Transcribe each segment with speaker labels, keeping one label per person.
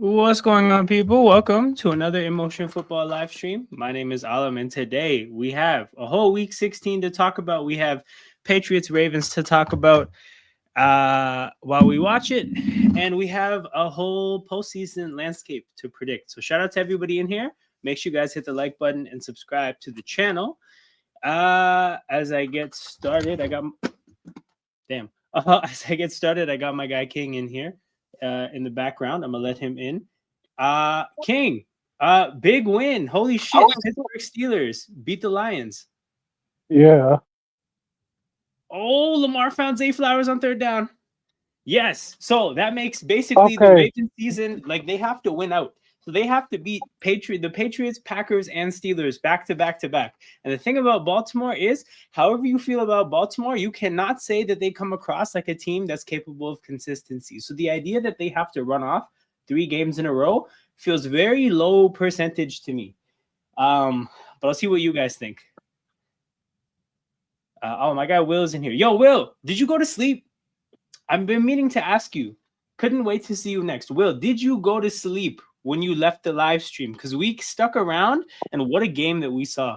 Speaker 1: What's going on, people? Welcome to another Emotion Football live stream. My name is Alam, and today we have a whole week 16 to talk about. We have Patriots Ravens to talk about while we watch it, and we have a whole postseason landscape to predict. So, shout out to everybody in here. Make sure you guys hit the like button and subscribe to the channel. As I get started, I got my guy King in here. In the background. I'm gonna let him in. King, big win. Holy shit. Pittsburgh Steelers beat the Lions.
Speaker 2: Yeah.
Speaker 1: Oh, Lamar found Zay Flowers on third down. Yes. So that makes basically the Ravens season, like they have to win out. So they have to beat the Patriots, Packers, and Steelers back to back to back. And the thing about Baltimore is, however you feel about Baltimore, you cannot say that they come across like a team that's capable of consistency. So the idea that they have to run off 3 games in a row feels very low percentage to me. But I'll see what you guys think. Oh, my guy Will is in here. Yo, Will, did you go to sleep? I've been meaning to ask you. Couldn't wait to see you next. Will, did you go to sleep when you left the live stream? Because we stuck around, and what a game that we saw.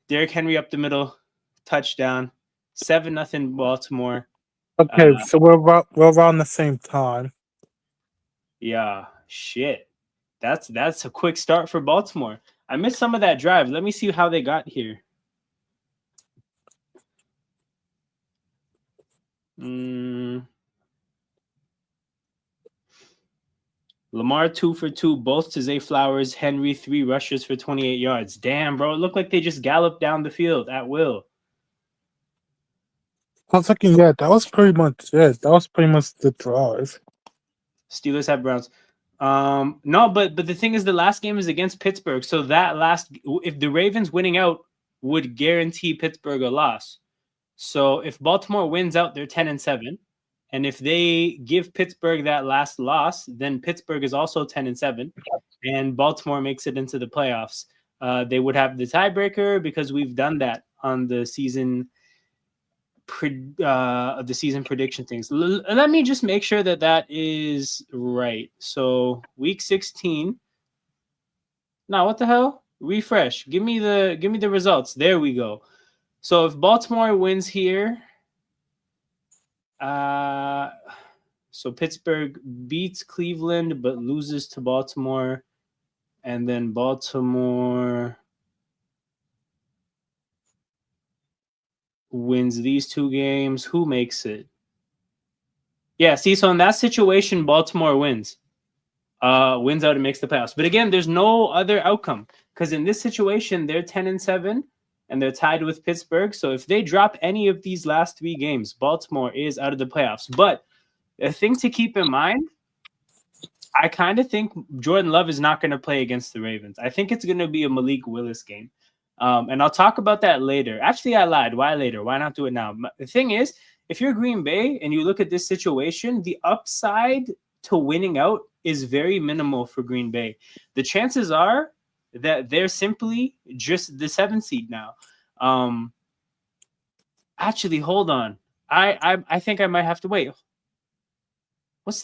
Speaker 1: Derrick Henry up the middle, touchdown, 7-0 Baltimore.
Speaker 2: Okay, so we're around the same time.
Speaker 1: Yeah, shit. That's a quick start for Baltimore. I missed some of that drive. Let me see how they got here. Lamar 2 for 2, both to Zay Flowers. Henry 3 rushes for 28 yards. Damn, bro, it looked like they just galloped down the field at will.
Speaker 2: I was thinking, yeah, that was pretty much it. That was pretty much the drive.
Speaker 1: Steelers have Browns. No, but the thing is, the last game is against Pittsburgh. So if the Ravens winning out would guarantee Pittsburgh a loss. So if Baltimore wins out, they're 10-7. And if they give Pittsburgh that last loss, then Pittsburgh is also 10-7, and Baltimore makes it into the playoffs. They would have the tiebreaker because we've done that on the season prediction things. Let me just make sure that is right. So week 16. Now what the hell? Refresh. Give me the results. There we go. So if Baltimore wins here. So Pittsburgh beats Cleveland but loses to Baltimore, and then Baltimore wins these 2 games. Who makes it? Yeah, see, so in that situation, Baltimore wins out and makes the playoffs. But again, there's no other outcome because in this situation, they're 10-7. And they're tied with Pittsburgh. So if they drop any of these last 3 games, Baltimore is out of the playoffs. But a thing to keep in mind, I kind of think Jordan Love is not going to play against the Ravens. I think it's going to be a Malik Willis game. And I'll talk about that later. Actually, I lied. Why later? Why not do it now? The thing is, if you're Green Bay and you look at this situation, the upside to winning out is very minimal for Green Bay. The chances are that they're simply just the 7th seed now. Actually, hold on. I think I might have to wait. Is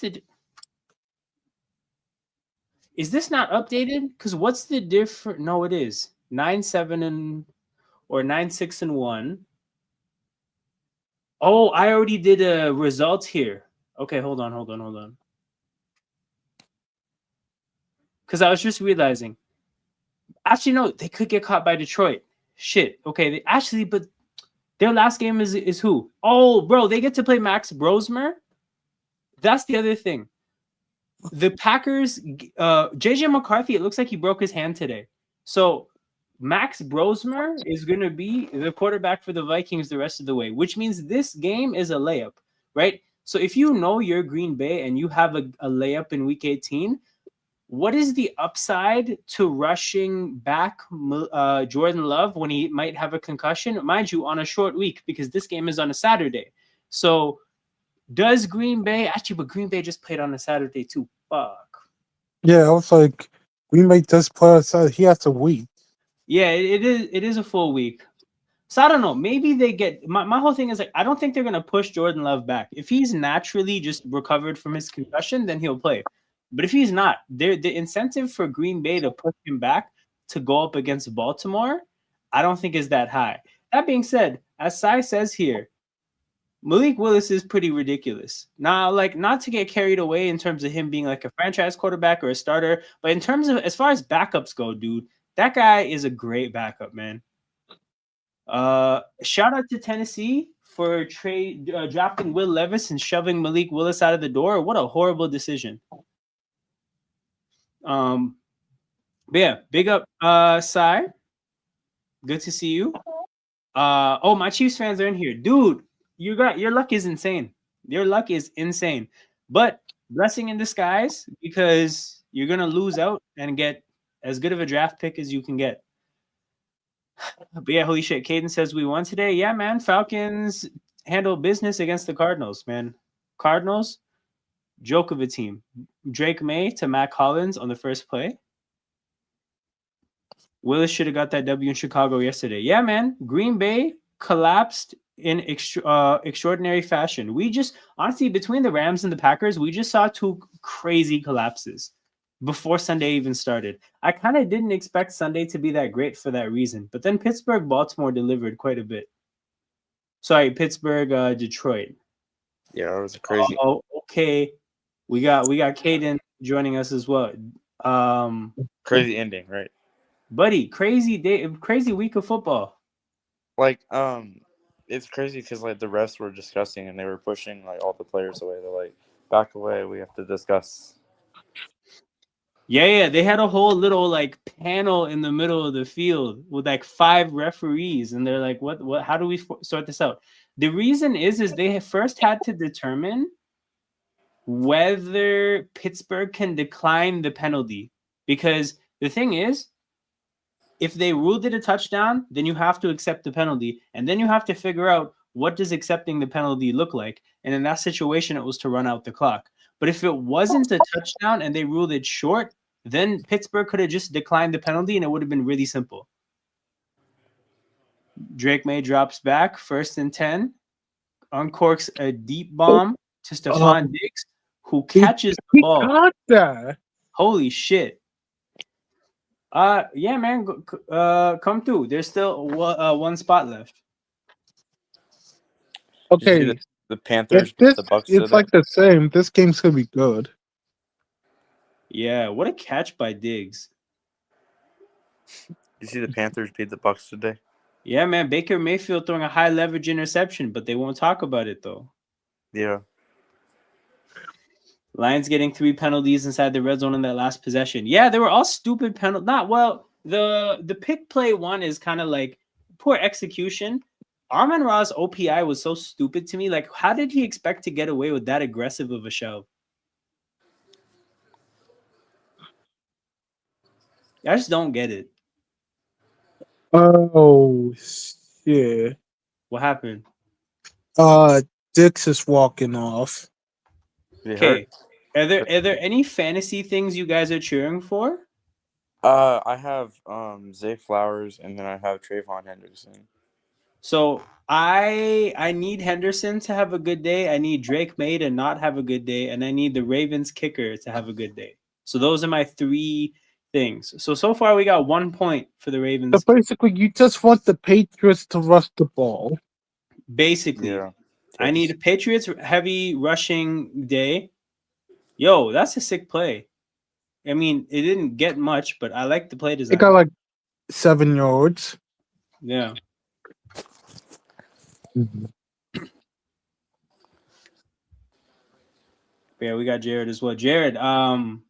Speaker 1: this not updated? Because what's the difference? No, it is 9-7 or 9-6-1. Oh, I already did a results here. Okay, hold on. Because I was just realizing. Actually, no, they could get caught by Detroit. Shit. Okay, but their last game is who? Oh, bro, they get to play Max Brosmer. That's the other thing. The Packers, JJ McCarthy, it looks like he broke his hand today. So Max Brosmer is going to be the quarterback for the Vikings the rest of the way, which means this game is a layup, right? So if you know you're Green Bay and you have a layup in Week 18, what is the upside to rushing back Jordan Love when he might have a concussion? Mind you, on a short week, because this game is on a Saturday. So does Green Bay... Actually, but Green Bay just played on a Saturday too. Fuck.
Speaker 2: Yeah, I was like, Green Bay does play on Saturday. He has a week.
Speaker 1: Yeah, it is a full week. So I don't know. Maybe they get my whole thing is like I don't think they're gonna push Jordan Love back. If he's naturally just recovered from his concussion, then he'll play. But if he's not, the incentive for Green Bay to push him back to go up against Baltimore, I don't think is that high. That being said, as Sai says here, Malik Willis is pretty ridiculous. Now, like, not to get carried away in terms of him being like a franchise quarterback or a starter, but in terms of as far as backups go, dude, that guy is a great backup, man. Shout out to Tennessee for drafting Will Levis and shoving Malik Willis out of the door. What a horrible decision. But yeah, big up, Sai. Good to see you. Oh, my Chiefs fans are in here, dude. Your luck is insane. Your luck is insane, but blessing in disguise because you're gonna lose out and get as good of a draft pick as you can get. But yeah, holy shit. Caden says we won today. Yeah, man. Falcons handle business against the Cardinals, man. Cardinals, joke of a team. Drake May to Mac Hollins on the first play. Willis should have got that W in Chicago yesterday. Yeah, man. Green Bay collapsed in extraordinary fashion. We just, honestly, between the Rams and the Packers, we just saw two crazy collapses before Sunday even started. I kind of didn't expect Sunday to be that great for that reason. But then Pittsburgh, Baltimore delivered quite a bit. Sorry, Pittsburgh, Detroit.
Speaker 3: Yeah, it was crazy.
Speaker 1: Oh, okay. We got Caden joining us as well.
Speaker 3: Crazy ending, right?
Speaker 1: Buddy, crazy day, crazy week of football.
Speaker 3: Like, it's crazy because like the refs were discussing and they were pushing like all the players away. They're like, back away, we have to discuss.
Speaker 1: Yeah, they had a whole little like panel in the middle of the field with like 5 referees, and they're like, "What? How do we sort this out?" The reason is they first had to determine whether Pittsburgh can decline the penalty, because the thing is, if they ruled it a touchdown, then you have to accept the penalty, and then you have to figure out what does accepting the penalty look like. And in that situation, it was to run out the clock. But if it wasn't a touchdown and they ruled it short, then Pittsburgh could have just declined the penalty and it would have been really simple. Drake May drops back, 1st and 10, uncorks a deep bomb to Stephon Diggs, who catches the ball.
Speaker 2: He got that.
Speaker 1: Holy shit. Yeah, man, come through. There's still one spot left.
Speaker 2: Okay.
Speaker 3: The Panthers,
Speaker 2: if
Speaker 3: the Bucks.
Speaker 2: it's like the same. This game's gonna be good.
Speaker 1: Yeah, what a catch by Diggs.
Speaker 3: You see the Panthers beat the Bucks today?
Speaker 1: Yeah, man, Baker Mayfield throwing a high leverage interception, but they won't talk about it though.
Speaker 3: Yeah.
Speaker 1: Lions getting 3 penalties inside the red zone in that last possession. Yeah, they were all stupid penalties. Not well. The pick play one is kind of like poor execution. Amon-Ra's OPI was so stupid to me. Like, how did he expect to get away with that aggressive of a shove? I just don't get it.
Speaker 2: Oh shit!
Speaker 1: What happened?
Speaker 2: Dix is walking off.
Speaker 1: Okay. Are there any fantasy things you guys are cheering for?
Speaker 3: I have Zay Flowers and then I have Trayvon Henderson.
Speaker 1: So I need Henderson to have a good day. I need Drake May to not have a good day, and I need the Ravens kicker to have a good day. So those are my 3 things. So far we got 1 point for the Ravens.
Speaker 2: So basically, you just want the Patriots to rush the ball.
Speaker 1: Basically,
Speaker 3: Yeah.
Speaker 1: I need a Patriots heavy rushing day. Yo, that's a sick play. I mean, it didn't get much, but I like the play design.
Speaker 2: It got like 7 yards.
Speaker 1: Yeah. Yeah, we got Jared as well. Jared,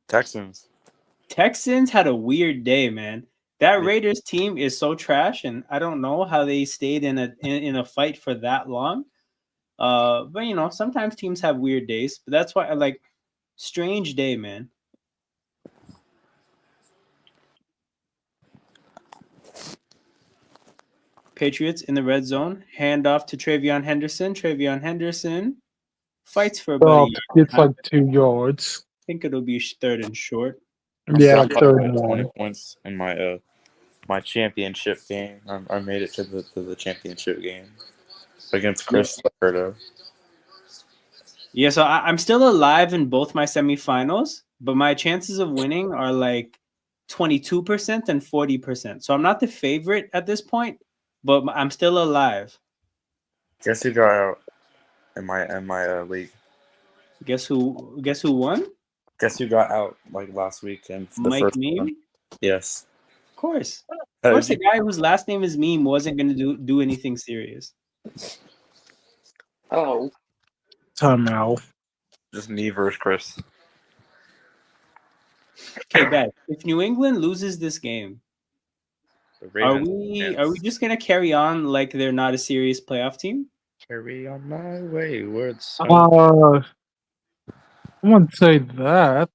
Speaker 3: Texans
Speaker 1: had a weird day, man. That Raiders team is so trash, and I don't know how they stayed in a fight for that long. But you know, sometimes teams have weird days, but that's why I like strange day, man. Patriots in the red zone, hand off to Travion Henderson. Travion Henderson fights for about
Speaker 2: it's like 2 yards.
Speaker 1: I think it'll be 3rd and short.
Speaker 2: Yeah,
Speaker 3: I'm
Speaker 2: 3rd and
Speaker 3: 20
Speaker 2: 1.
Speaker 3: points in my my championship game. I made it to the championship game against Chris Laperto.
Speaker 1: Yeah, so I'm still alive in both my semifinals, but my chances of winning are like 22% and 40%. So I'm not the favorite at this point, but I'm still alive.
Speaker 3: Guess who got out in my league?
Speaker 1: Guess who won?
Speaker 3: Guess who got out like last week in the
Speaker 1: Mike
Speaker 3: first
Speaker 1: Meme?
Speaker 3: one? Yes.
Speaker 1: Of course. Of
Speaker 3: How
Speaker 1: course,
Speaker 3: did
Speaker 1: the guy whose last name is Meme wasn't going to do anything serious.
Speaker 4: Oh,
Speaker 2: Timeout.
Speaker 3: Just me versus Chris.
Speaker 1: Okay, guys, if New England loses this game,
Speaker 3: The
Speaker 1: are
Speaker 3: Ravens
Speaker 1: we just going to carry on like they're not a serious playoff team?
Speaker 3: carry on my wayward son.
Speaker 2: I wouldn't say that.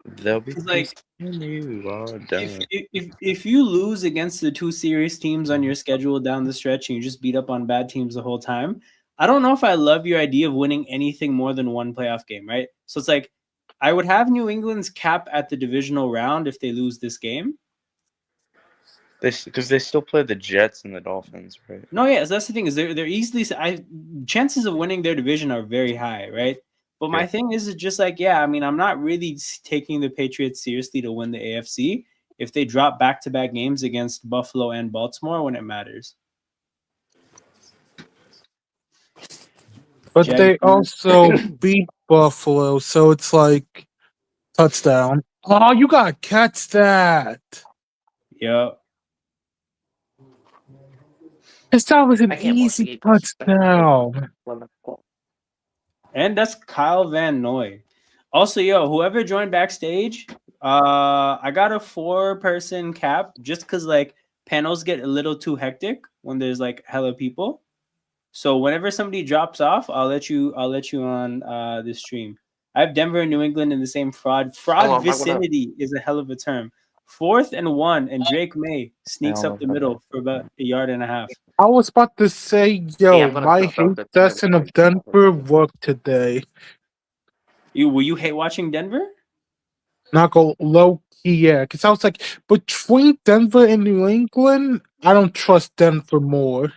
Speaker 3: They'll be
Speaker 1: 'Cause, like,
Speaker 3: kissing you all
Speaker 1: If,
Speaker 3: done.
Speaker 1: if you lose against the two serious teams on your schedule down the stretch and you just beat up on bad teams the whole time, I don't know if I love your idea of winning anything more than one playoff game, right? So it's like I would have New England's cap at the divisional round if they lose this game.
Speaker 3: Because they still play the Jets and the Dolphins, right?
Speaker 1: No, yes, that's the thing is they're easily chances of winning their division are very high, right? But my
Speaker 3: Yeah.
Speaker 1: thing is just like, yeah, I mean, I'm not really taking the Patriots seriously to win the AFC if they drop back-to-back games against Buffalo and Baltimore when it matters.
Speaker 2: But they
Speaker 1: Jaguars.
Speaker 2: also beat Buffalo, so it's like touchdown. Oh, you gotta catch that.
Speaker 1: Yeah.
Speaker 2: Because that was an
Speaker 4: I can't watch the
Speaker 2: easy
Speaker 4: game.
Speaker 2: touchdown.
Speaker 4: 11 o'clock.
Speaker 1: And that's Kyle Van Noy. Also, yo, whoever joined backstage, I got a 4-person cap just because like panels get a little too hectic when there's like hella people. So whenever somebody drops off, I'll let you on the stream. I have Denver and New England in the same fraud
Speaker 4: am I gonna-
Speaker 1: vicinity is a hell of a term. 4th and 1, and Drake May sneaks up the middle for about a yard and a half.
Speaker 2: I was about to say,
Speaker 4: Yeah,
Speaker 2: yo,
Speaker 4: I'm gonna
Speaker 2: my
Speaker 4: drop out
Speaker 2: hate
Speaker 4: the
Speaker 2: session of Denver worked today.
Speaker 1: Will you hate watching Denver?
Speaker 2: Not go low key, yeah. Because I was like, between Denver and New England, I don't trust Denver more.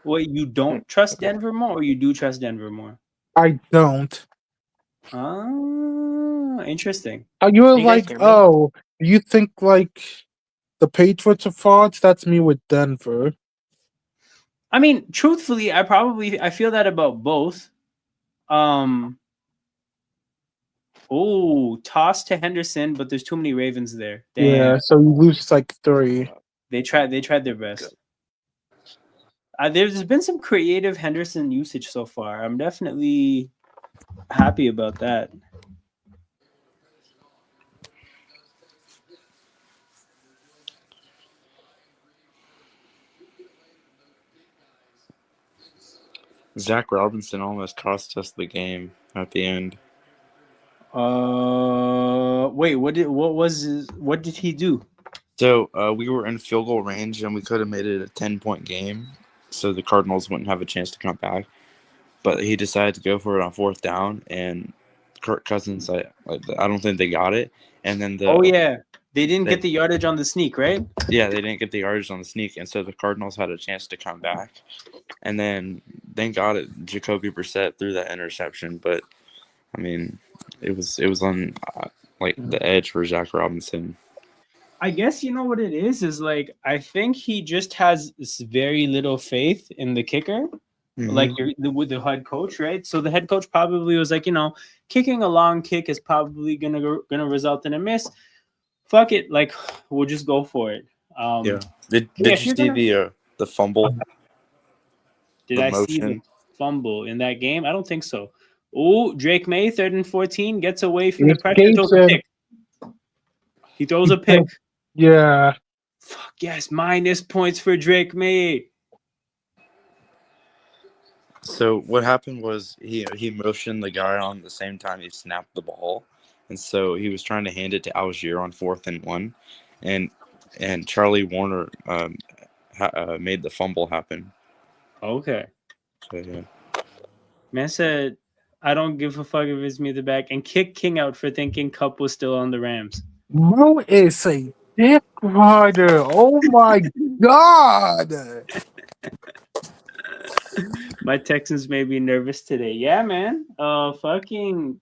Speaker 1: Wait, you don't trust Denver more, or you do trust Denver more?
Speaker 2: I don't.
Speaker 1: Ah, interesting.
Speaker 2: You were
Speaker 4: Can you guys
Speaker 2: like,
Speaker 4: hear me?
Speaker 2: oh, you think like the Patriots are frauds? That's me with Denver.
Speaker 1: I mean, truthfully, I feel that about both. Toss to Henderson, but there's too many Ravens there. Damn.
Speaker 2: Yeah, so you lose like 3.
Speaker 1: They tried their best. There's been some creative Henderson usage so far. I'm definitely happy about that.
Speaker 3: Zach Robinson almost cost us the game at the end.
Speaker 1: Wait, what did he do?
Speaker 3: So we were in field goal range, and we could have made it a 10-point game, so the Cardinals wouldn't have a chance to come back. But he decided to go for it on 4th down, and Kirk Cousins, I don't think they got it. And then
Speaker 1: they didn't get the yardage on the sneak, right?
Speaker 3: Yeah, they didn't get the yardage on the sneak, and so the Cardinals had a chance to come back. And then, thank God, Jacoby Brissett threw that interception. But I mean, it was on like the edge for Zach Robinson.
Speaker 1: I guess you know what it is like I think he just has very little faith in the kicker, like with the head coach, right? So the head coach probably was like, kicking a long kick is probably gonna result in a miss. Fuck it, like we'll just go for it.
Speaker 3: Yeah. Did you see the fumble?
Speaker 1: Did I see the fumble in that game? I don't think so. Oh, Drake May, 3rd and 14, gets away from the pressure, throws a pick. He throws a pick.
Speaker 2: Yeah.
Speaker 1: Fuck yes, minus points for Drake May.
Speaker 3: So what happened was he motioned the guy on the same time he snapped the ball, and so he was trying to hand it to Algier on 4th and 1, and Charlie Warner made the fumble happen.
Speaker 1: Okay.
Speaker 3: So yeah.
Speaker 1: Man said, "I don't give a fuck if it's me the back," and kicked King out for thinking Cup was still on the Rams.
Speaker 2: Bro is a dick rider. Oh my god.
Speaker 1: My Texans may be nervous today. Yeah, man. Fucking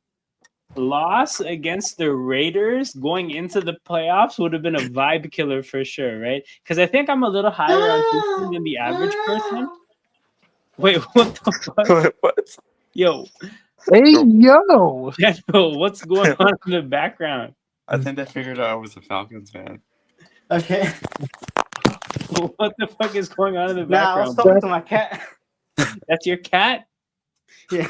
Speaker 1: loss against the Raiders going into the playoffs would have been a vibe killer for sure, right? Because I think I'm a little higher on Houston than the average person. Wait, what the fuck?
Speaker 3: What?
Speaker 1: Yo,
Speaker 2: Hey yo.
Speaker 1: General, what's going on in the background?
Speaker 3: I think they figured out I was a Falcons fan.
Speaker 4: Okay.
Speaker 1: What the fuck is going on in the
Speaker 4: Nah, I was
Speaker 1: background?
Speaker 4: talking to my cat.
Speaker 1: That's your cat?
Speaker 4: Yeah.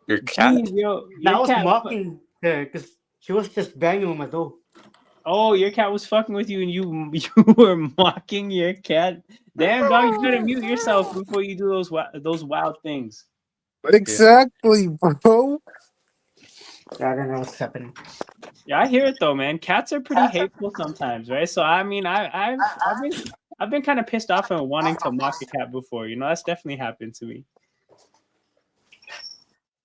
Speaker 3: Your cat?
Speaker 1: Jeez, yo,
Speaker 4: Nah, I
Speaker 1: your
Speaker 4: was
Speaker 1: cat.
Speaker 4: mocking her because she was just banging on my door.
Speaker 1: Oh, your cat was fucking with you, and you were mocking your cat. Damn, dog, you gotta mute yourself before you do those wild things.
Speaker 2: Exactly, bro.
Speaker 4: I don't know what's happening.
Speaker 1: Yeah, I hear it though, man. Cats are pretty hateful sometimes, right? So I mean, I've been kind of pissed off and wanting to mock a cat before. You know, that's definitely happened to me.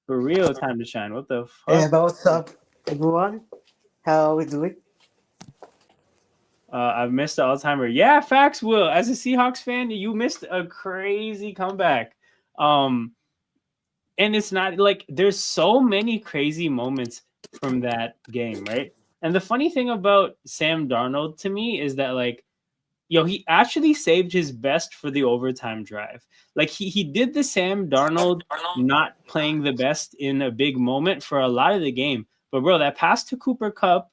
Speaker 1: For real, time to shine. What the fuck?
Speaker 4: Yeah, but what's up, everyone? How are we doing?
Speaker 1: I've missed the Alzheimer. Yeah, facts, Will. As a Seahawks fan, you missed a crazy comeback. And it's not like there's so many crazy moments from that game, right? And the funny thing about Sam Darnold to me is that like, he actually saved his best for the overtime drive. Like he did the Sam Darnold not playing the best in a big moment for a lot of the game. But bro, that pass to Cooper Kupp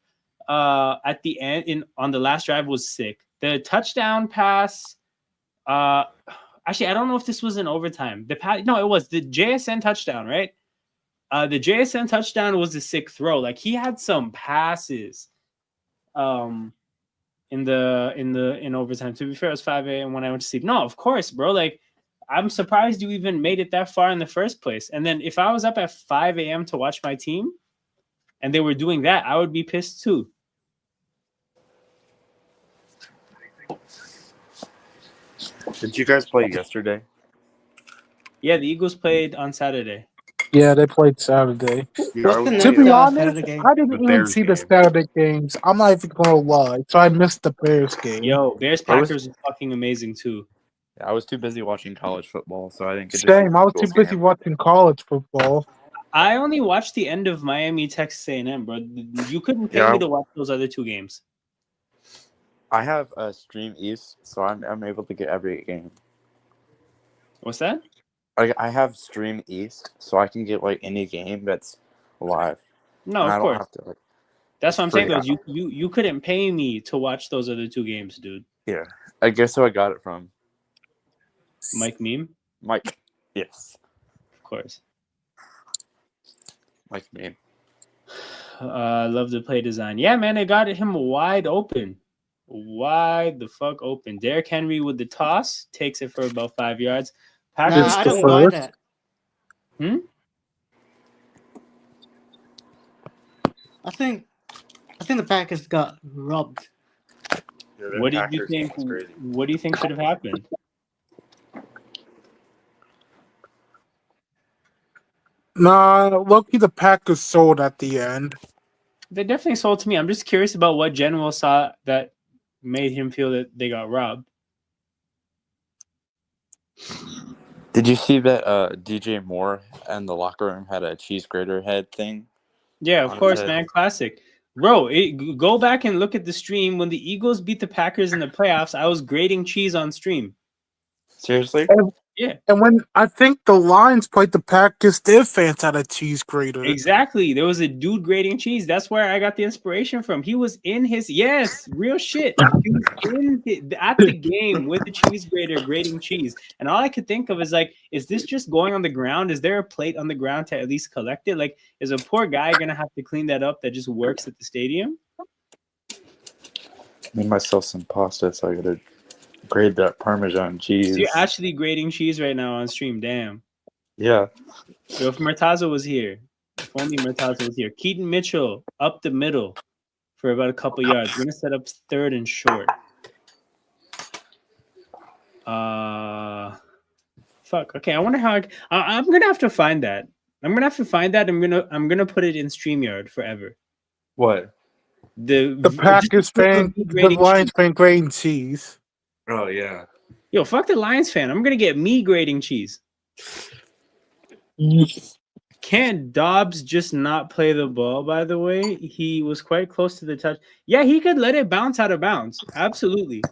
Speaker 1: at the end on the last drive was sick. The touchdown pass, actually, I don't know if this was in overtime. No, it was the JSN touchdown, right? The JSN touchdown was a sick throw. Like he had some passes, in overtime. To be fair, it was 5 a.m. when I went to sleep. No, of course, bro. Like I'm surprised you even made it that far in the first place. And then if I was up at 5 a.m. to watch my team, and they were doing that, I would be pissed too.
Speaker 3: Did you guys play yesterday?
Speaker 1: Yeah, the Eagles played on Saturday.
Speaker 2: Yeah, they played Saturday.
Speaker 3: Yeah,
Speaker 4: What's
Speaker 3: I
Speaker 4: the
Speaker 3: was
Speaker 2: To
Speaker 4: next
Speaker 2: be
Speaker 3: playing
Speaker 2: honest,
Speaker 4: Saturday game?
Speaker 2: I didn't
Speaker 3: the
Speaker 2: even
Speaker 3: Bears
Speaker 2: see the
Speaker 3: game.
Speaker 2: Saturday games. I'm not even gonna lie. So I missed the Bears game.
Speaker 1: Yo, Bears
Speaker 3: I was-
Speaker 1: Packers was fucking amazing too.
Speaker 3: I was too busy watching college football, so I didn't get to see
Speaker 2: Same.
Speaker 3: the
Speaker 2: I was too
Speaker 3: Eagles
Speaker 2: busy
Speaker 3: game.
Speaker 2: watching college football.
Speaker 1: I only watched the end of Miami, Texas A&M, bro. You couldn't pay
Speaker 3: Yeah,
Speaker 1: me to watch those other two games.
Speaker 3: I have a Stream East, so I'm able to get every game.
Speaker 1: What's that?
Speaker 3: I have Stream East, so I can get like any game that's live.
Speaker 1: No,
Speaker 3: And I
Speaker 1: of
Speaker 3: don't
Speaker 1: course.
Speaker 3: have to like.
Speaker 1: That's what I'm saying.
Speaker 3: free.
Speaker 1: Though, you couldn't pay me to watch those other two games, dude.
Speaker 3: Yeah, I guess who I got it from.
Speaker 1: Mike Meme,
Speaker 3: Mike. Yes,
Speaker 1: of course.
Speaker 3: Mike Meme.
Speaker 1: Love the play design. Yeah, man, they got him wide open. Wide the fuck open. Derrick Henry with the toss takes it for about 5 yards.
Speaker 4: Nah,
Speaker 2: It's
Speaker 4: I
Speaker 2: the
Speaker 4: don't buy
Speaker 2: first.
Speaker 4: that. I think the Packers got robbed.
Speaker 3: Yeah,
Speaker 1: What did you think? What do you think should have happened?
Speaker 2: Nah, lucky the Packers sold at the end.
Speaker 1: They definitely sold to me. I'm just curious about what General saw that made him feel that they got robbed.
Speaker 3: Did you see that DJ Moore and the locker room had a cheese grater head thing?
Speaker 1: Yeah, of
Speaker 3: On
Speaker 1: course,
Speaker 3: the-
Speaker 1: man. Classic. Bro, go back and look at the stream. When the Eagles beat the Packers in the playoffs, I was grating cheese on stream.
Speaker 3: Seriously?
Speaker 1: Yeah.
Speaker 2: And when I think the Lions played the Packers, their fans had a cheese grater.
Speaker 1: Exactly. There was a dude grating cheese. That's where I got the inspiration from. He was in his real shit. He was at the game with the cheese grater grating cheese. And all I could think of is like, is this just going on the ground? Is there a plate on the ground to at least collect it? Like, is a poor guy gonna have to clean that up that just works at the stadium?
Speaker 3: Made myself some pasta, so I gotta grate that Parmesan cheese.
Speaker 1: So you're actually grating cheese right now on stream. Damn.
Speaker 3: Yeah.
Speaker 1: Yo, if Murtaza was here, if only Murtaza was here. Keaton Mitchell up the middle for about a couple yards. We're gonna set up third and short. Fuck. Okay, I wonder how I'm gonna have to find that. I'm gonna put it in StreamYard forever.
Speaker 3: What?
Speaker 2: The
Speaker 1: just
Speaker 2: Packers
Speaker 1: a clip of
Speaker 2: fan,
Speaker 1: me
Speaker 2: the
Speaker 1: grading
Speaker 2: Lions
Speaker 1: cheese.
Speaker 2: fan grading cheese.
Speaker 3: Oh yeah.
Speaker 1: Yo, fuck the Lions fan. I'm gonna get me grading cheese. Can't Dobbs just not play the ball, by the way? He was quite close to the touch. Yeah, he could let it bounce out of bounds. Absolutely.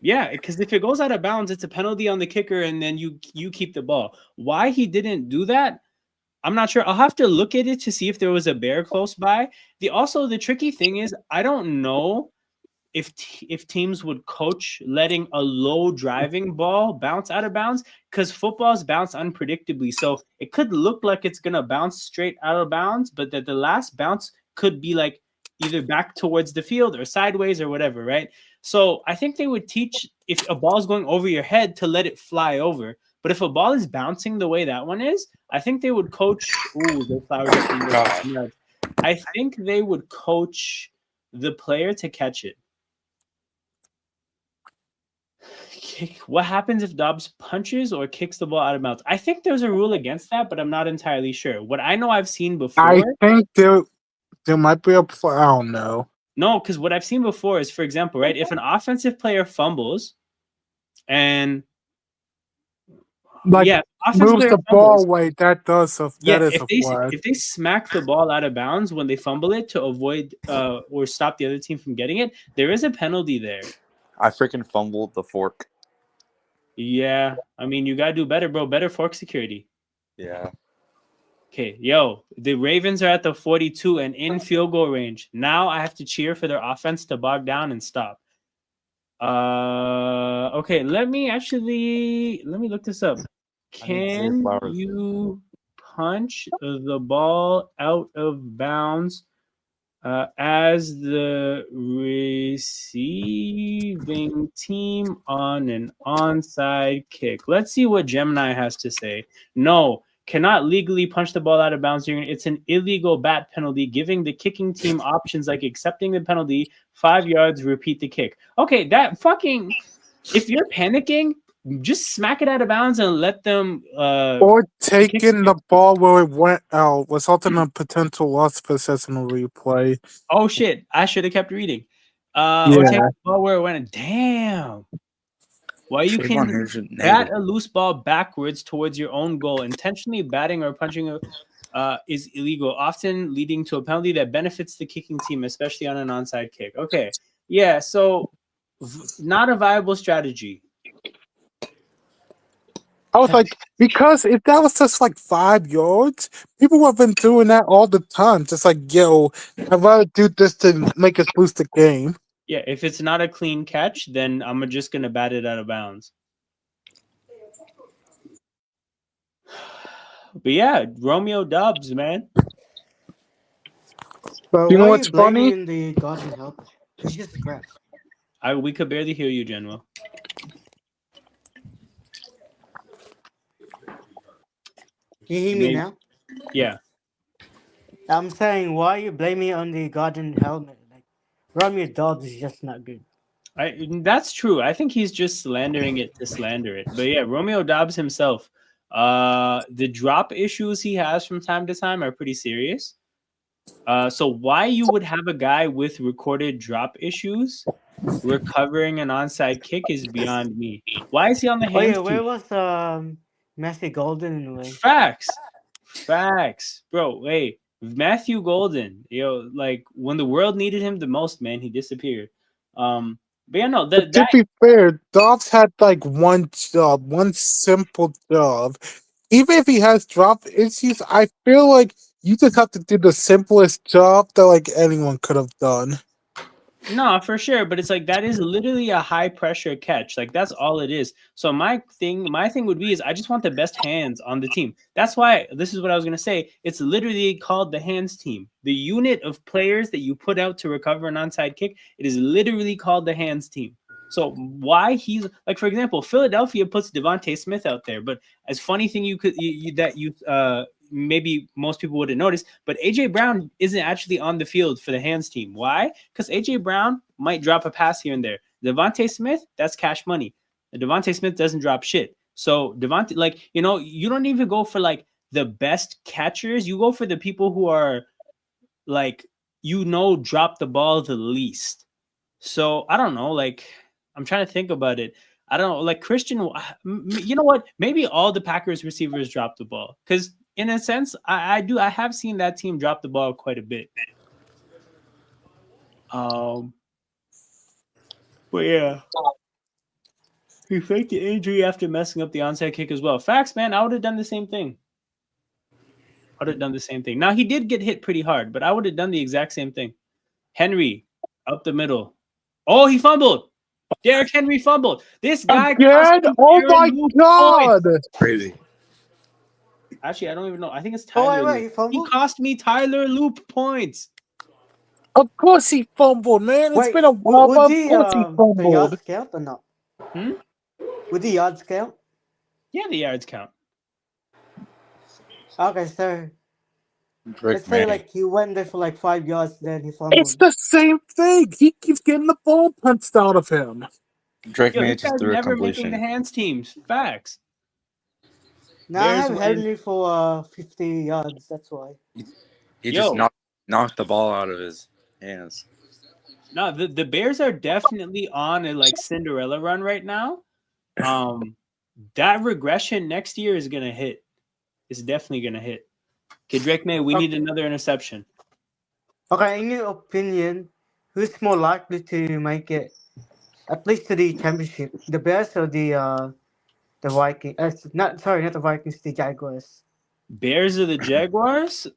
Speaker 1: Yeah, because if it goes out of bounds, it's a penalty on the kicker, and then you keep the ball. Why he didn't do that, I'm not sure. I'll have to look at it to see if there was a bear close by. The tricky thing is I don't know if teams would coach letting a low driving ball bounce out of bounds, because footballs bounce unpredictably. So it could look like it's gonna bounce straight out of bounds, but that the last bounce could be like either back towards the field or sideways or whatever, right? So I think they would teach if a ball is going over your head to let it fly over. But if a ball is bouncing the way that one is, I think they would coach. Ooh, the flowers up in the I think they would coach the player to catch it. What happens if Dobbs punches or kicks the ball out of bounds? I think there's a rule against that, but I'm not entirely sure. What I know I've seen before.
Speaker 2: I think there might be a. I don't know.
Speaker 1: No, because what I've seen before is, for example, right, if an offensive player fumbles and
Speaker 2: Like
Speaker 1: offensive
Speaker 2: moves
Speaker 1: player
Speaker 2: the ball
Speaker 1: fumbles,
Speaker 2: away, that does a
Speaker 1: yeah,
Speaker 2: that is a flag.
Speaker 1: if they smack the ball out of bounds when they fumble it to avoid or stop the other team from getting it, there is a penalty there.
Speaker 3: I freaking fumbled the fork.
Speaker 1: Yeah, I mean, you gotta do better, bro. Better fork security.
Speaker 3: Yeah.
Speaker 1: Okay, yo, the Ravens are at the 42 and in field goal range. Now I have to cheer for their offense to bog down and stop. Okay, let me look this up. Can you punch the ball out of bounds as the receiving team on an onside kick? Let's see what Gemini has to say. No, cannot legally punch the ball out of bounds. It's an illegal bat penalty, giving the kicking team options like accepting the penalty, 5 yards, repeat the kick. Okay, that fucking, if you're panicking, just smack it out of bounds and let them
Speaker 2: or taking the ball where it went out, resulting in a potential loss for sessional replay.
Speaker 1: Oh shit, I should have kept reading.
Speaker 2: Yeah.
Speaker 1: Or take the ball where it went. Damn. Why you can bat a loose ball backwards towards your own goal, intentionally batting or punching is illegal, often leading to a penalty that benefits the kicking team, especially on an onside kick. Okay, yeah, so not a viable strategy.
Speaker 2: I was like, because if that was just like 5 yards, people would have been doing that all the time. Just like, yo, I'd rather do this to make us lose the game.
Speaker 1: Yeah, if it's not a clean catch, then I'm just gonna bat it out of bounds. But yeah, Romeo Dobbs, man.
Speaker 4: Bro,
Speaker 2: You know
Speaker 4: why
Speaker 2: what's
Speaker 4: are you
Speaker 2: funny?
Speaker 4: blaming the Garden help? It's just grass.
Speaker 1: We could barely hear you, General.
Speaker 4: Can you hear me now?
Speaker 1: Yeah.
Speaker 4: I'm saying, why are you blaming it on the Garden helmet? Like, Romeo Dobbs is just not good.
Speaker 1: That's true. I think he's just slandering it to slander it. But yeah, Romeo Dobbs himself, the drop issues he has from time to time are pretty serious. So why you would have a guy with recorded drop issues recovering an onside kick is beyond me. Why is he on the hands?
Speaker 4: Oh yeah, where was Matthew Golden in the way?
Speaker 1: Facts, bro. Hey, Matthew Golden, yo, like when the world needed him the most, man, he disappeared. But yeah, no,
Speaker 2: But to be fair, Dobbs had like one job, one simple job. Even if he has drop issues, I feel like you just have to do the simplest job that like anyone could have done.
Speaker 1: No, for sure, but it's like that is literally a high pressure catch. Like that's all it is. So my thing would be is I just want the best hands on the team. That's why this is what I was gonna say. It's literally called the hands team. The unit of players that you put out to recover an onside kick, it is literally called the hands team. So why he's like, for example, Philadelphia puts Devontae Smith out there, but as funny thing maybe most people wouldn't notice, but AJ Brown isn't actually on the field for the hands team. Why? Because AJ Brown might drop a pass here and there. Devontae Smith, that's cash money. Devontae Smith doesn't drop shit. So Devontae, like, you don't even go for like the best catchers. You go for the people who are like, drop the ball the least. So I don't know. Like, I'm trying to think about it. I don't know. Like Christian, you know what? Maybe all the Packers receivers drop the ball because, in a sense, I have seen that team drop the ball quite a bit. But yeah. He faked the injury after messing up the onside kick as well. Facts, man. I would have done the same thing. Now, he did get hit pretty hard, but I would have done the exact same thing. Henry, up the middle. Oh, he fumbled. Derrick Henry fumbled. This guy
Speaker 2: Again? Oh my god!
Speaker 3: Crazy.
Speaker 1: Actually, I don't even know. I think it's
Speaker 4: Oh,
Speaker 1: Tyler.
Speaker 4: wait, he
Speaker 1: He
Speaker 4: fumbled?
Speaker 1: cost me Tyler Loop points.
Speaker 2: Of course he fumbled, man. It's
Speaker 4: Wait,
Speaker 2: been a while,
Speaker 4: would
Speaker 2: but of course he
Speaker 4: the
Speaker 2: fumbled.
Speaker 4: yards count or not?
Speaker 1: Hmm?
Speaker 4: Would the yards count?
Speaker 1: Yeah, the yards count.
Speaker 4: Okay, so
Speaker 3: Drake
Speaker 4: let's say
Speaker 3: May.
Speaker 4: like he went there for like 5 yards, then he
Speaker 2: It's
Speaker 4: fumbled.
Speaker 2: the same thing. He keeps getting the ball punched out of him.
Speaker 3: Drake
Speaker 1: Yo,
Speaker 3: May
Speaker 1: this
Speaker 3: just
Speaker 1: guy's
Speaker 3: threw a
Speaker 1: never making the
Speaker 3: completion.
Speaker 1: hands teams. Facts.
Speaker 4: Now I
Speaker 1: Bears
Speaker 4: have
Speaker 1: win.
Speaker 4: Henry for 50 yards. That's why.
Speaker 3: He
Speaker 1: Yo.
Speaker 3: just knocked the ball out of his hands.
Speaker 1: No, the Bears are definitely on a like Cinderella run right now. That regression next year is gonna hit. It's definitely gonna hit. Okay, Drake May, we need another interception.
Speaker 4: Okay, in your opinion, who's more likely to make it at least to the championship? The Bears or the Vikings? Not the Vikings, the Jaguars.
Speaker 1: Bears or the Jaguars?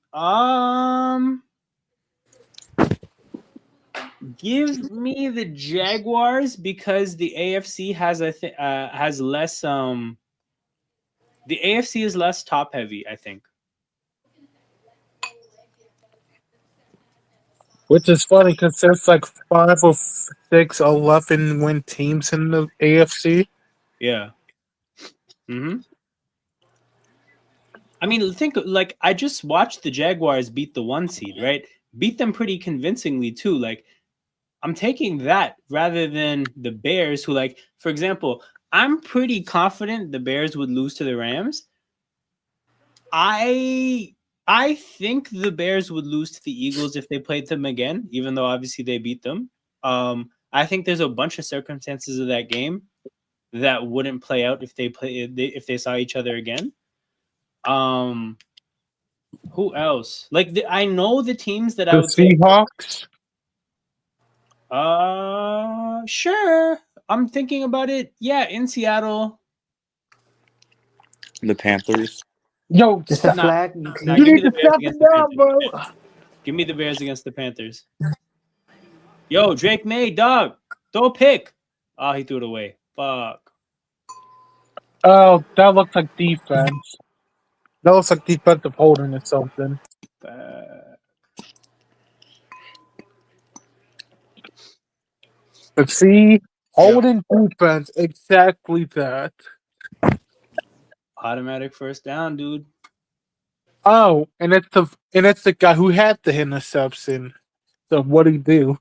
Speaker 1: Give me the Jaguars because the AFC has has less the AFC is less top heavy, I think.
Speaker 2: Which is funny because there's like 5 or 6 11-win teams in the AFC.
Speaker 1: Yeah. Mm-hmm. I mean, think like I just watched the Jaguars beat the 1 seed, right? Beat them pretty convincingly too. Like I'm taking that rather than the Bears, who, like, for example, I'm pretty confident the Bears would lose to the Rams. I think the Bears would lose to the Eagles if they played them again, even though obviously they beat them. I think there's a bunch of circumstances of that game that wouldn't play out if they saw each other again. Who else? Like I know the teams that I
Speaker 2: The
Speaker 1: would say.
Speaker 2: Seahawks.
Speaker 1: Sure. I'm thinking about it. Yeah, in Seattle.
Speaker 3: The Panthers.
Speaker 2: Yo,
Speaker 4: Just a
Speaker 2: stop.
Speaker 4: flag.
Speaker 1: Nah,
Speaker 2: You
Speaker 1: give me
Speaker 2: need
Speaker 1: the
Speaker 2: to
Speaker 1: Bears
Speaker 2: stop it
Speaker 1: against the
Speaker 2: now,
Speaker 1: Panthers.
Speaker 2: bro.
Speaker 1: Give me the Bears against the Panthers. Yo, Drake May, dog. Throw a pick. Oh, he threw it away. Fuck.
Speaker 2: Oh, that looks like defense. That looks like defensive holding or something. But see, holding defense, exactly that.
Speaker 1: Automatic first down, dude.
Speaker 2: Oh, and it's the guy who had the interception. So what'd he do?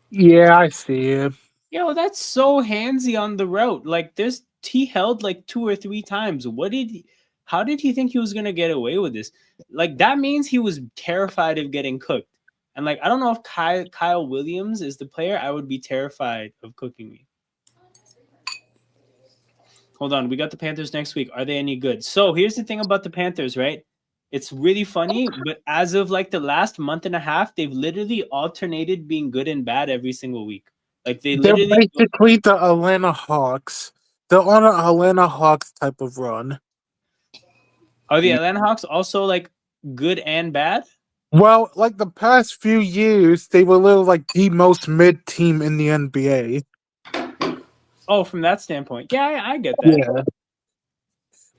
Speaker 2: Yeah, I see it.
Speaker 1: Yo, that's so handsy on the route. Like this, he held like 2 or 3 times. How did he think he was gonna get away with this? Like that means he was terrified of getting cooked. And like I don't know if Kyle Williams is the player. I would be terrified of cooking me. Hold on, we got the Panthers next week. Are they any good? So here's the thing about the Panthers, right? It's really funny, but as of like the last month and a half, they've literally alternated being good and bad every single week. Like they
Speaker 2: They're
Speaker 1: literally
Speaker 2: basically the Atlanta Hawks. They're on an Atlanta Hawks type of run.
Speaker 1: are the Atlanta Hawks also like good and bad?
Speaker 2: Well, like the past few years, they were literally like the most mid team in the NBA.
Speaker 1: Oh, from that standpoint, yeah, I get that.
Speaker 2: Yeah.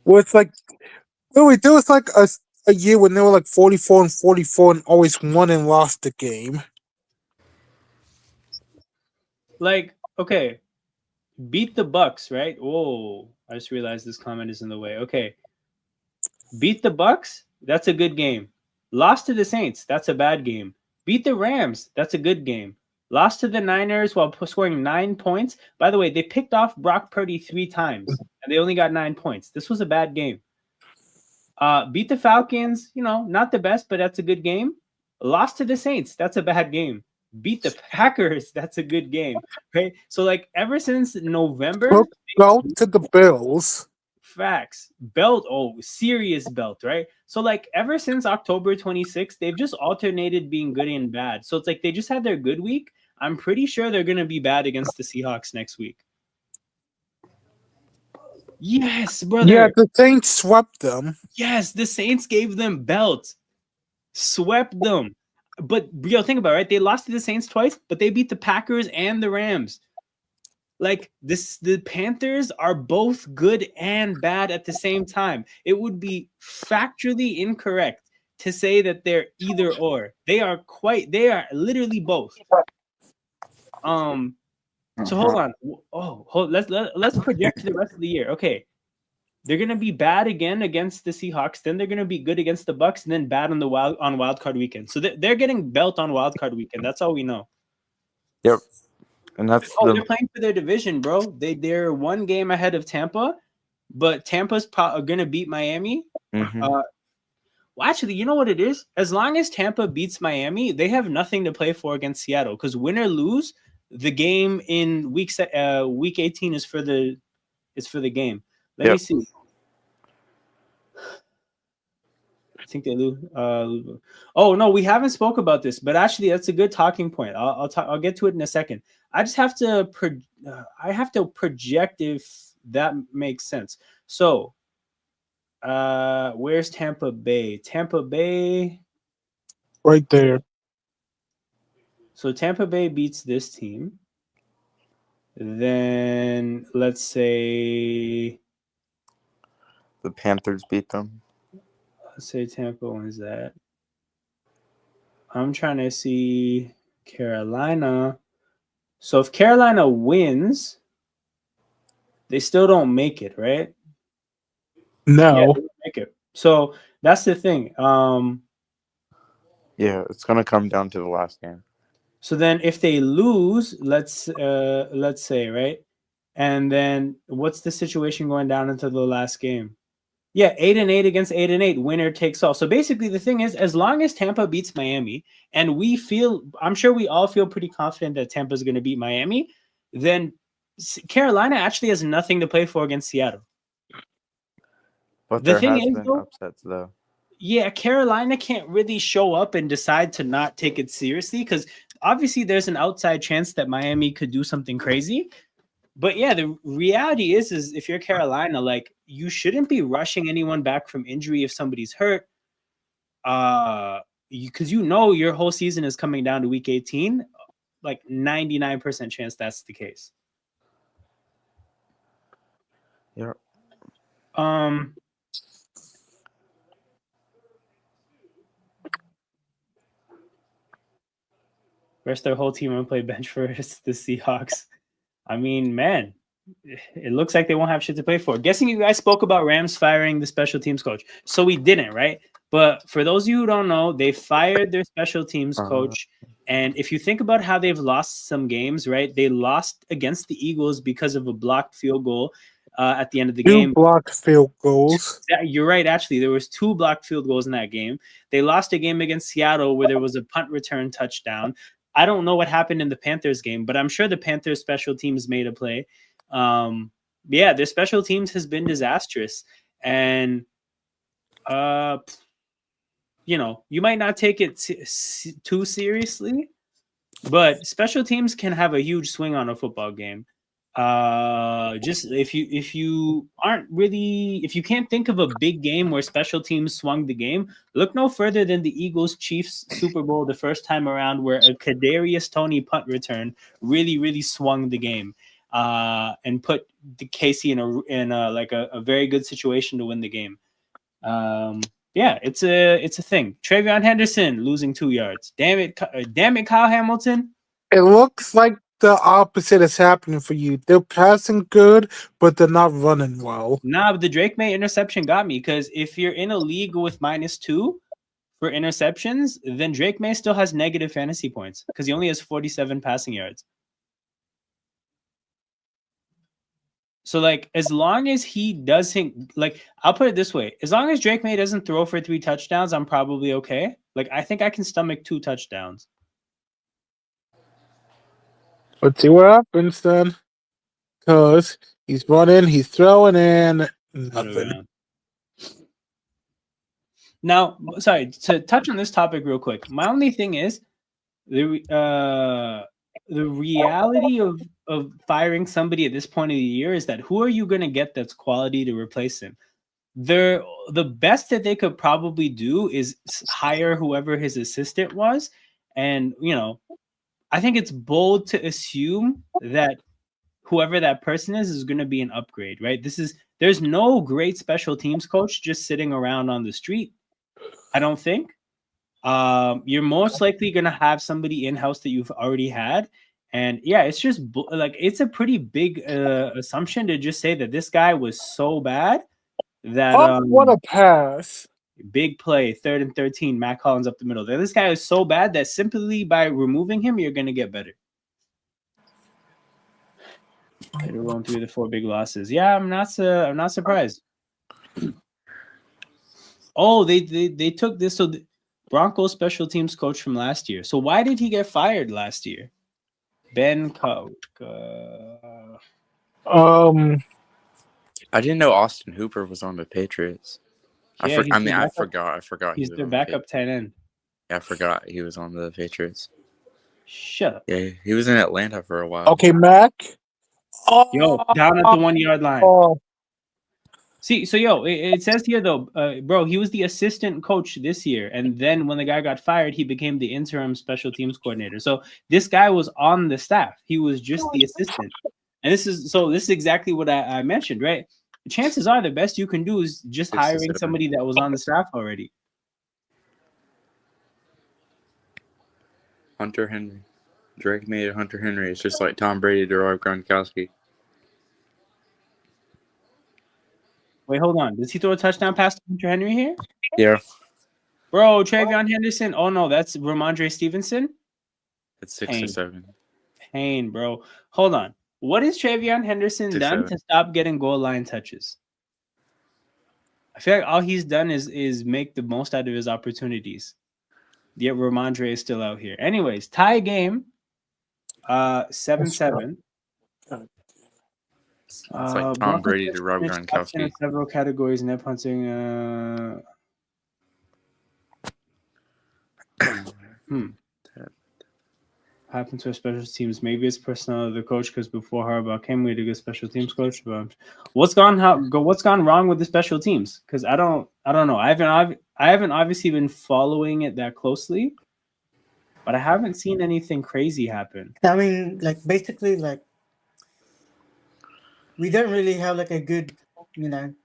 Speaker 2: Well, it's like, really, there was like a year when they were like 44-44 and always won and lost the game.
Speaker 1: Like, okay, beat the Bucks, right? Whoa, I just realized this comment is in the way. Okay, beat the Bucks. That's a good game. Lost to the Saints. That's a bad game. Beat the Rams. That's a good game. Lost to the Niners while scoring 9 points. By the way, they picked off Brock Purdy 3 times, and they only got 9 points. This was a bad game. Beat the Falcons, not the best, but that's a good game. Lost to the Saints, that's a bad game. Beat the Packers, that's a good game. Okay, so like ever since November,
Speaker 2: Took belt to the Bills.
Speaker 1: facts belt, serious belt, right? So like ever since October 26th, they've just alternated being good and bad. So it's like they just had their good week. I'm pretty sure they're gonna be bad against the Seahawks next week. Yes, brother.
Speaker 2: Yeah, the Saints swept them.
Speaker 1: Yes, the Saints gave them belts, swept them. But think about it, right? They lost to the Saints twice, but they beat the Packers and the Rams. Like the Panthers are both good and bad at the same time. It would be factually incorrect to say that they're either or. They are literally both. So hold on. Let's project to the rest of the year. Okay. They're gonna be bad again against the Seahawks. Then they're gonna be good against the Bucks, and then bad on wild card weekend. So they're getting belt on wild card weekend. That's all we know.
Speaker 3: Yep, and that's
Speaker 1: they're playing for their division, bro. They're one game ahead of Tampa, but Tampa's gonna beat Miami. Well, actually, you know what it is? As long as Tampa beats Miami, they have nothing to play for against Seattle. Because win or lose, the game in week 18 is for the game. Let me see. I think they lose. Oh no, we haven't spoke about this, but actually, that's a good talking point. I'll get to it in a second. I just have to project if that makes sense. So, where's Tampa Bay? Tampa Bay,
Speaker 2: right there.
Speaker 1: So Tampa Bay beats this team. Then let's say
Speaker 3: the Panthers beat them.
Speaker 1: Let's say Tampa wins that. I'm trying to see Carolina. So if Carolina wins, they still don't make it, right?
Speaker 2: No.
Speaker 1: Yeah, they don't make it. So that's the thing.
Speaker 3: Yeah, it's gonna come down to the last game.
Speaker 1: So then if they lose, let's say, right? And then what's the situation going down into the last game? Yeah, 8-8 against 8-8, winner takes all. So basically the thing is, as long as Tampa beats Miami, and I'm sure we all feel pretty confident that Tampa's going to beat Miami, then Carolina actually has nothing to play for against Seattle.
Speaker 3: But there has been upsets, though.
Speaker 1: Yeah, Carolina can't really show up and decide to not take it seriously because obviously there's an outside chance that Miami could do something crazy. But yeah, the reality is if you're Carolina, like you shouldn't be rushing anyone back from injury if somebody's hurt. Because your whole season is coming down to week 18, like 99% chance that's the case.
Speaker 3: Yeah.
Speaker 1: Rest their whole team and play bench for the Seahawks. I mean, man, it looks like they won't have shit to play for. Guessing you guys spoke about Rams firing the special teams coach. So we didn't, right? But for those of you who don't know, they fired their special teams coach. And if you think about how they've lost some games, right? They lost against the Eagles because of a blocked field goal at the end of the game.
Speaker 2: 2 blocked field goals.
Speaker 1: You're right, actually. There was 2 blocked field goals in that game. They lost a game against Seattle where there was a punt return touchdown. I don't know what happened in the Panthers game, but I'm sure the Panthers special teams made a play. Yeah, their special teams has been disastrous. And, you might not take it too seriously, but special teams can have a huge swing on a football game. Just if you can't think of a big game where special teams swung the game, look no further than the Eagles-Chiefs Super Bowl the first time around, where a Kadarius Toney punt return really swung the game, and put the Casey in a very good situation to win the game. Yeah, it's a thing. Travion Henderson losing 2 yards. Damn it, Kyle Hamilton.
Speaker 2: It looks like the opposite is happening for you. They're passing good, but they're not running well.
Speaker 1: Nah, but the Drake May interception got me, because if you're in a league with -2 for interceptions, then Drake May still has negative fantasy points because he only has 47 passing yards. So like as long as he doesn't like, I'll put it this way: as long as Drake May doesn't throw for 3 touchdowns, I'm probably okay. Like I think I can stomach 2 touchdowns.
Speaker 2: Let's see what happens then. Because he's running, he's throwing in nothing.
Speaker 1: Now, sorry, to touch on this topic real quick. My only thing is the reality of firing somebody at this point of the year is that who are you going to get that's quality to replace him? The best that they could probably do is hire whoever his assistant was, and I think it's bold to assume that whoever that person is going to be an upgrade, right? There's no great special teams coach just sitting around on the street. I don't think. You're most likely going to have somebody in-house that you've already had. And yeah, it's just like, it's a pretty big assumption to just say that this guy was so bad that
Speaker 2: what a pass.
Speaker 1: big play, 3rd and 13, Matt Collins up the middle. This guy is so bad that simply by removing him, you're going to get better. They're going through the 4 big losses. Yeah, I'm not surprised. Oh, they took this. So the Broncos special teams coach from last year. So why did he get fired last year? Ben Kauka.
Speaker 3: I didn't know Austin Hooper was on the Patriots.
Speaker 1: Yeah,
Speaker 3: I forgot.
Speaker 1: He's
Speaker 3: he was
Speaker 1: their
Speaker 3: on
Speaker 1: backup tight end.
Speaker 3: Yeah, I forgot he was on the Patriots.
Speaker 1: Shut up.
Speaker 3: Yeah, he was in Atlanta for a while.
Speaker 2: Okay, Mac.
Speaker 1: Yo, down at the 1 yard line.
Speaker 2: Oh.
Speaker 1: See, so it says here though, bro, he was the assistant coach this year, and then when the guy got fired, he became the interim special teams coordinator. So this guy was on the staff; he was just the assistant. And this is exactly what I mentioned, right? Chances are the best you can do is just hiring somebody that was on the staff already.
Speaker 3: Hunter Henry. Drake made Hunter Henry. It's just like Tom Brady to Rob Gronkowski.
Speaker 1: Wait, hold on. Does he throw a touchdown pass to Hunter Henry here?
Speaker 3: Yeah.
Speaker 1: Bro, Travion Henderson. Oh no, that's Ramondre Stevenson.
Speaker 3: It's 6 to 7.
Speaker 1: Pain, bro. Hold on. What has Travion Henderson done to stop getting goal line touches? I feel like all he's done is make the most out of his opportunities. Yet Ramondre is still out here. Anyways, tie game. 7-7.
Speaker 3: It's like Tom Brady to Rob Gronkowski.
Speaker 1: In several categories, net punting. Happened to our special teams. Maybe it's personnel of the coach, because before Harbaugh came, we had a good special teams coach. But what's gone wrong with the special teams? Because I don't know. I haven't obviously been following it that closely, but I haven't seen anything crazy happen.
Speaker 4: I mean, like basically, like we don't really have like a good,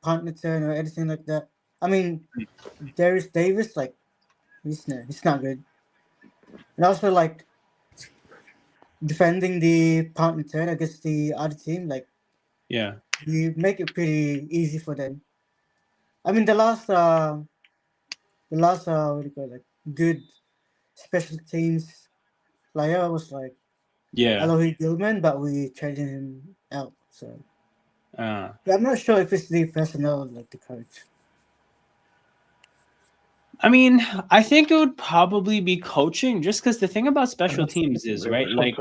Speaker 4: punt return or anything like that. I mean, Darius Davis, like he's not good, and also like defending the punt return against the other team, like you make it pretty easy for them. I mean, the last what do you call it, like good special teams player was like Elohi Gilman, but we traded him out. So I'm not sure if it's the personnel, like the coach.
Speaker 1: I mean, I think it would probably be coaching, just because the thing about special teams is, right, like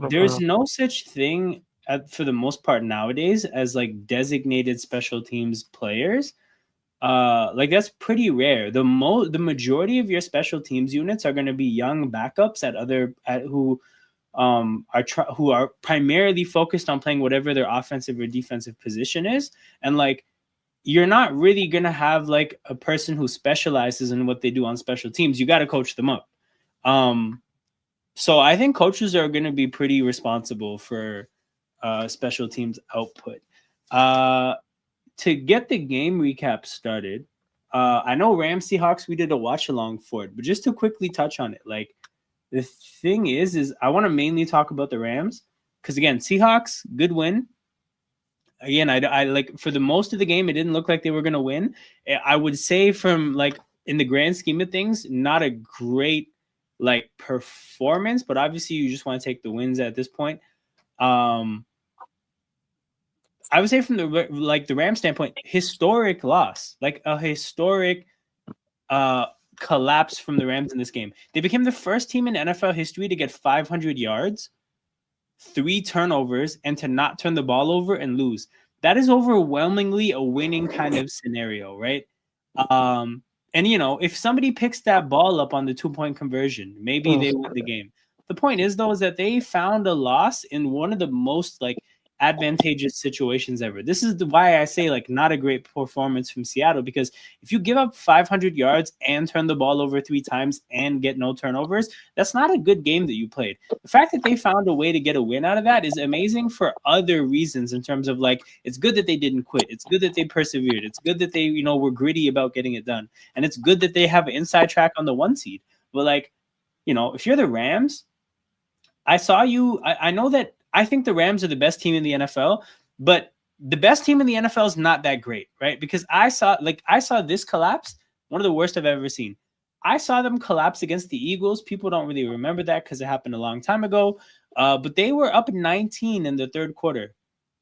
Speaker 1: there's no such thing for the most part nowadays as like designated special teams players. Like that's pretty rare. The majority of your special teams units are going to be young backups who are primarily focused on playing whatever their offensive or defensive position is, and like you're not really going to have like a person who specializes in what they do on special teams. You got to coach them up. So I think coaches are going to be pretty responsible for special teams output. To get the game recap started, I know Rams Seahawks, we did a watch along for it, but just to quickly touch on it, like the thing is I want to mainly talk about the Rams, because again, Seahawks, good win. Again, I like for the most of the game, it didn't look like they were going to win. I would say from like in the grand scheme of things, not a great like performance, but obviously you just want to take the wins at this point. I would say from the Rams standpoint, historic loss, like a historic collapse from the Rams in this game. They became the first team in NFL history to get 500 yards, 3 turnovers, and to not turn the ball over and lose. That is overwhelmingly a winning kind of scenario, right? And if somebody picks that ball up on the 2-point conversion, maybe they win the game. The point is, though, is that they found a loss in one of the most advantageous situations ever. This is why I say not a great performance from Seattle, because if you give up 500 yards and turn the ball over 3 times and get no turnovers, that's not a good game that you played. The fact that they found a way to get a win out of that is amazing for other reasons, in terms of it's good that they didn't quit. It's good that they persevered. It's good that they, were gritty about getting it done. And it's good that they have an inside track on the 1 seed. But if you're the Rams, I know that I think the Rams are the best team in the NFL, but the best team in the NFL is not that great, right? Because I saw this collapse, one of the worst I've ever seen. I saw them collapse against the Eagles. People don't really remember that because it happened a long time ago. But they were up 19 in the third quarter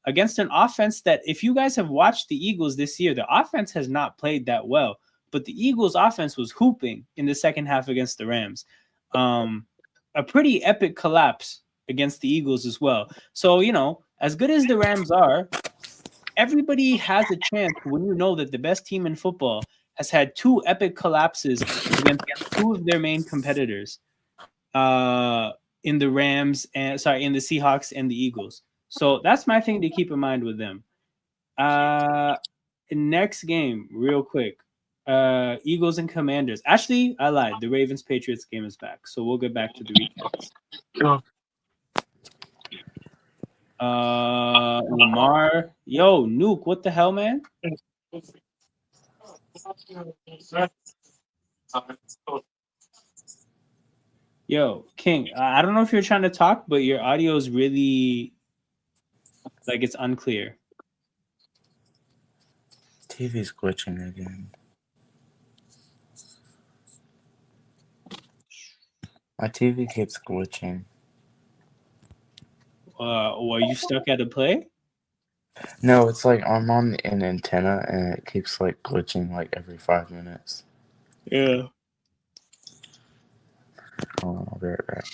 Speaker 1: against an offense that, if you guys have watched the Eagles this year, the offense has not played that well. But the Eagles offense was hooping in the second half against the Rams. A pretty epic collapse against the Eagles as well. So, as good as the Rams are, everybody has a chance when you know that the best team in football has had 2 epic collapses against 2 of their main competitors in the Seahawks and the Eagles. So that's my thing to keep in mind with them. Next game, real quick. Eagles and Commanders. Actually, I lied. The Ravens Patriots game is back. So we'll get back to the recaps. Lamar. Yo, Nuke, what the hell, man? Yo, King, I don't know if you're trying to talk, but your audio is really it's unclear.
Speaker 3: TV's glitching again. My TV keeps glitching.
Speaker 1: Are you stuck at a play?
Speaker 3: No, it's I'm on an antenna and it keeps glitching every 5 minutes.
Speaker 1: Yeah.
Speaker 3: Hold on, I'll be right back.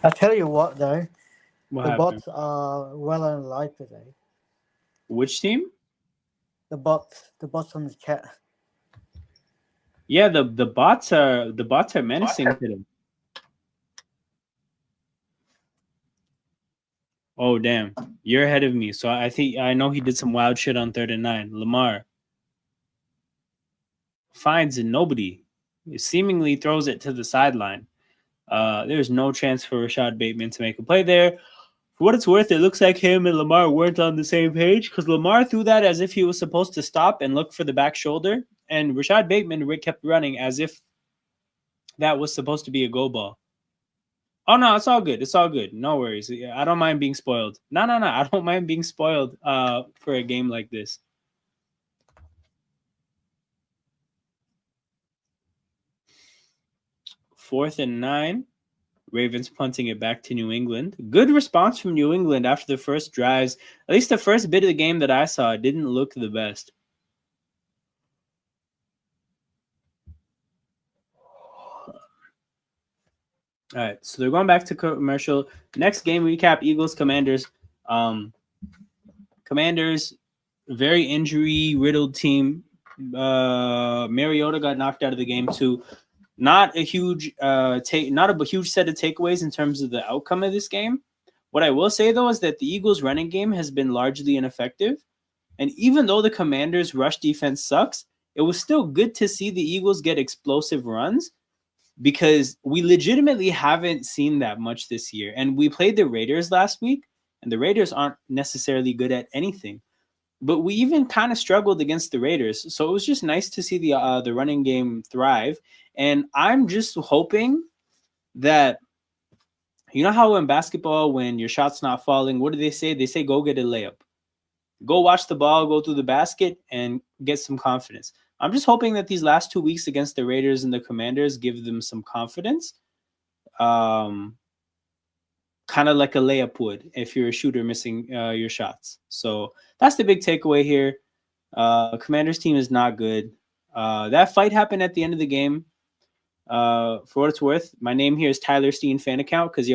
Speaker 4: I tell you what, though,
Speaker 1: What
Speaker 4: the
Speaker 1: happened?
Speaker 4: bots are well alive today.
Speaker 1: Which team?
Speaker 4: The bots on the chat.
Speaker 1: Yeah, the bots are menacing to them. Oh damn, you're ahead of me. So I know he did some wild shit on 3rd and 9. Lamar finds nobody. He seemingly throws it to the sideline. There's no chance for Rashad Bateman to make a play there. For what it's worth, it looks like him and Lamar weren't on the same page, because Lamar threw that as if he was supposed to stop and look for the back shoulder, and Rashad Bateman kept running as if that was supposed to be a go ball. Oh, no, it's all good. It's all good. No worries. I don't mind being spoiled. No. I don't mind being spoiled for a game like this. Fourth and 9. Ravens punting it back to New England. Good response from New England after the first drives. At least the first bit of the game that I saw didn't look the best. All right, so they're going back to commercial. Next game recap: Eagles Commanders. Commanders, very injury riddled team. Mariota got knocked out of the game too. Not a huge not a huge set of takeaways in terms of the outcome of this game. What I will say though is that the Eagles running game has been largely ineffective, and even though the Commanders rush defense sucks, it was still good to see the Eagles get explosive runs, because we legitimately haven't seen that much this year. And we played the Raiders last week, and the Raiders aren't necessarily good at anything. But we even kind of struggled against the Raiders. So it was just nice to see the running game thrive. And I'm just hoping that, you know how in basketball, when your shot's not falling, what do they say? They say, go get a layup. Go watch the ball, go through the basket, and get some confidence. I'm just hoping that these last 2 weeks against the Raiders and the Commanders give them some confidence. kind of like a layup would if you're a shooter missing your shots. So that's the big takeaway here. Commander's team is not good. That fight happened at the end of the game. For what it's worth, my name here is Tyler Steen fan account because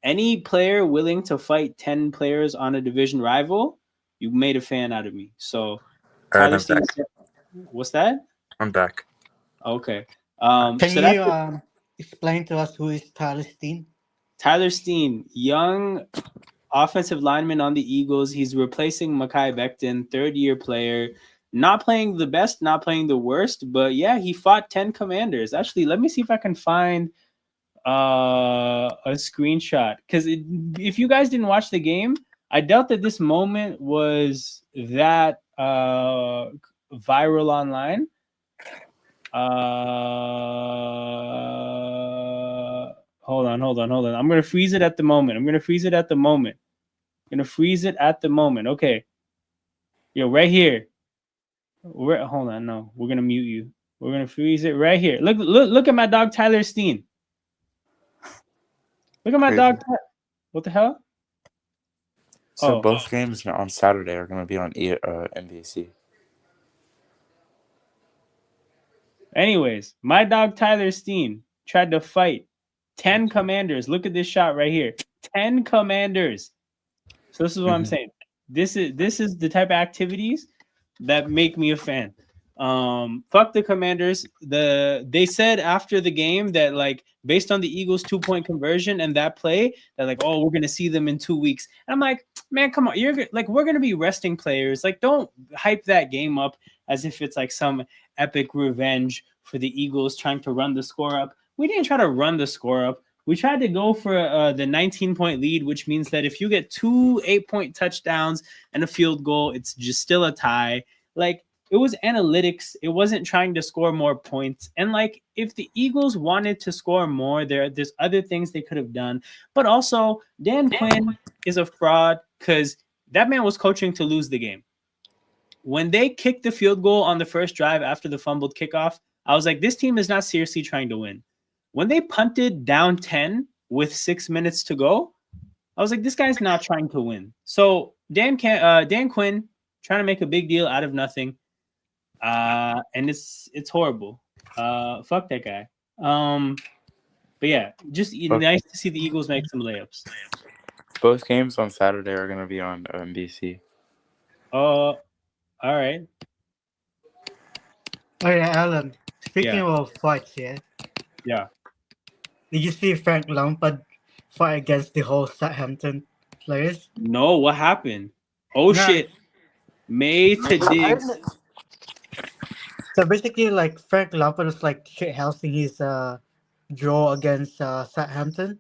Speaker 1: any player willing to fight 10 players on a division rival, you made a fan out of me. So
Speaker 3: All right,
Speaker 1: Tyler
Speaker 3: I'm
Speaker 1: Steen,
Speaker 3: back.
Speaker 1: what's that?
Speaker 3: I'm back.
Speaker 1: Okay.
Speaker 4: Can
Speaker 1: So
Speaker 4: you
Speaker 1: that's
Speaker 4: explain to us who is Palestine?
Speaker 1: Tyler Steen, young offensive lineman on the Eagles. He's replacing Mekhi Becton, third-year player. Not playing the best, not playing the worst, but yeah, he fought 10 commanders. Actually, let me see if I can find a screenshot because if you guys didn't watch the game, I doubt that this moment was that viral online. Hold on. I'm gonna freeze it at the moment. Okay. Yo, right here. Hold on, no. We're gonna mute you. We're gonna freeze it right here. Look at my dog Tyler Steen. Look at my
Speaker 3: Crazy.
Speaker 1: dog. What the hell?
Speaker 3: So
Speaker 1: Oh.
Speaker 3: both games on Saturday are going to be on NBC.
Speaker 1: Anyways, my dog Tyler Steen tried to fight 10 commanders. Look at this shot right here. 10 commanders. So this is what I'm saying. This is the type of activities that make me a fan. Fuck the commanders. They said after the game that like based on the Eagles 2-point conversion and that play, that like, oh, we're gonna see them in 2 weeks. And I'm like, man, come on, you're like, we're gonna be resting players. Like, don't hype that game up as if it's like some epic revenge for the Eagles trying to run the score up. We didn't try to run the score up. We tried to go for the 19-point lead, which means that if you get 2 8-point touchdowns and a field goal, it's just still a tie. Like, it was analytics. It wasn't trying to score more points. And like, if the Eagles wanted to score more, there's other things they could have done. But also, Dan Quinn is a fraud because that man was coaching to lose the game. When they kicked the field goal on the first drive after the fumbled kickoff, I was like, this team is not seriously trying to win. When they punted down 10 with 6 minutes to go, I was like, this guy's not trying to win. So Dan Quinn trying to make a big deal out of nothing. And it's horrible. Fuck that guy. But yeah, just nice to see the Eagles make some layups.
Speaker 3: Both games on Saturday are going to be on NBC.
Speaker 1: All right.
Speaker 4: Oh yeah, Alan. Speaking
Speaker 1: Yeah.
Speaker 4: of fights, yeah.
Speaker 1: Yeah.
Speaker 4: Did you see Frank Lampard fight against the whole Southampton players?
Speaker 1: No, what happened? Oh
Speaker 4: No,
Speaker 1: shit. May to
Speaker 4: I don't
Speaker 1: Diggs.
Speaker 4: know. So basically, like Frank Lampard was like shit housing his draw against Southampton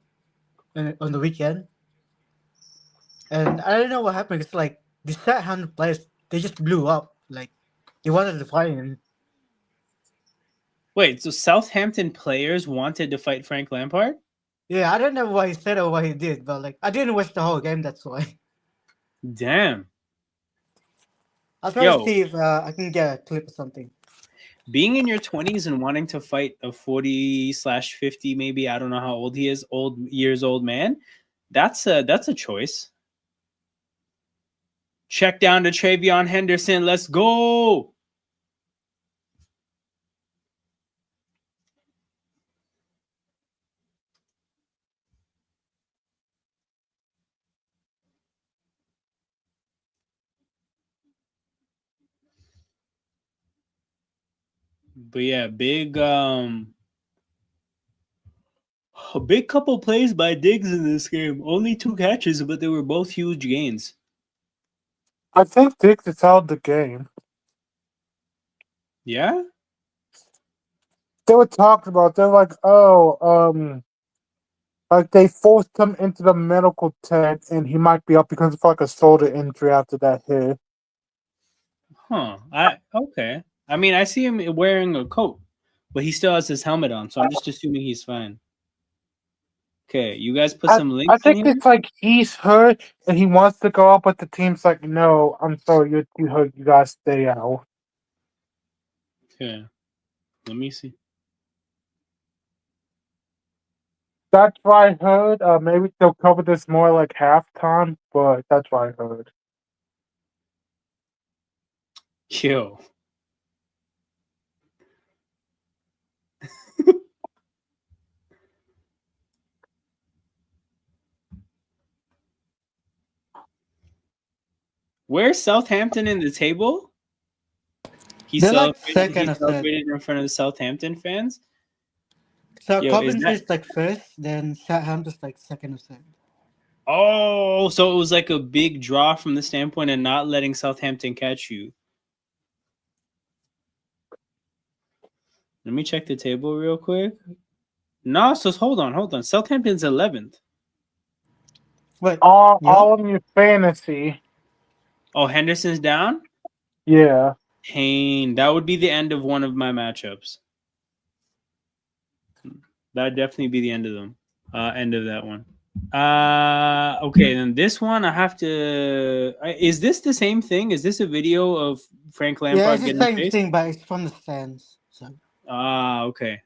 Speaker 4: on the weekend, and I don't know what happened. It's like the Southampton players they just blew up. Like they wanted to fight him.
Speaker 1: Wait, so Southampton players wanted to fight Frank Lampard?
Speaker 4: Yeah, I don't know why he said or what he did, but like I didn't watch the whole game. That's why.
Speaker 1: Damn.
Speaker 4: I'll try to
Speaker 1: Yo,
Speaker 4: see if I can get a clip or something.
Speaker 1: being in your 20s and wanting to fight a 40/50, maybe, I don't know how old he is, years old man, that's a choice. Check down to Travion Henderson. Let's go. But yeah, a big couple plays by Diggs in this game. Only 2 catches, but they were both huge gains.
Speaker 2: I think Diggs is out of the game.
Speaker 1: Yeah?
Speaker 2: They were talking about. They're like, like they forced him into the medical tent, and he might be up because of like a shoulder injury after that hit.
Speaker 1: Huh. Okay. I mean, I see him wearing a coat, but he still has his helmet on, so I'm just assuming he's fine. Okay, you guys put some
Speaker 2: I
Speaker 1: links in
Speaker 2: think
Speaker 1: here.
Speaker 2: it's like he's hurt and he wants to go out, but the team's like, no, I'm sorry, you're too hurt. You gotta stay out.
Speaker 1: Okay, let me see.
Speaker 2: That's what I heard. Maybe they'll cover this more like halftime, but that's what I heard.
Speaker 1: Yo. Where's Southampton in the table? He
Speaker 4: They're like
Speaker 1: celebrated.
Speaker 4: second
Speaker 1: He
Speaker 4: or third.
Speaker 1: celebrated in front of the Southampton fans.
Speaker 4: So
Speaker 1: Yo, is that?
Speaker 4: Coventry's like first, then Southampton's like second or third.
Speaker 1: Oh, so it was like a big draw from the standpoint of not letting Southampton catch you. Let me check the table real quick. No, so hold on. Southampton's 11th.
Speaker 4: Wait,
Speaker 2: All
Speaker 4: yeah?
Speaker 2: in your fantasy.
Speaker 1: Oh, Henderson's down?
Speaker 2: Yeah.
Speaker 1: Pain. That would be the end of one of my matchups. That'd definitely be the end of them. End of that one. Okay, then this one I have to. Is this the same thing? Is this a video of Frank
Speaker 4: Yeah,
Speaker 1: Lampard
Speaker 4: it's the
Speaker 1: getting
Speaker 4: same
Speaker 1: faced?
Speaker 4: thing, but it's from the stands. So
Speaker 1: Okay.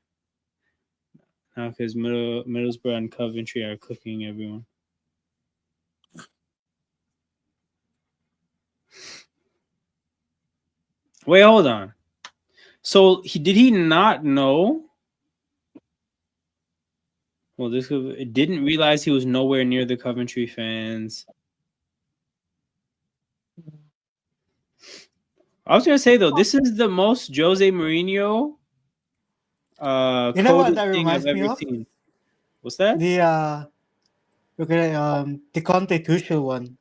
Speaker 1: Because Middlesbrough and Coventry are cooking everyone. Wait, hold on. So did he not know? Well, didn't realize he was nowhere near the Coventry fans. I was gonna say though, this is the most Jose Mourinho
Speaker 4: you know what
Speaker 1: coded
Speaker 4: that
Speaker 1: thing I've
Speaker 4: reminds me
Speaker 1: ever
Speaker 4: of?
Speaker 1: seen. What's that?
Speaker 4: The Conte Tuchel one.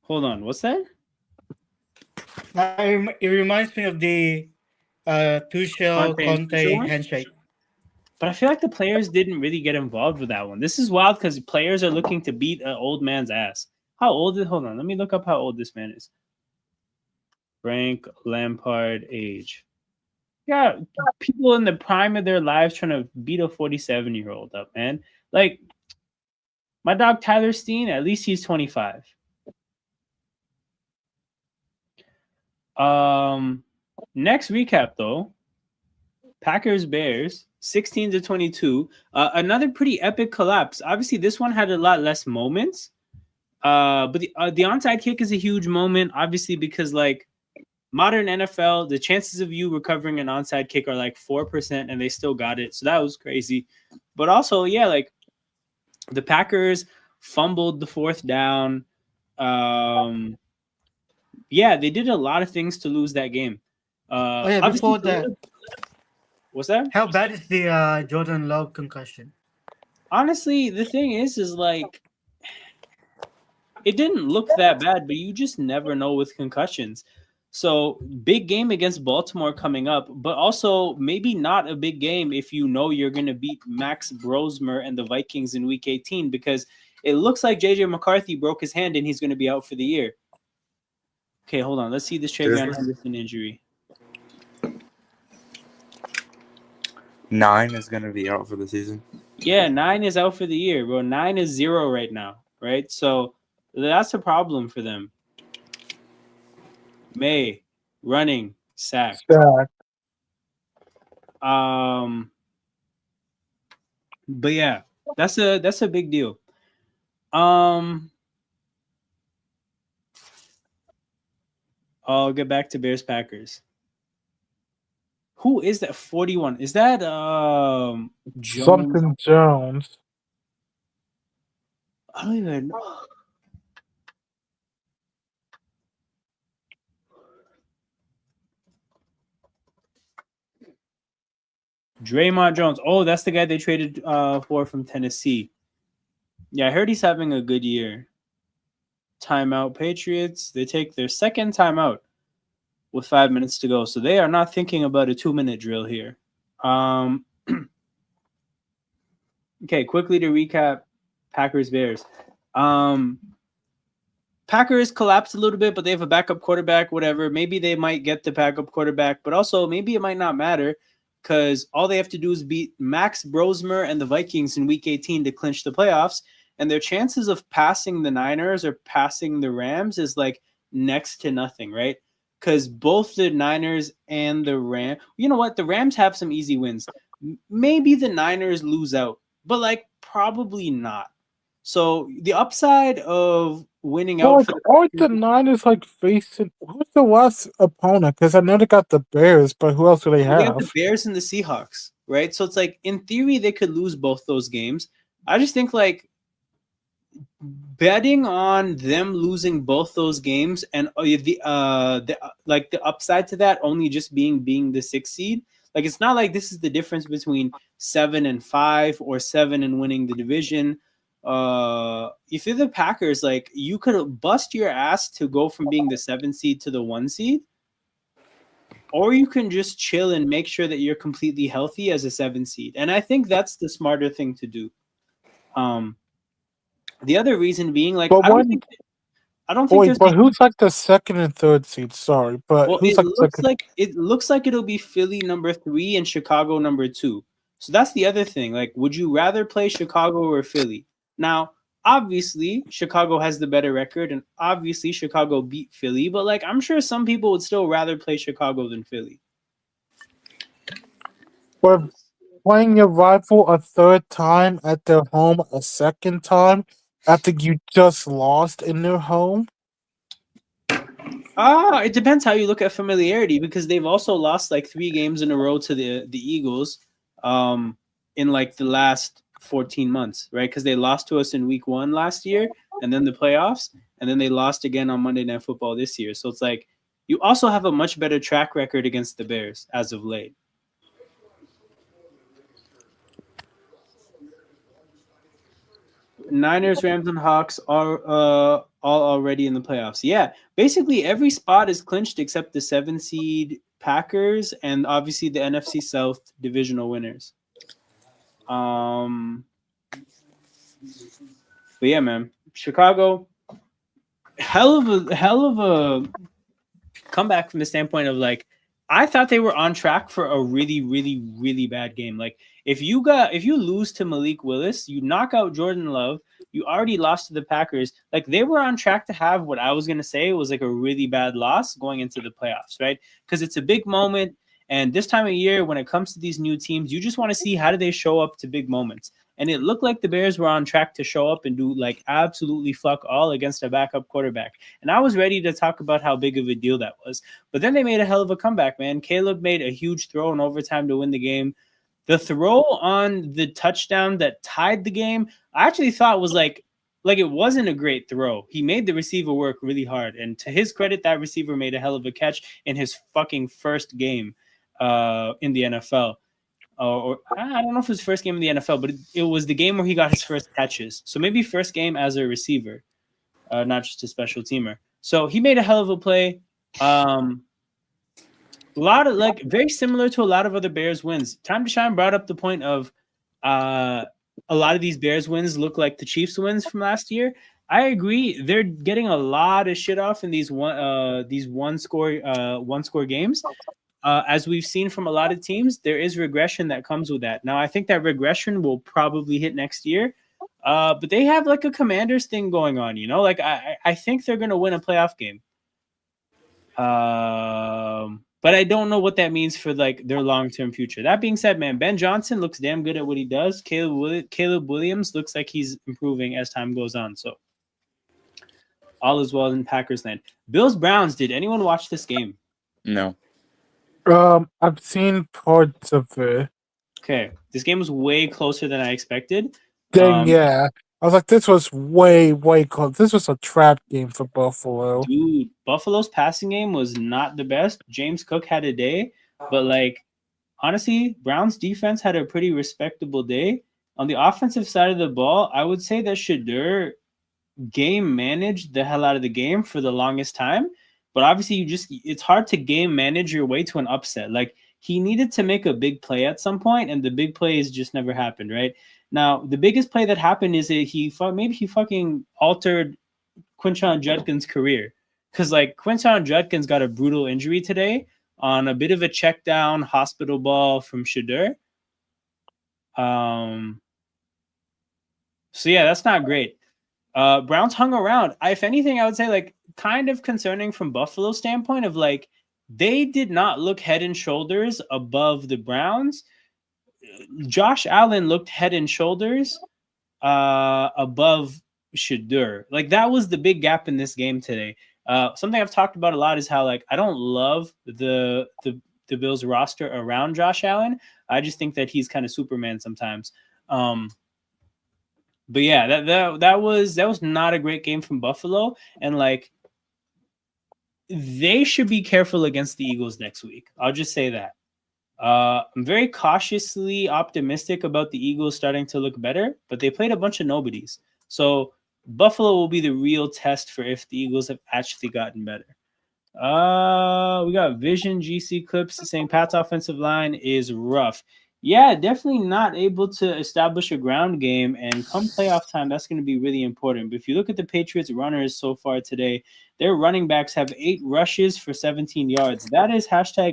Speaker 1: Hold on, what's that?
Speaker 4: It reminds me of the Tuchel
Speaker 1: Conte and Tuchel
Speaker 4: Conte
Speaker 1: one?
Speaker 4: handshake.
Speaker 1: But I feel like the players didn't really get involved with that one. This is wild because players are looking to beat an old man's ass. How old is? Hold on, let me look up how old this man is. Frank Lampard age. Yeah, people in the prime of their lives trying to beat a 47-year-old up, man. Like my dog Tyler Steen, at least he's 25. Next recap though. Packers Bears 16-22. Another pretty epic collapse. Obviously, this one had a lot less moments. But the onside kick is a huge moment, obviously, because like modern NFL, the chances of you recovering an onside kick are like 4%, and they still got it. So that was crazy. But also, yeah, like the Packers fumbled the fourth down. Yeah, they did a lot of things to lose that game.
Speaker 4: Oh yeah,
Speaker 1: Obviously,
Speaker 4: before that,
Speaker 1: what's that?
Speaker 4: how bad is the Jordan Love concussion?
Speaker 1: Honestly, the thing is like it didn't look that bad, but you just never know with concussions. So big game against Baltimore coming up, but also maybe not a big game if you know you're going to beat Max Brosmer and the Vikings in Week 18 because it looks like JJ McCarthy broke his hand and he's going to be out for the year. Okay, hold on. Let's see this Travion Henderson injury.
Speaker 3: 9 is going to be out for the season.
Speaker 1: Yeah, 9 is out for the year, bro. 9 is 0 right now, right? So that's a problem for them. May running sacked. But yeah, that's a big deal. I'll get back to Bears Packers. Who is that? 41. Is that Jones?
Speaker 2: Something Jones.
Speaker 1: I don't even know. Draymond Jones. Oh, that's the guy they traded for from Tennessee. Yeah, I heard he's having a good year. Timeout Patriots. They take their second timeout with 5 minutes to go. So they are not thinking about a 2-minute drill here. Okay, quickly to recap Packers Bears. Packers collapsed a little bit, but they have a backup quarterback, whatever. Maybe they might get the backup quarterback, but also maybe it might not matter because all they have to do is beat Max Brosmer and the Vikings in Week 18 to clinch the playoffs. And their chances of passing the Niners or passing the Rams is like next to nothing, right? because both the Niners and the Rams. You know what? The Rams have some easy wins. Maybe the Niners lose out, but like probably not. So the upside of winning
Speaker 2: Well,
Speaker 1: out
Speaker 2: like,
Speaker 1: for the
Speaker 2: aren't the
Speaker 1: Packers,
Speaker 2: Niners like facing who's the last opponent? Because I know they got the Bears, but who else do they
Speaker 1: they have the
Speaker 2: have?
Speaker 1: Bears and the Seahawks, right? So it's like in theory they could lose both those games. I just think like betting on them losing both those games and like the upside to that only just being the 6th seed. Like it's not like this is the difference between 7-5 or 7 and winning the division. If you're the Packers, like you could bust your ass to go from being the 7th seed to the 1 seed, or you can just chill and make sure that you're completely healthy as a 7 seed. And I think that's the smarter thing to do. The other reason being, like,
Speaker 2: But one
Speaker 1: I don't think
Speaker 2: wait,
Speaker 1: there's
Speaker 2: but
Speaker 1: a
Speaker 2: who's like the second and third seed? Sorry, but
Speaker 1: well,
Speaker 2: who's like second?
Speaker 1: it looks like it'll be Philly number 3 and Chicago number 2. So that's the other thing. Like, would you rather play Chicago or Philly? Now, obviously, Chicago has the better record, and obviously Chicago beat Philly, but like I'm sure some people would still rather play Chicago than Philly.
Speaker 2: We're playing your rival a third time at their home a second time after you just lost in their home.
Speaker 1: It depends how you look at familiarity because they've also lost like 3 games in a row to the Eagles in like the last 14 months, right? Because they lost to us in week 1 last year and then the playoffs, and then they lost again on Monday Night Football this year. So it's like you also have a much better track record against the Bears as of late. Niners, Rams, and Hawks are all already in the playoffs. Yeah, basically every spot is clinched except the 7 seed Packers and obviously the NFC South divisional winners. But yeah, man, Chicago, hell of a comeback from the standpoint of like I thought they were on track for a really, really, really bad game. Like if you lose to Malik Willis, you knock out Jordan Love, you already lost to the Packers. Like they were on track to have what I was gonna say was like a really bad loss going into the playoffs, right? Because it's a big moment. And this time of year, when it comes to these new teams, you just want to see how do they show up to big moments. And it looked like the Bears were on track to show up and do like absolutely fuck all against a backup quarterback. And I was ready to talk about how big of a deal that was. But then they made a hell of a comeback, man. Caleb made a huge throw in overtime to win the game. The throw on the touchdown that tied the game, I actually thought was like it wasn't a great throw. He made the receiver work really hard. And to his credit, that receiver made a hell of a catch in his fucking first game in the NFL. Or I don't know if it was first game in the NFL, but it was the game where he got his first catches. So maybe first game as a receiver, not just a special teamer. So he made a hell of a play. A lot of like very similar to a lot of other Bears wins. Time to Shine brought up the point of a lot of these Bears wins look like the Chiefs wins from last year. I agree. They're getting a lot of shit off in these one score games. As we've seen from a lot of teams, there is regression that comes with that. Now, I think that regression will probably hit next year. But they have like a Commanders thing going on, you know? Like I think they're gonna win a playoff game. But I don't know what that means for like their long-term future. That being said, man, Ben Johnson looks damn good at what he does. Caleb Williams looks like he's improving as time goes on. So all is well in Packers land. Bills Browns. Did anyone watch this game?
Speaker 3: No.
Speaker 2: I've seen parts of it.
Speaker 1: Okay, this game was way closer than I expected.
Speaker 2: Then yeah, I was like, this was way close. This was a trap game for Buffalo.
Speaker 1: Dude, Buffalo's passing game was not the best. James Cook had a day, but like honestly, Browns defense had a pretty respectable day. On the offensive side of the ball, I would say that Shadur game managed the hell out of the game for the longest time. But obviously, it's hard to game manage your way to an upset. Like he needed to make a big play at some point, and the big plays just never happened. Right now, the biggest play that happened is that he fucking altered Quinshon Judkins' career because like Quinshon Judkins got a brutal injury today on a bit of a check down hospital ball from Shadur. So yeah, that's not great. Browns hung around. If anything, I would say like kind of concerning from Buffalo's standpoint of like they did not look head and shoulders above the Browns. Josh Allen looked head and shoulders above Shadur. Like that was the big gap in this game today. Something I've talked about a lot is how like I don't love the Bills roster around Josh Allen. I just think that he's kind of Superman sometimes. But yeah, that was not a great game from Buffalo, and like they should be careful against the Eagles next week. I'll just say that. I'm very cautiously optimistic about the Eagles starting to look better, but they played a bunch of nobodies. So Buffalo will be the real test for if the Eagles have actually gotten better. We got Vision GC Clips saying Pat's offensive line is rough. Yeah, definitely not able to establish a ground game, and come playoff time, that's going to be really important. But if you look at the Patriots runners so far today, their running backs have 8 rushes for 17 yards. That is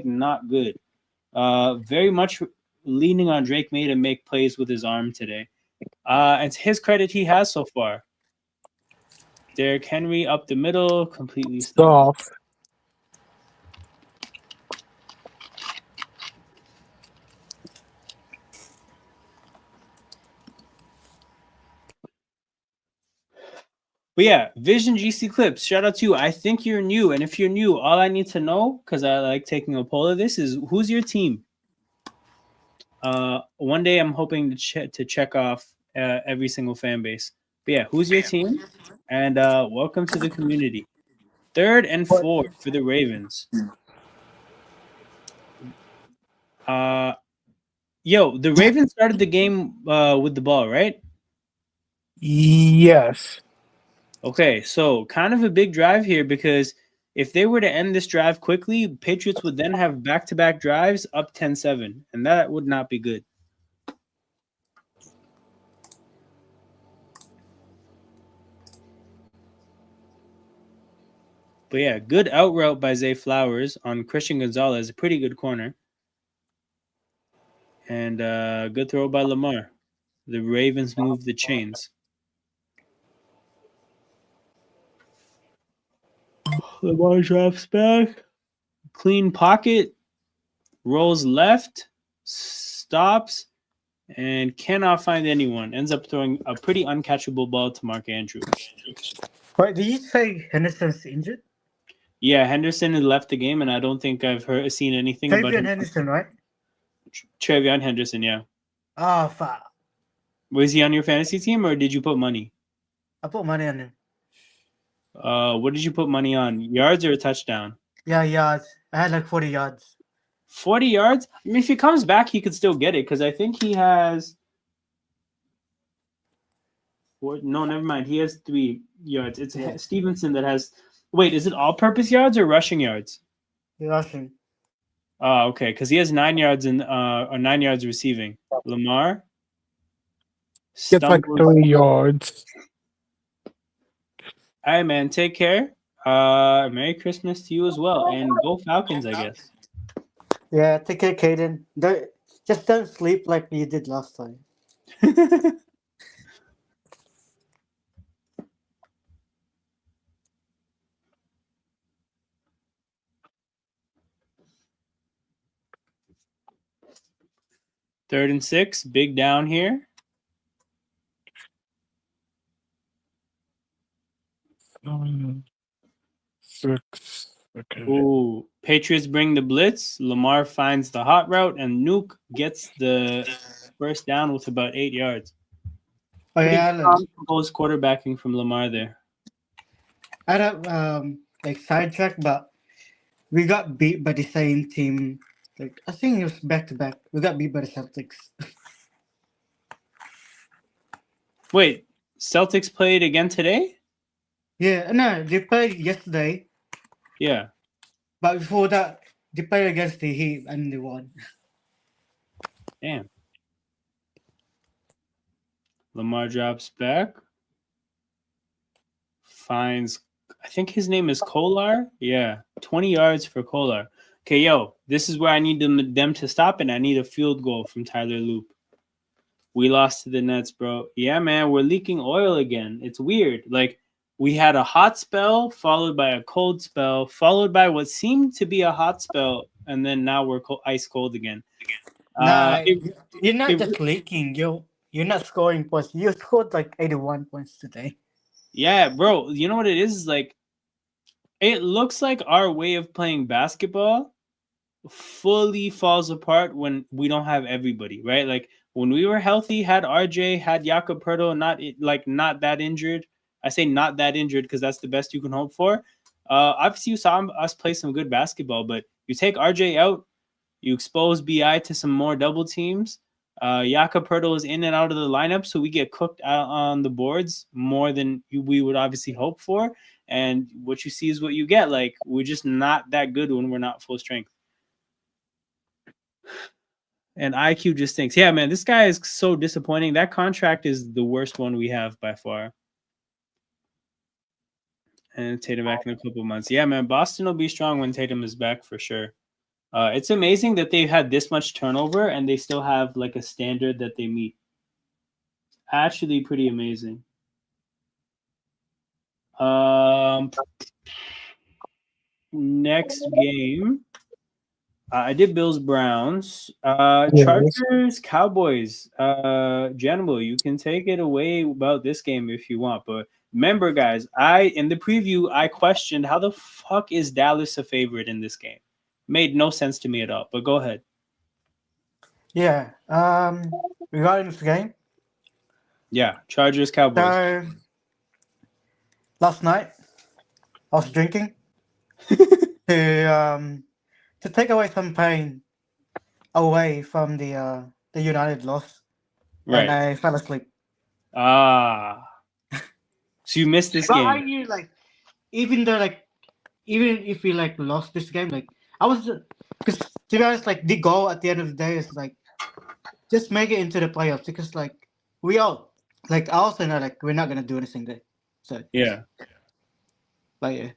Speaker 1: #not good. Very much leaning on Drake May to make plays with his arm today. And to his credit, he has so far. Derrick Henry up the middle, completely stopped.
Speaker 2: Stop.
Speaker 1: But yeah, Vision GC Clips, shout out to you. I think you're new. And if you're new, all I need to know, because I like taking a poll of this, is who's your team? One day I'm hoping to check off every single fan base. But yeah, who's your team? And welcome to the community. 3rd and 4 for the Ravens. Yo, the Ravens started the game with the ball, right?
Speaker 2: Yes.
Speaker 1: Okay, so kind of a big drive here because if they were to end this drive quickly, Patriots would then have back-to-back drives up 10-7, and that would not be good. But yeah, good out route by Zay Flowers on Christian Gonzalez, a pretty good corner. And good throw by Lamar. The Ravens move the chains. Lamar drops back. Clean pocket. Rolls left. Stops. And cannot find anyone. Ends up throwing a pretty uncatchable ball to Mark Andrews.
Speaker 4: Wait, did you say Henderson's injured?
Speaker 1: Yeah, Henderson had left the game, and I don't think I've seen anything about him.
Speaker 4: Henderson, right?
Speaker 1: Trevion Henderson, yeah.
Speaker 4: Oh, fuck.
Speaker 1: Was he on your fantasy team, or did you put money?
Speaker 4: I put money on him.
Speaker 1: What did you put money on? Yards or a touchdown?
Speaker 4: Yeah, yards. I had like 40 yards.
Speaker 1: 40 yards? I mean, if he comes back, he could still get it, because I think he has... No, never mind. He has 3 yards. It's Stevenson that has... Wait, is it all-purpose yards or rushing yards?
Speaker 4: Rushing.
Speaker 1: Oh, okay, because he has 9 yards or 9 yards receiving. Lamar
Speaker 2: Gets like 3 yards.
Speaker 1: All right, man. Take care. Merry Christmas to you as well, and go Falcons, I guess.
Speaker 4: Yeah, take care, Caden. Just don't sleep like you did last time.
Speaker 1: Third and 6, big down here.
Speaker 2: Six. Okay.
Speaker 1: Ooh, Patriots bring the blitz. Lamar finds the hot route, and Nuke gets the first down with about 8 yards.
Speaker 4: Oh yeah,
Speaker 1: Composed quarterbacking from Lamar there.
Speaker 4: I don't like sidetrack, but we got beat by the same team. Like I think it was back to back. We got beat by the Celtics.
Speaker 1: Wait, Celtics played again today?
Speaker 4: Yeah, no, they played yesterday.
Speaker 1: Yeah.
Speaker 4: But before that, they played against the Heat and they won.
Speaker 1: Damn. Lamar drops back. Finds, I think his name is Kolar. Yeah, 20 yards for Kolar. Okay, yo, this is where I need them to stop, and I need a field goal from Tyler Loop. We lost to the Nets, bro. Yeah, man, we're leaking oil again. It's weird. Like, We had a hot spell, followed by a cold spell, followed by what seemed to be a hot spell, and then now we're ice cold again.
Speaker 4: Nah,
Speaker 1: It,
Speaker 4: you're not
Speaker 1: it
Speaker 4: just leaking. You're not scoring points. You scored like 81 points today.
Speaker 1: yeah, bro. You know what it is? Like it looks like our way of playing basketball fully falls apart when we don't have everybody, right? Like when we were healthy, had RJ, had Jakob Pertl, not that injured. I say not that injured because that's the best you can hope for. Obviously, you saw us play some good basketball, but you take RJ out, you expose BI to some more double teams. Jakob Pertl is in and out of the lineup, so we get cooked out on the boards more than we would obviously hope for. And what you see is what you get. Like we're just not that good when we're not full strength. And IQ just thinks, yeah, man, this guy is so disappointing. That contract is the worst one we have by far. And Tatum back in a couple months. Yeah, man, Boston will be strong when Tatum is back for sure. It's amazing that they've had this much turnover and they still have like a standard that they meet. Actually, pretty amazing. Next game. I did Bills Browns. Chargers Cowboys. General, you can take it away about this game if you want. But remember, guys, in the preview I questioned how the fuck is Dallas a favorite in this game. Made no sense to me at all. But go ahead.
Speaker 4: Yeah. Regarding this game.
Speaker 1: Yeah, Chargers Cowboys.
Speaker 4: So last night I was drinking to take away some pain away from the United loss,
Speaker 1: Right.
Speaker 4: and I fell asleep.
Speaker 1: So you missed this
Speaker 4: But
Speaker 1: game.
Speaker 4: I knew even if we lost this game, I was because to be honest, the goal at the end of the day is just make it into the playoffs because we all I also know we're not gonna do anything there. So
Speaker 1: yeah.
Speaker 4: Yeah.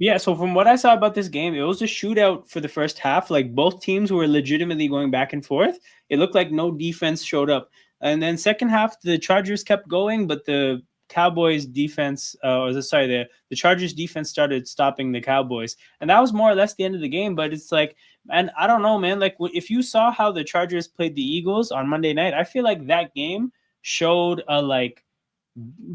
Speaker 1: Yeah, so from what I saw about this game, it was a shootout for the first half. Like both teams were legitimately going back and forth. It looked like no defense showed up. And then second half, the Chargers kept going, but the Cowboys defense, the Chargers defense started stopping the Cowboys. And that was more or less the end of the game. But it's and I don't know, man, if you saw how the Chargers played the Eagles on Monday night, I feel like that game showed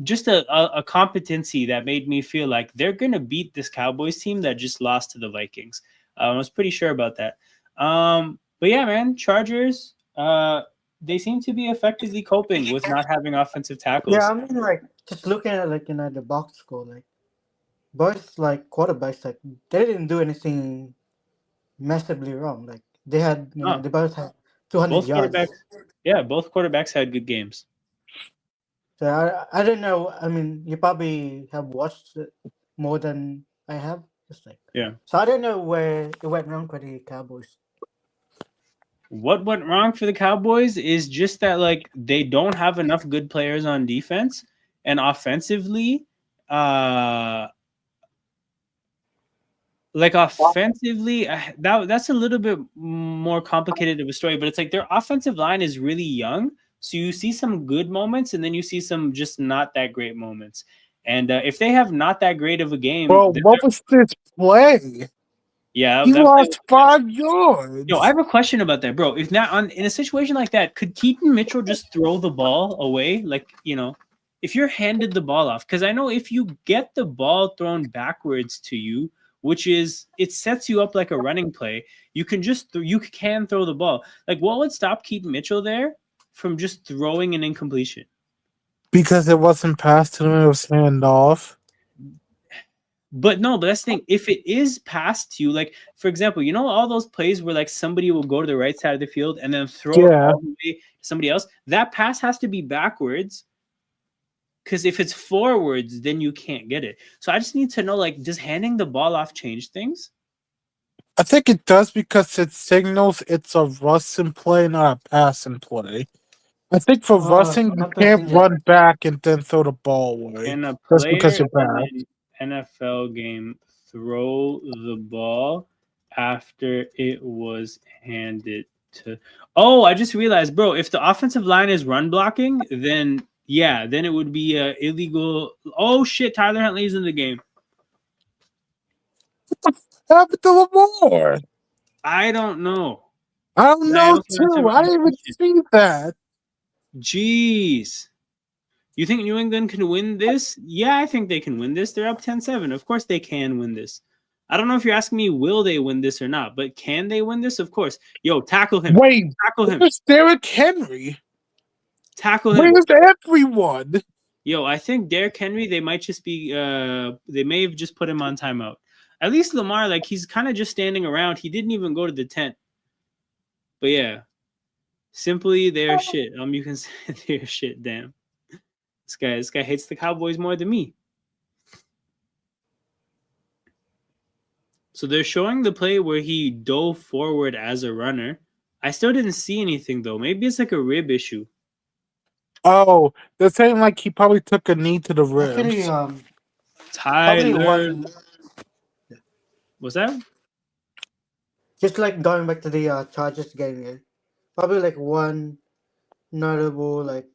Speaker 1: just a competency that made me feel like they're going to beat this Cowboys team that just lost to the Vikings. I was pretty sure about that. But yeah, man, Chargers, they seem to be effectively coping with not having offensive tackles.
Speaker 4: Yeah, I mean, just looking at the box score, both quarterbacks, they didn't do anything massively wrong. They had, they both had 200
Speaker 1: both
Speaker 4: yards.
Speaker 1: Both quarterbacks had good games.
Speaker 4: So I don't know. I mean, you probably have watched it more than I have.
Speaker 1: Yeah.
Speaker 4: So I don't know where it went wrong for the Cowboys.
Speaker 1: What went wrong for the Cowboys is just that they don't have enough good players on defense, and offensively, offensively, that's a little bit more complicated of a story, but it's their offensive line is really young. So you see some good moments and then you see some just not that great moments. And if they have not that great of a game.
Speaker 2: Bro, what was this play?
Speaker 1: Yeah.
Speaker 2: He lost 5 yards.
Speaker 1: Yo, I have a question about that, bro. If not in a situation like that, could Keaton Mitchell just throw the ball away? If you're handed the ball off, because I know if you get the ball thrown backwards to you, which is it sets you up like a running play, you can throw the ball. What would stop Keaton Mitchell there from just throwing an incompletion?
Speaker 2: Because it wasn't passed to him, it was handed off.
Speaker 1: But that's the thing. If it is passed to you, for example, all those plays where somebody will go to the right side of the field and then throw it all the way to somebody else, that pass has to be backwards. Because if it's forwards, then you can't get it. So I just need to know, does handing the ball off change things?
Speaker 2: I think it does because it signals it's a rushing play, not a passing play. I think for rushing, you can't run back and then throw the ball away.
Speaker 1: Can a
Speaker 2: Just
Speaker 1: player
Speaker 2: because you're back.
Speaker 1: in an NFL game throw the ball after it was handed to? Oh, I just realized, bro, if the offensive line is run blocking, then Yeah, then it would be illegal. Oh shit, Tyler Huntley's in the game.
Speaker 2: What happened to Lamar?
Speaker 1: I don't know.
Speaker 2: I don't
Speaker 1: I
Speaker 2: know
Speaker 1: also answered
Speaker 2: too.
Speaker 1: my
Speaker 2: I
Speaker 1: own
Speaker 2: didn't even
Speaker 1: question.
Speaker 2: see that.
Speaker 1: Jeez. You think New England can win this? Yeah, I think they can win this. They're up 10-7. Of course they can win this. I don't know if you're asking me will they win this or not, but can they win this? Of course. Yo, tackle him.
Speaker 2: Wait,
Speaker 1: Tackle him.
Speaker 2: where's Derrick Henry?
Speaker 1: Tackle him.
Speaker 2: Where's everyone?
Speaker 1: Yo, I think Derrick Henry, they might just be they may have just put him on timeout. At least Lamar, like he's kind of just standing around. He didn't even go to the tent. But yeah. Simply their shit. You can say their shit, damn. This guy hates the Cowboys more than me. So they're showing the play where he dove forward as a runner. I still didn't see anything though. Maybe it's like a rib issue.
Speaker 2: Oh, they're saying like he probably took a knee to the
Speaker 4: Actually,
Speaker 2: ribs.
Speaker 4: probably
Speaker 1: Tyler,
Speaker 4: one.
Speaker 1: what's that?
Speaker 4: Just like going back to the Chargers game, yeah. Probably like one notable like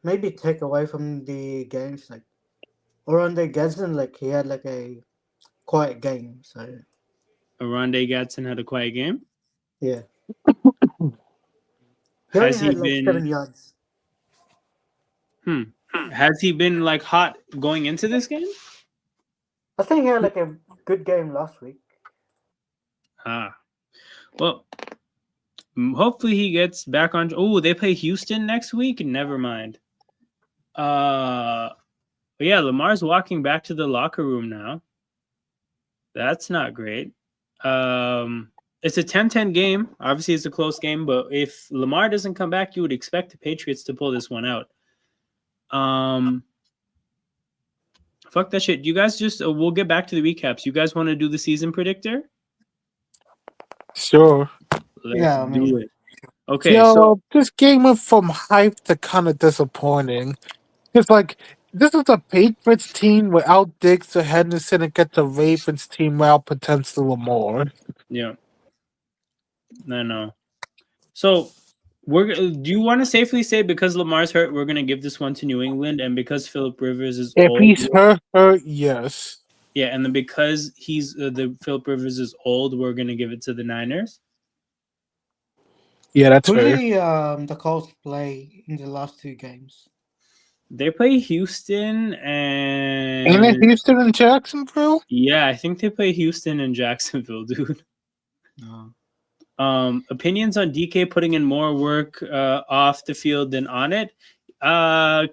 Speaker 4: maybe take away from the games like around the Gadsden, like he had like a quiet game. So
Speaker 1: Aronde Gatson had a quiet game.
Speaker 4: yeah, he only
Speaker 1: Has he
Speaker 4: had like
Speaker 1: been?
Speaker 4: 7 yards.
Speaker 1: Has he been like hot going into this game?
Speaker 4: I think he had like a good game last week.
Speaker 1: Well, hopefully he gets back on. Oh, they play Houston next week. Never mind. But yeah, Lamar's walking back to the locker room now. That's not great. It's a 10-10 game. Obviously, it's a close game, but if Lamar doesn't come back, you would expect the Patriots to pull this one out. Fuck that shit. You guys just we'll get back to the recaps. You guys want to do the season predictor?
Speaker 2: Sure.
Speaker 1: Let's do it. Okay,
Speaker 2: Yo,
Speaker 1: so
Speaker 2: this game went from hype to kind of disappointing. It's like this is a Patriots team without Diggs to Henderson and get the Ravens team without potential Lamar.
Speaker 1: yeah, I know. So do you want to safely say because Lamar's hurt, we're gonna give this one to New England, and because Philip Rivers is
Speaker 2: If
Speaker 1: old,
Speaker 2: he's hurt, yes.
Speaker 1: yeah, and then because he's the Philip Rivers is old, we're gonna give it to the Niners.
Speaker 2: Yeah, that's
Speaker 4: Who
Speaker 2: fair.
Speaker 4: did the Colts play in the last 2 games?
Speaker 1: They play Houston
Speaker 2: Ain't it
Speaker 1: and
Speaker 2: Houston and Jacksonville?
Speaker 1: yeah, I think they play Houston and Jacksonville, dude.
Speaker 4: No.
Speaker 1: Opinions on DK putting in more work off the field than on it.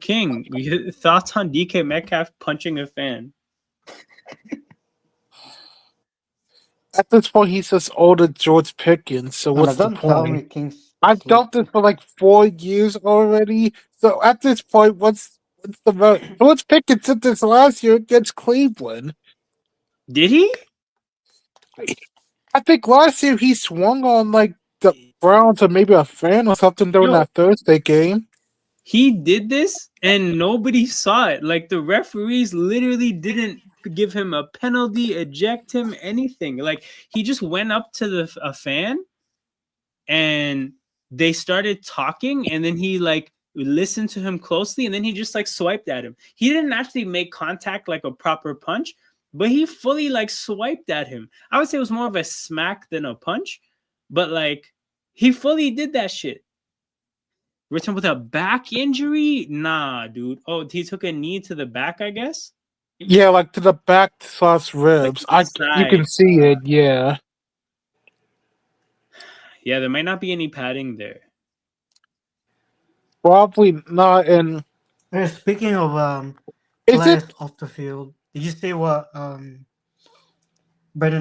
Speaker 1: King, thoughts on DK Metcalf punching a fan?
Speaker 2: At this point, he's just older George Pickens, so
Speaker 4: No,
Speaker 2: what's the
Speaker 4: don't tell me
Speaker 2: point?
Speaker 4: King's
Speaker 2: I've
Speaker 4: sleep.
Speaker 2: done this for like 4 years already, so at this point, what's the vote? George Pickens did this last year against Cleveland.
Speaker 1: Did he?
Speaker 2: I think last year he swung on like the Browns or maybe a fan or something during
Speaker 1: Yo.
Speaker 2: that Thursday game.
Speaker 1: He did this and nobody saw it. Like the referees literally didn't give him a penalty, eject him, anything. Like he just went up to a fan and they started talking, and then he like listened to him closely, and then he just like swiped at him. He didn't actually make contact like a proper punch, but he fully like swiped at him. I would say it was more of a smack than a punch, but like he fully did that shit. Written with a back injury? Nah, dude. Oh, he took a knee to the back, I guess.
Speaker 2: Yeah, like to the back / ribs.
Speaker 1: Like
Speaker 2: You can see it. Yeah.
Speaker 1: Yeah, there might not be any padding there.
Speaker 2: Probably not. And
Speaker 4: Speaking of
Speaker 2: is
Speaker 4: players
Speaker 2: it?
Speaker 4: off the field, did you see what Brendan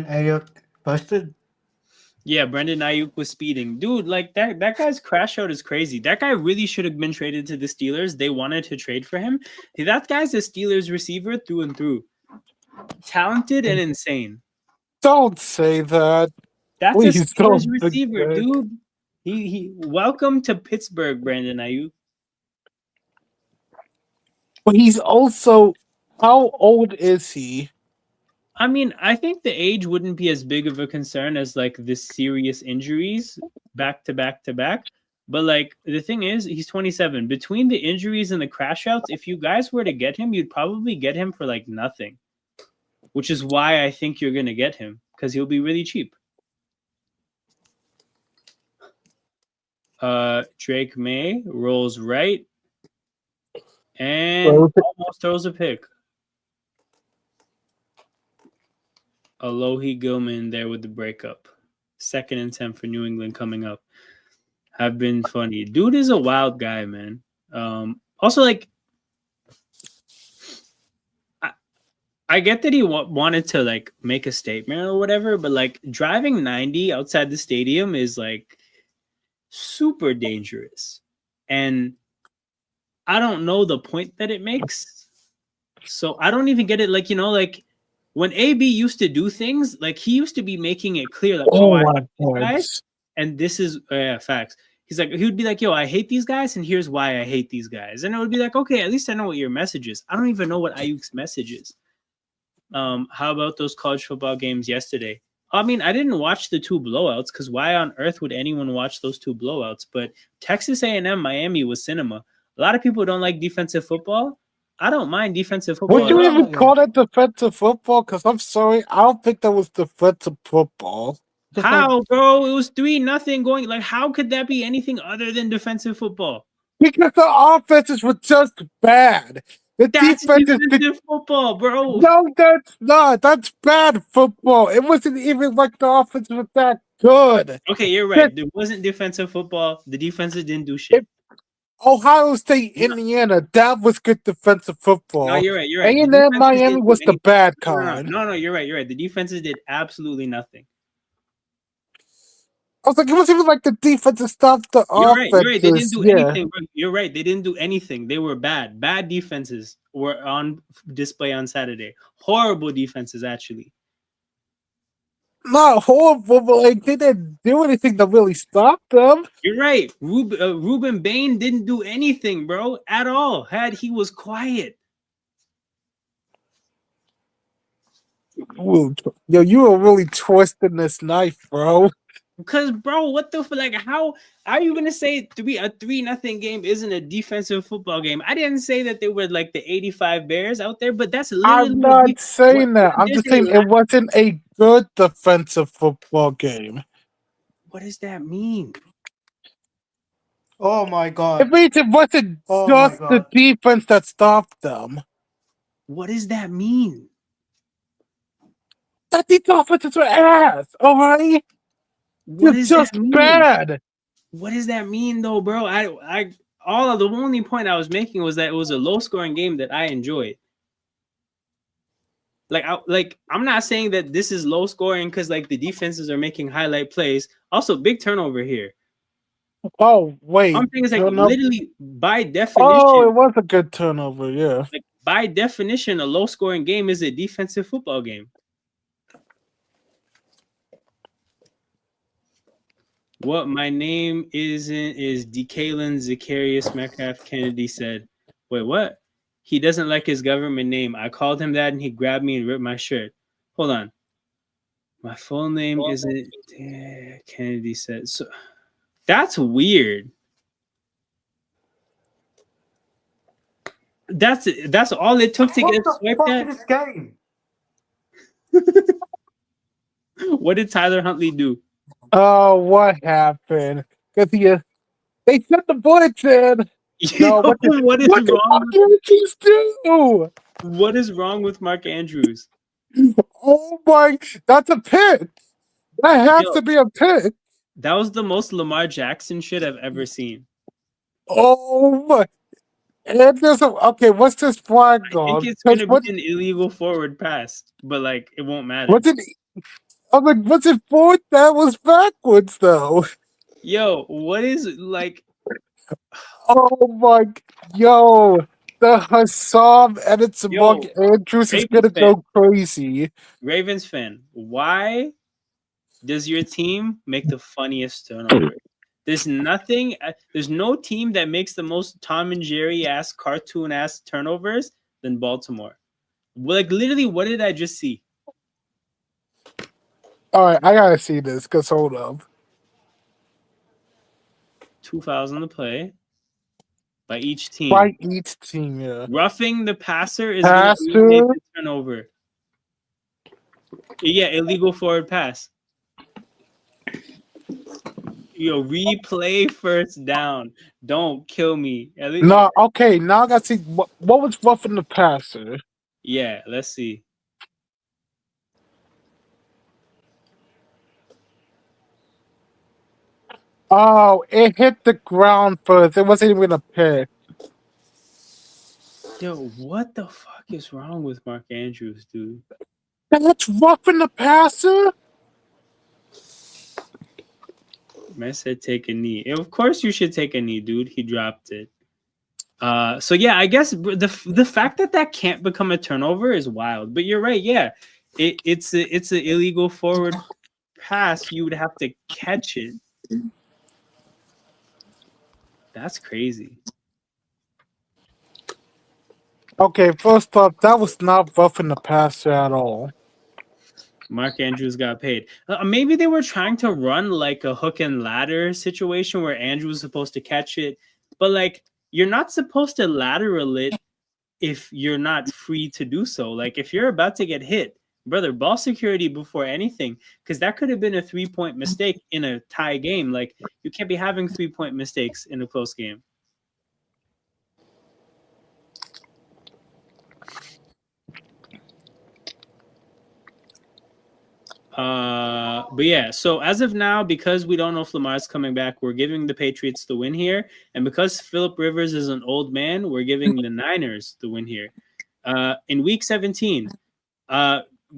Speaker 4: Ayuk posted?
Speaker 1: Yeah, Brendan Ayuk was speeding. Dude, like that guy's crash out is crazy. That guy really should have been traded to the Steelers. They wanted to trade for him. That guy's a Steelers receiver through and through. Talented and insane.
Speaker 2: Don't say that.
Speaker 1: That's
Speaker 2: Please
Speaker 1: a Steelers
Speaker 2: don't
Speaker 1: receiver,
Speaker 2: think that.
Speaker 1: dude. He welcome to Pittsburgh, Brandon Ayuk.
Speaker 2: But he's also, how old is he?
Speaker 1: I mean, I think the age wouldn't be as big of a concern as like the serious injuries back to back to back. But like the thing is, he's 27. Between the injuries and the crash outs, if you guys were to get him, you'd probably get him for like nothing. Which is why I think you're gonna get him, because he'll be really cheap. Drake May rolls right and almost throws a pick. Alohi Gilman there with the breakup. 2nd and 10 for New England coming up. Have been funny. Dude is a wild guy, man. Also, like, I get that he wanted to like make a statement or whatever, but like driving 90 outside the stadium is like super dangerous, and I don't know the point that it makes. So I don't even get it. Like, you know, like when AB used to do things, like he used to be making it clear, like, oh, I hate these guys, and this is facts. He's like, he would be like, yo, I hate these guys, and here's why I hate these guys. And it would be like, okay, at least I know what your message is. I don't even know what Ayuk's message is. How about those college football games yesterday? I mean, I didn't watch the 2 blowouts because why on earth would anyone watch those 2 blowouts? But Texas A&M Miami was cinema. A lot of people don't like defensive football. I don't mind defensive football.
Speaker 2: Would you even call that defensive football? Because I'm sorry, I don't think that was defensive football.
Speaker 1: How, bro? It was 3-0 going. Like, how could that be anything other than defensive football?
Speaker 2: Because the offenses were just bad.
Speaker 1: That's defensive football, bro.
Speaker 2: No, that's not. That's bad football. It wasn't even like the offense was that good.
Speaker 1: Okay, you're right. There wasn't defensive football. The defenses didn't do shit.
Speaker 2: Ohio State, Indiana, that was good defensive football.
Speaker 1: No, you're right. You're right.
Speaker 2: A&M Miami was the bad kind.
Speaker 1: No, you're right. You're right. The defenses did absolutely nothing.
Speaker 2: I was like, it wasn't even like the defensive stuff. The offense.
Speaker 1: You're right. They didn't do anything. Bro. You're right. They didn't do anything. They were bad. Bad defenses were on display on Saturday. Horrible defenses, actually.
Speaker 2: Not horrible, but like they didn't do anything to really stop them.
Speaker 1: You're right. Ruben Bain didn't do anything, bro, at all. He was quiet.
Speaker 2: Ooh, yo, you were really twisting this knife, bro.
Speaker 1: Because, bro, what the like? How are you gonna say a 3-0 game isn't a defensive football game? I didn't say that they were like the 85 Bears out there, but that's literally.
Speaker 2: I'm not saying that. I'm just saying it wasn't a good defensive football game.
Speaker 1: What does that mean?
Speaker 4: Oh my god!
Speaker 2: It means it wasn't just the defense that stopped them.
Speaker 1: What does that mean?
Speaker 2: That these offenses were ass. All right.
Speaker 1: What is
Speaker 2: just bad.
Speaker 1: What does that mean, though, bro? The only point I was making was that it was a low-scoring game that I enjoyed. I'm not saying that this is low-scoring because like the defenses are making highlight plays. Also, big turnover here.
Speaker 2: Oh wait,
Speaker 1: I'm saying it's like literally by definition.
Speaker 2: Oh, it was a good turnover. Yeah.
Speaker 1: Like by definition, a low-scoring game is a defensive football game. What my name is Decalen Zacharias Metcalf Kennedy said. Wait, what? He doesn't like his government name. I called him that and he grabbed me and ripped my shirt. Hold on. My full name isn't Kennedy said. So that's weird. That's all it took to get swiped at.
Speaker 4: This game?
Speaker 1: What did Tyler Huntley do?
Speaker 2: Oh, what happened? Because they sent the bullets in. No, what is wrong? Do?
Speaker 1: What is wrong with Mark Andrews?
Speaker 2: Oh my! That's a pick. That has to be a pick.
Speaker 1: That was the most Lamar Jackson shit I've ever seen.
Speaker 2: Oh my! And there's what's this flag on?
Speaker 1: I think it's gonna be an illegal forward pass, but like it won't matter.
Speaker 2: What's it forward? That was backwards though.
Speaker 1: Yo, what is like?
Speaker 2: Oh my! Yo, the Hassam edits among Andrews is gonna go crazy.
Speaker 1: Ravens fan, why does your team make the funniest turnover? There's no team that makes the most Tom and Jerry ass cartoon ass turnovers than Baltimore. Like literally, what did I just see?
Speaker 2: All right, I gotta see this because hold up.
Speaker 1: 2 fouls on the play by each team.
Speaker 2: By each team, yeah.
Speaker 1: Roughing the passer is going to eliminate the turnover. Yeah, illegal forward pass. Replay first down. Don't kill me.
Speaker 2: No, okay. Now I got to see what was roughing the passer.
Speaker 1: Yeah, let's see.
Speaker 2: Oh, it hit the ground first. It wasn't even a pick.
Speaker 1: Yo, what the fuck is wrong with Mark Andrews, dude?
Speaker 2: That's roughing the passer?
Speaker 1: Man said take a knee. Of course you should take a knee, dude. He dropped it. So yeah, I guess the fact that can't become a turnover is wild. But you're right. Yeah, it's an illegal forward pass. You would have to catch it. That's crazy.
Speaker 2: Okay, first off, that was not roughing the passer at all.
Speaker 1: Mark Andrews got paid. Maybe they were trying to run like a hook and ladder situation where Andrews was supposed to catch it, but like you're not supposed to lateral it if you're not free to do so. Like if you're about to get hit, brother, ball security before anything, because that could have been a 3-point mistake in a tie game. Like you can't be having 3-point mistakes in a close game. But yeah, so as of now, because we don't know if Lamar's coming back, we're giving the Patriots the win here. And because Phillip Rivers is an old man, we're giving the Niners the win here. In week 17,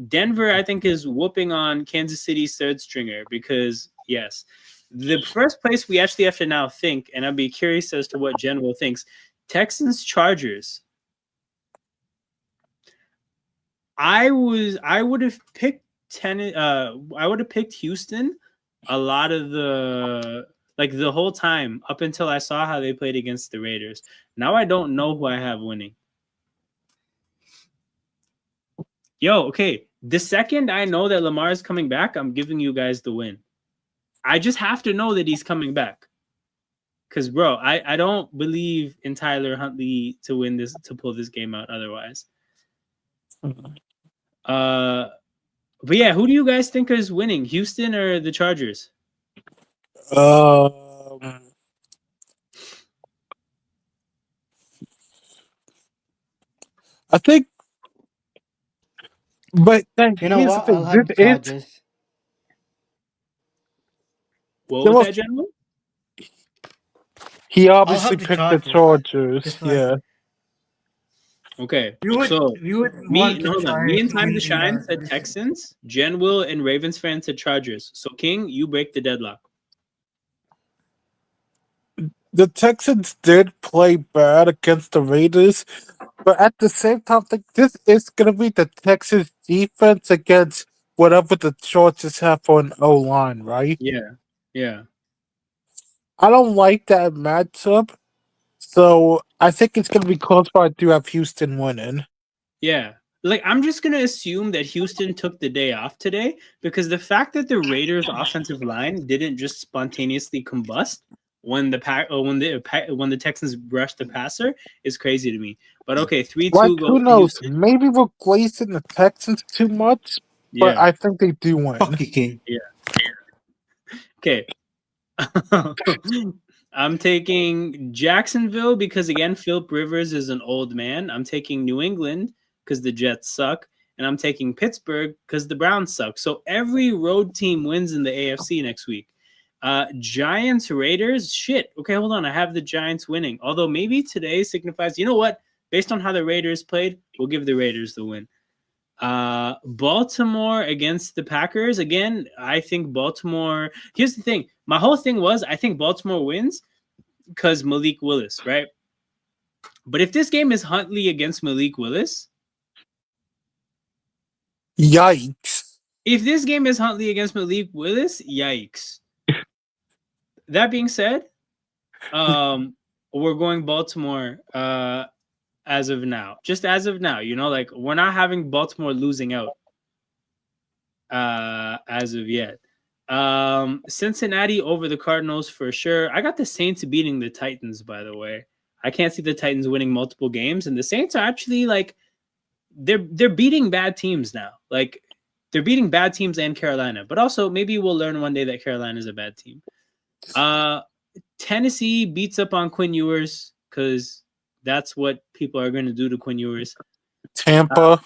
Speaker 1: Denver, I think, is whooping on Kansas City's third stringer because, yes, the first place we actually have to now think, and I'd be curious as to what General thinks, Texans Chargers. I would have picked I would have picked Houston a lot of the whole time up until I saw how they played against the Raiders. Now I don't know who I have winning. Yo, okay. The second I know that Lamar is coming back, I'm giving you guys the win. I just have to know that he's coming back. Because, bro, I don't believe in Tyler Huntley to win this, to pull this game out otherwise. But yeah, who do you guys think is winning, Houston or the Chargers?
Speaker 2: I think, but
Speaker 4: You know
Speaker 2: here's the
Speaker 4: what? I'll
Speaker 2: thing.
Speaker 4: have the Chargers.
Speaker 1: What was that, General?
Speaker 2: He obviously
Speaker 4: have the
Speaker 2: picked the
Speaker 4: Chargers.
Speaker 2: Chargers. Yeah.
Speaker 1: Okay,
Speaker 4: You would
Speaker 1: so
Speaker 4: want the
Speaker 1: hold on. Me and
Speaker 4: Chargers to
Speaker 1: Time
Speaker 4: win
Speaker 1: to
Speaker 4: the
Speaker 1: Shine said
Speaker 4: division.
Speaker 1: Texans. Jen Will and Ravens fans said Chargers. So King, you break the deadlock.
Speaker 2: The Texans did play bad against the Raiders, but at the same time, like, this is going to be the Texans defense against whatever the Chargers have for an O-line, right?
Speaker 1: Yeah.
Speaker 2: I don't like that matchup, so I think it's going to be close, but I do have Houston winning.
Speaker 1: Yeah. Like, I'm just going to assume that Houston took the day off today because the fact that the Raiders' offensive line didn't just spontaneously combust when the Texans rushed the passer is crazy to me. But okay, 3-2
Speaker 2: Like,
Speaker 1: go
Speaker 2: who
Speaker 1: to
Speaker 2: knows?
Speaker 1: Houston.
Speaker 2: Maybe we're glazing the Texans too much, but I think they do win.
Speaker 4: Fuck you, King.
Speaker 1: Yeah. Okay. I'm taking Jacksonville because, again, Philip Rivers is an old man. I'm taking New England because the Jets suck. And I'm taking Pittsburgh because the Browns suck. So every road team wins in the AFC next week. Giants, Raiders, shit. Okay, hold on. I have the Giants winning. Although maybe today signifies, you know what? Based on how the Raiders played, we'll give the Raiders the win. Baltimore against the Packers. Again, I think Baltimore. Here's the thing. My whole thing was I think Baltimore wins because Malik Willis, right? But if this game is Huntley against Malik Willis,
Speaker 2: yikes.
Speaker 1: If this game is Huntley against Malik Willis, yikes. That being said, we're going Baltimore as of now. Just as of now, like we're not having Baltimore losing out as of yet. Cincinnati over the Cardinals for sure. I got the Saints beating the Titans, by the way. I can't see the Titans winning multiple games, and the Saints are actually like they're beating bad teams now. Like they're beating bad teams and Carolina, but also maybe we'll learn one day that Carolina is a bad team. Tennessee beats up on Quinn Ewers because that's what people are going to do to Quinn Ewers.
Speaker 2: Tampa.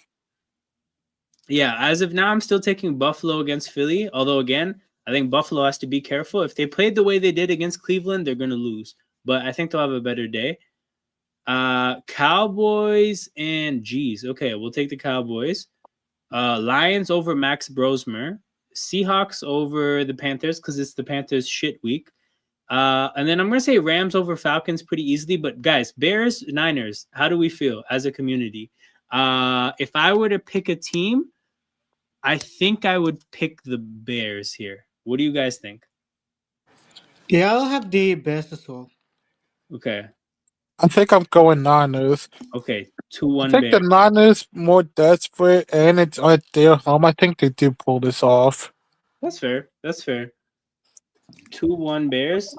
Speaker 1: Yeah, as of now, I'm still taking Buffalo against Philly. Although, again, I think Buffalo has to be careful. If they played the way they did against Cleveland, they're going to lose. But I think they'll have a better day. Cowboys and G's. Okay, we'll take the Cowboys. Lions over Max Brosmer. Seahawks over the Panthers because it's the Panthers shit week. And then I'm going to say Rams over Falcons pretty easily. But guys, Bears, Niners, how do we feel as a community? If I were to pick a team, I think I would pick the Bears here. What do you guys think?
Speaker 4: Yeah, I'll have the Bears as well.
Speaker 1: Okay.
Speaker 2: I think I'm going Niners.
Speaker 1: Okay.
Speaker 2: I
Speaker 1: 2-1
Speaker 2: think
Speaker 1: Bears.
Speaker 2: the Niners more desperate, and it's at their home. I think they do pull this off.
Speaker 1: That's fair. 2-1 Bears.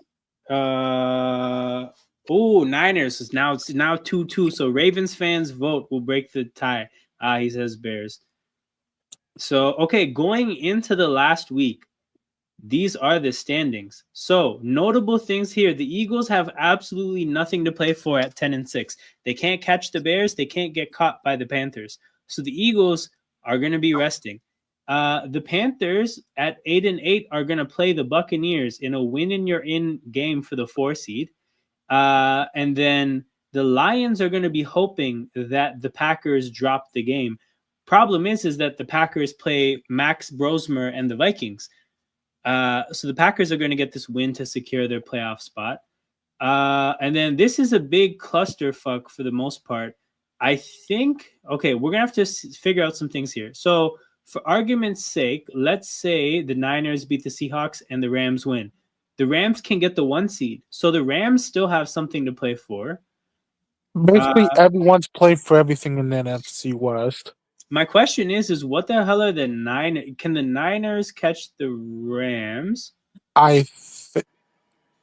Speaker 1: Niners is now 2-2. So Ravens fans vote will break the tie. He says Bears. So okay, going into the last week, these are the standings. So notable things here: the Eagles have absolutely nothing to play for at 10-6. They can't catch the Bears. They can't get caught by the Panthers. So the Eagles are going to be resting. The Panthers at 8-8 are going to play the Buccaneers in a win-and-you're-in game for the 4 seed. And then the Lions are going to be hoping that the Packers drop the game. Problem is that the Packers play Max Brosmer and the Vikings. So the Packers are going to get this win to secure their playoff spot. And then this is a big clusterfuck for the most part. I think, okay, we're going to have to figure out some things here. So for argument's sake, let's say the Niners beat the Seahawks and the Rams win. The Rams can get the 1 seed. So the Rams still have something to play for.
Speaker 2: Basically, everyone's playing for everything in the NFC West.
Speaker 1: My question is what the hell are the Niners? Can the Niners catch the Rams? They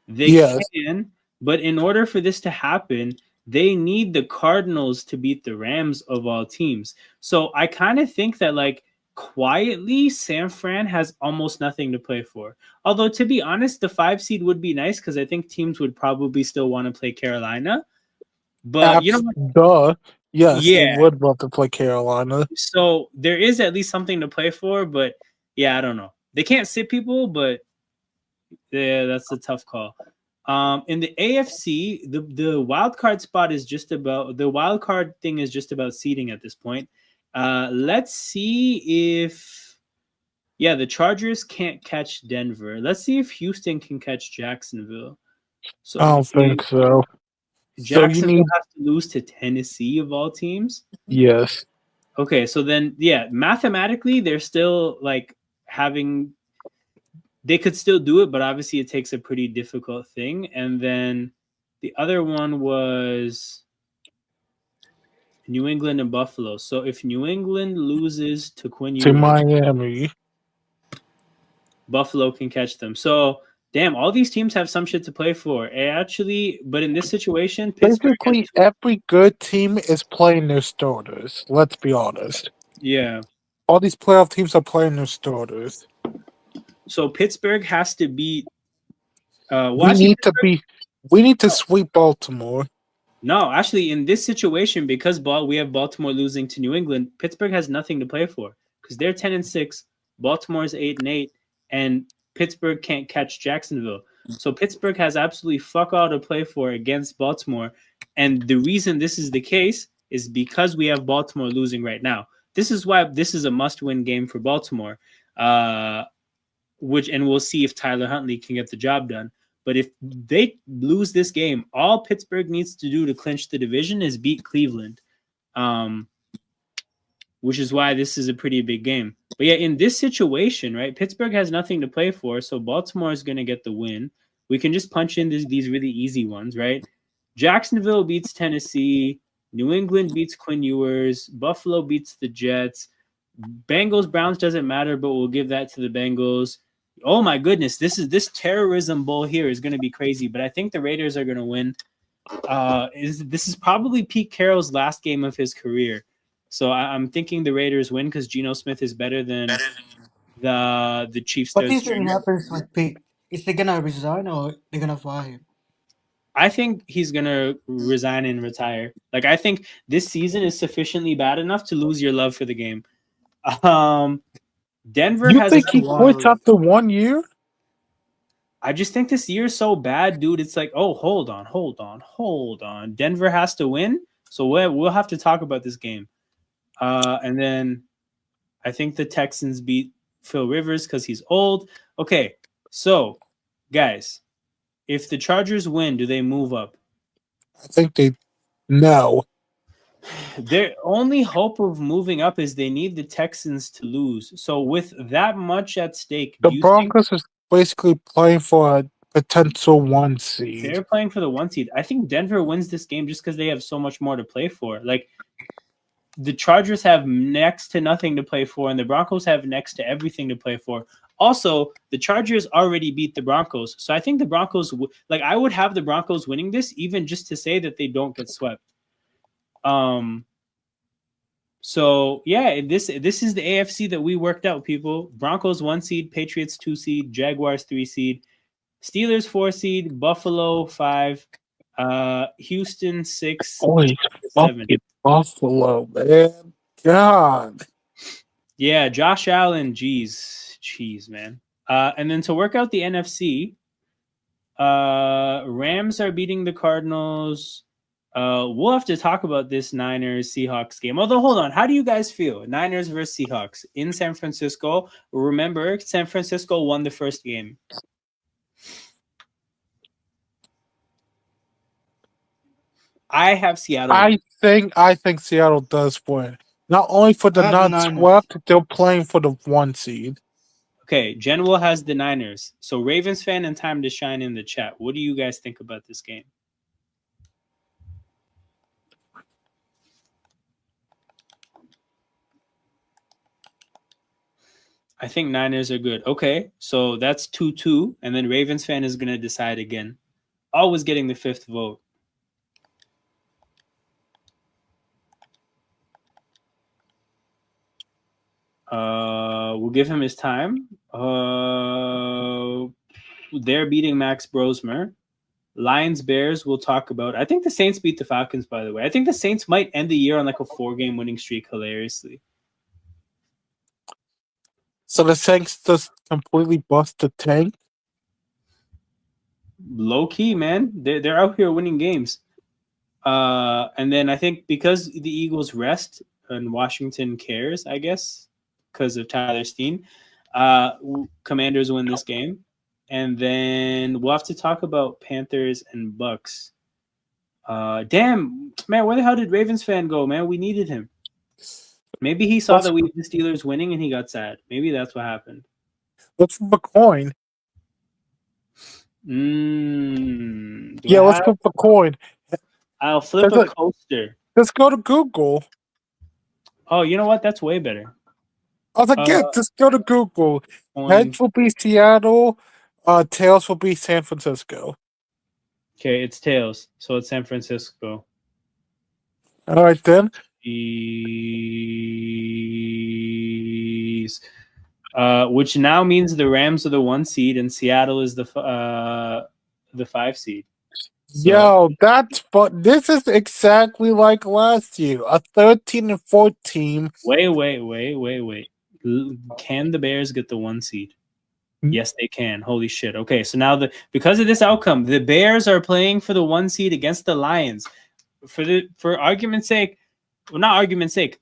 Speaker 1: can, but in order for this to happen, they need the Cardinals to beat the Rams of all teams. So I kind of think that, like, quietly, San Fran has almost nothing to play for. Although, to be honest, the 5 seed would be nice because I think teams would probably still want to play Carolina. But, you know what?
Speaker 2: Yes,
Speaker 1: Yeah.
Speaker 2: they would love to play Carolina.
Speaker 1: So there is at least something to play for, but yeah, I don't know. They can't sit people, but yeah, that's a tough call. In the AFC, the wild card spot is just about the wild card thing is just about seeding at this point. Let's see if the Chargers can't catch Denver. Let's see if Houston can catch Jacksonville. So
Speaker 2: I don't think so.
Speaker 1: Jacksonville has to lose to Tennessee of all teams.
Speaker 2: Yes.
Speaker 1: Okay, so then mathematically they're still like they could still do it, but obviously it takes a pretty difficult thing. And then the other one was New England and Buffalo. So if New England loses to Quinn Ewers,
Speaker 2: Miami,
Speaker 1: Buffalo can catch them. So damn, all these teams have some shit to play for. But in this situation,
Speaker 2: basically every good team is playing their starters. Let's be honest.
Speaker 1: Yeah.
Speaker 2: All these playoff teams are playing their starters.
Speaker 1: So Pittsburgh has to beat.
Speaker 2: We need to sweep Baltimore.
Speaker 1: No, actually, in this situation, because we have Baltimore losing to New England, Pittsburgh has nothing to play for because they're 10-6, Baltimore's 8-8, and Pittsburgh can't catch Jacksonville. So Pittsburgh has absolutely fuck all to play for against Baltimore, and the reason this is the case is because we have Baltimore losing right now. This is why this is a must-win game for Baltimore. And we'll see if Tyler Huntley can get the job done. But if they lose this game, all Pittsburgh needs to do to clinch the division is beat Cleveland, which is why this is a pretty big game. But yeah, in this situation, right, Pittsburgh has nothing to play for, so Baltimore is going to get the win. We can just punch in these really easy ones, right? Jacksonville beats Tennessee. New England beats Quinn Ewers. Buffalo beats the Jets. Bengals, Browns doesn't matter, but we'll give that to the Bengals. Oh my goodness, this terrorism bowl here is going to be crazy, but I think the Raiders are going to win. This is probably Pete Carroll's last game of his career, so I'm thinking the Raiders win because Geno Smith is better than the Chiefs
Speaker 4: What do
Speaker 1: third
Speaker 4: you think
Speaker 1: stringer.
Speaker 4: happens with Pete? Is they gonna resign or they gonna fire him?
Speaker 1: I think he's gonna resign and retire. Like I think this season is sufficiently bad enough to lose your love for the game. Denver
Speaker 2: You
Speaker 1: has a
Speaker 2: think
Speaker 4: I
Speaker 2: he
Speaker 4: don't want to
Speaker 2: quits
Speaker 4: lose.
Speaker 2: after 1 year?
Speaker 1: I just think this year is so bad, dude. It's like, oh, hold on. Denver has to win, so we'll have to talk about this game. And then I think the Texans beat Phil Rivers because he's old. Okay, so guys, if the Chargers win, do they move up?
Speaker 2: I think they no.
Speaker 1: Their only hope of moving up is they need the Texans to lose. So with that much at stake,
Speaker 2: The
Speaker 1: do you think
Speaker 2: Broncos is basically playing for a potential 1 seed.
Speaker 1: they're playing for the 1 seed? I think Denver wins this game just because they have so much more to play for. Like the Chargers have next to nothing to play for, and the Broncos have next to everything to play for. Also, the Chargers already beat the Broncos, so I think the Broncos I would have the Broncos winning this, even just to say that they don't get swept. So yeah, this is the AFC that we worked out, people. Broncos 1 seed, Patriots 2 seed, Jaguars 3 seed, Steelers 4 seed, Buffalo 5, Houston 6,
Speaker 2: Boy,
Speaker 1: Tampa 7.
Speaker 2: fucking Buffalo, man. God.
Speaker 1: Yeah, Josh Allen, jeez, man. And then to work out the NFC, Rams are beating the Cardinals. We'll have to talk about this Niners Seahawks game. Although, hold on, how do you guys feel? Niners versus Seahawks in San Francisco. Remember, San Francisco won the first game. I have Seattle.
Speaker 2: I think Seattle does win. Not only for the
Speaker 4: I have the
Speaker 2: not
Speaker 4: Niners.
Speaker 2: swept, they're playing for the 1 seed.
Speaker 1: Okay, Genwell has the Niners. So Ravens fan and time to shine in the chat. What do you guys think about this game? I think Niners are good. Okay, so that's 2-2, and then Ravens fan is going to decide again. Always getting the fifth vote. We'll give him his time. They're beating Max Brosmer. Lions Bears we'll talk about. I think the Saints beat the Falcons, by the way. I think the Saints might end the year on like a 4-game winning streak, hilariously.
Speaker 2: So the Saints just completely bust the tank.
Speaker 1: Low key, man. They're out here winning games. And then I think because the Eagles rest and Washington cares, I guess, because of Tyler Steen, Commanders win this game. And then we'll have to talk about Panthers and Bucks. Damn, man, where the hell did Ravens fan go, man? We needed him. Maybe he saw that we had the Steelers winning and he got sad. Maybe that's what happened.
Speaker 2: Let's flip a coin. Let's flip a coin.
Speaker 1: I'll flip a coaster.
Speaker 2: Let's go to Google.
Speaker 1: Oh, you know what? That's way better.
Speaker 2: I was like, just go to Google. Heads will be Seattle. Tails will be San Francisco.
Speaker 1: Okay, it's tails. So it's San Francisco.
Speaker 2: All right, then.
Speaker 1: Which now means the Rams are the 1 seed and Seattle is the 5 seed. So,
Speaker 2: yo, that's but this is exactly like last year. A 13-4 team.
Speaker 1: Wait. Can the Bears get the 1 seed? Yes, they can. Holy shit. Okay, so now because of this outcome, the Bears are playing for the 1 seed against the Lions. For argument's sake, well, not argument's sake,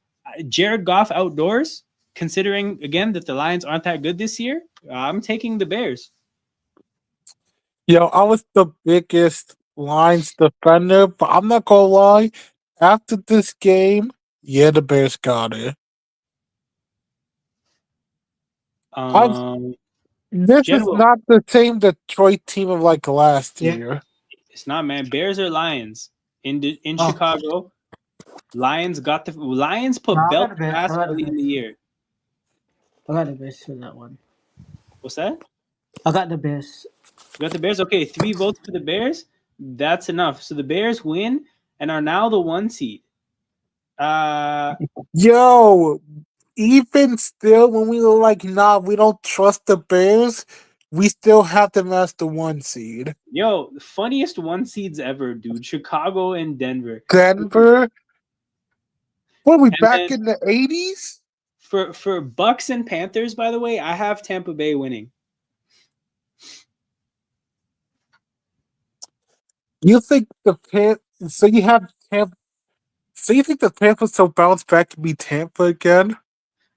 Speaker 1: Jared Goff outdoors, considering again that the Lions aren't that good this year, I'm taking the Bears.
Speaker 2: Yo, I was the biggest Lions defender, but I'm not gonna lie. After this game, the Bears got it. This is not the same Detroit team of like last year.
Speaker 1: It's not, man. Bears are Lions in Chicago. Lions put belt to ass early in the year.
Speaker 4: I got the Bears for that one.
Speaker 1: What's that?
Speaker 4: I got the Bears.
Speaker 1: You got the Bears? Okay, 3 votes for the Bears. That's enough. So the Bears win and are now the 1 seed.
Speaker 2: Yo, even still, when we were like, nah, we don't trust the Bears, we still have them as the 1 seed.
Speaker 1: Yo, the funniest 1 seeds ever, dude. Chicago and Denver.
Speaker 2: Denver. What are we
Speaker 1: And
Speaker 2: back
Speaker 1: then
Speaker 2: in the 80s?
Speaker 1: for Bucks and Panthers, by the way, I have Tampa Bay winning.
Speaker 2: You think the so you have Tampa, so you think the Panthers will bounce back and be Tampa again?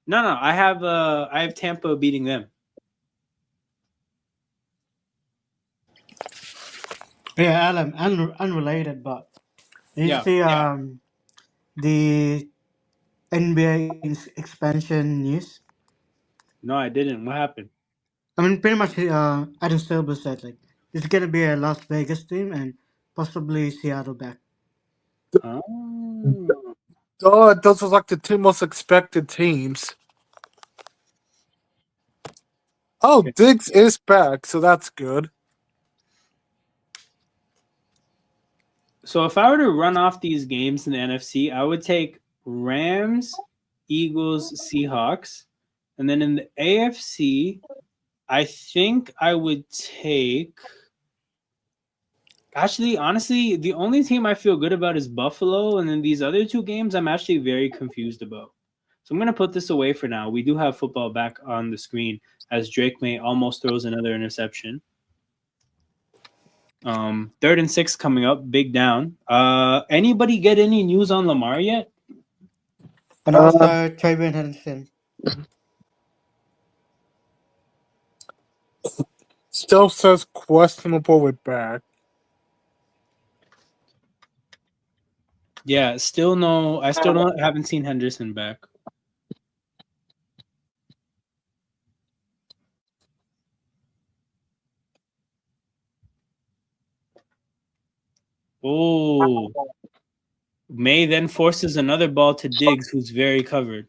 Speaker 1: No, I have Tampa beating them.
Speaker 4: Yeah, Alan, unrelated, but did you
Speaker 1: Yeah.
Speaker 4: see the NBA expansion news?
Speaker 1: No, I didn't. What happened?
Speaker 4: I mean, pretty much, Adam Silver said like it's gonna be a Las Vegas team and possibly Seattle back.
Speaker 1: Oh.
Speaker 2: Those are like the two most expected teams. Oh,
Speaker 1: Okay.
Speaker 2: Diggs is back, so that's good.
Speaker 1: So if I were to run off these games in the NFC, I would take Rams, Eagles, Seahawks, and then in the AFC, I think I would take. Actually, honestly, the only team I feel good about is Buffalo, and then these other 2 games I'm actually very confused about. So I'm gonna put this away for now. We do have football back on the screen as Drake May almost throws another interception. 3rd and 6 coming up, big down. Anybody get any news on Lamar yet?
Speaker 4: And
Speaker 2: Uh,
Speaker 4: also Trayvon Henderson.
Speaker 2: Still says questionable with back.
Speaker 1: Yeah, still no. I still don't haven't seen Henderson back. Oh, May then forces another ball to Diggs, who's very covered.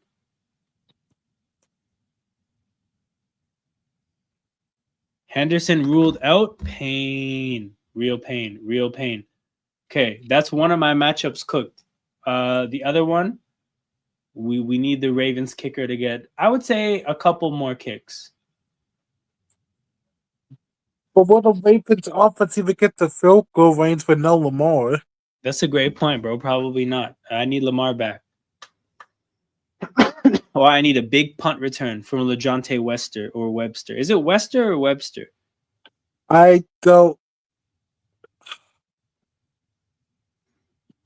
Speaker 1: Henderson ruled out. Pain. Real pain. Real pain. Okay, that's one of my matchups cooked. The other one, we need the Ravens kicker to get, I would say, a couple more kicks.
Speaker 2: But will the Ravens offense even get the field goal range with no Lamar?
Speaker 1: That's a great point, bro. Probably not. I need Lamar back. Or I need a big punt return from LeJontay Webster or Webster. Is it Webster or Webster?
Speaker 2: I go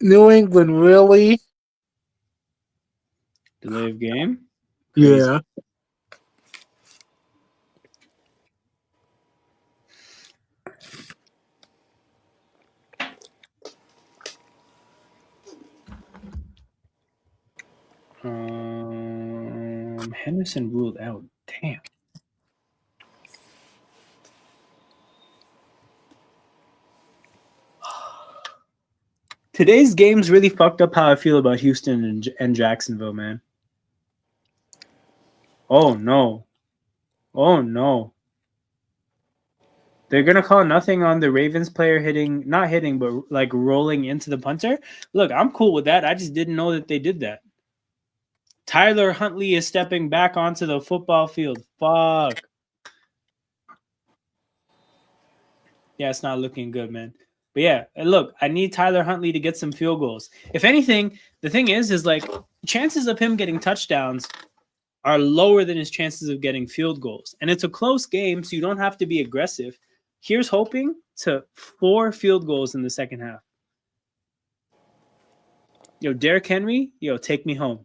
Speaker 2: New England, really?
Speaker 1: Delay of game? Crazy.
Speaker 2: Yeah.
Speaker 1: Henderson ruled out. Damn. Today's game's really fucked up how I feel about Houston and Jacksonville, man. Oh no. Oh no. They're gonna call nothing on the Ravens player not hitting, but like rolling into the punter. Look, I'm cool with that. I just didn't know that they did that. Tyler Huntley is stepping back onto the football field. Fuck. Yeah, it's not looking good, man. But yeah, look, I need Tyler Huntley to get some field goals. If anything, the thing is like chances of him getting touchdowns are lower than his chances of getting field goals. And it's a close game, so you don't have to be aggressive. Here's hoping to 4 field goals in the second half. Yo, Derrick Henry, take me home.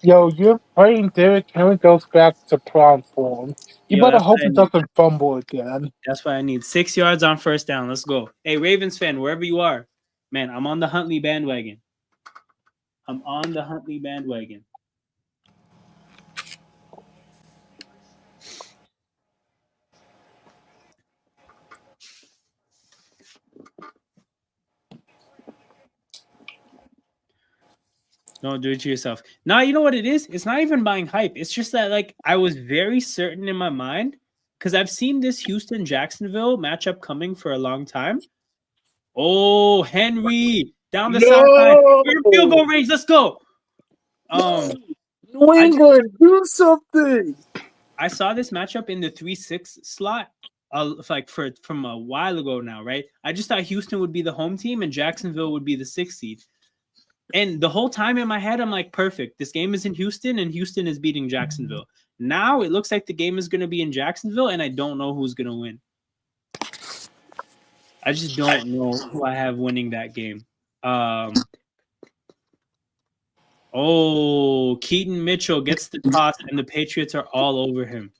Speaker 2: Yo, you're praying Derrick Henry goes back to prime form. You
Speaker 1: Yo,
Speaker 2: better
Speaker 1: that's
Speaker 2: hope
Speaker 1: what I
Speaker 2: he
Speaker 1: need.
Speaker 2: doesn't fumble again.
Speaker 1: That's what I need. 6 yards on first down. Let's go. Hey, Ravens fan, wherever you are, man, I'm on the Huntley bandwagon. I'm on the Huntley bandwagon. Don't do it to yourself. Now, you know what it is? It's not even buying hype. It's just that, like, I was very certain in my mind because I've seen this Houston-Jacksonville matchup coming for a long time. Oh, Henry down the sideline. We're in field goal range. Let's go.
Speaker 2: New England, do something.
Speaker 1: I saw this matchup in the 3-6 slot, like from a while ago now, right? I just thought Houston would be the home team and Jacksonville would be the 6th seed. And the whole time in my head, I'm like, perfect. This game is in Houston, and Houston is beating Jacksonville. Now it looks like the game is going to be in Jacksonville, and I don't know who's going to win. I just don't know who I have winning that game. Keaton Mitchell gets the toss, and the Patriots are all over him.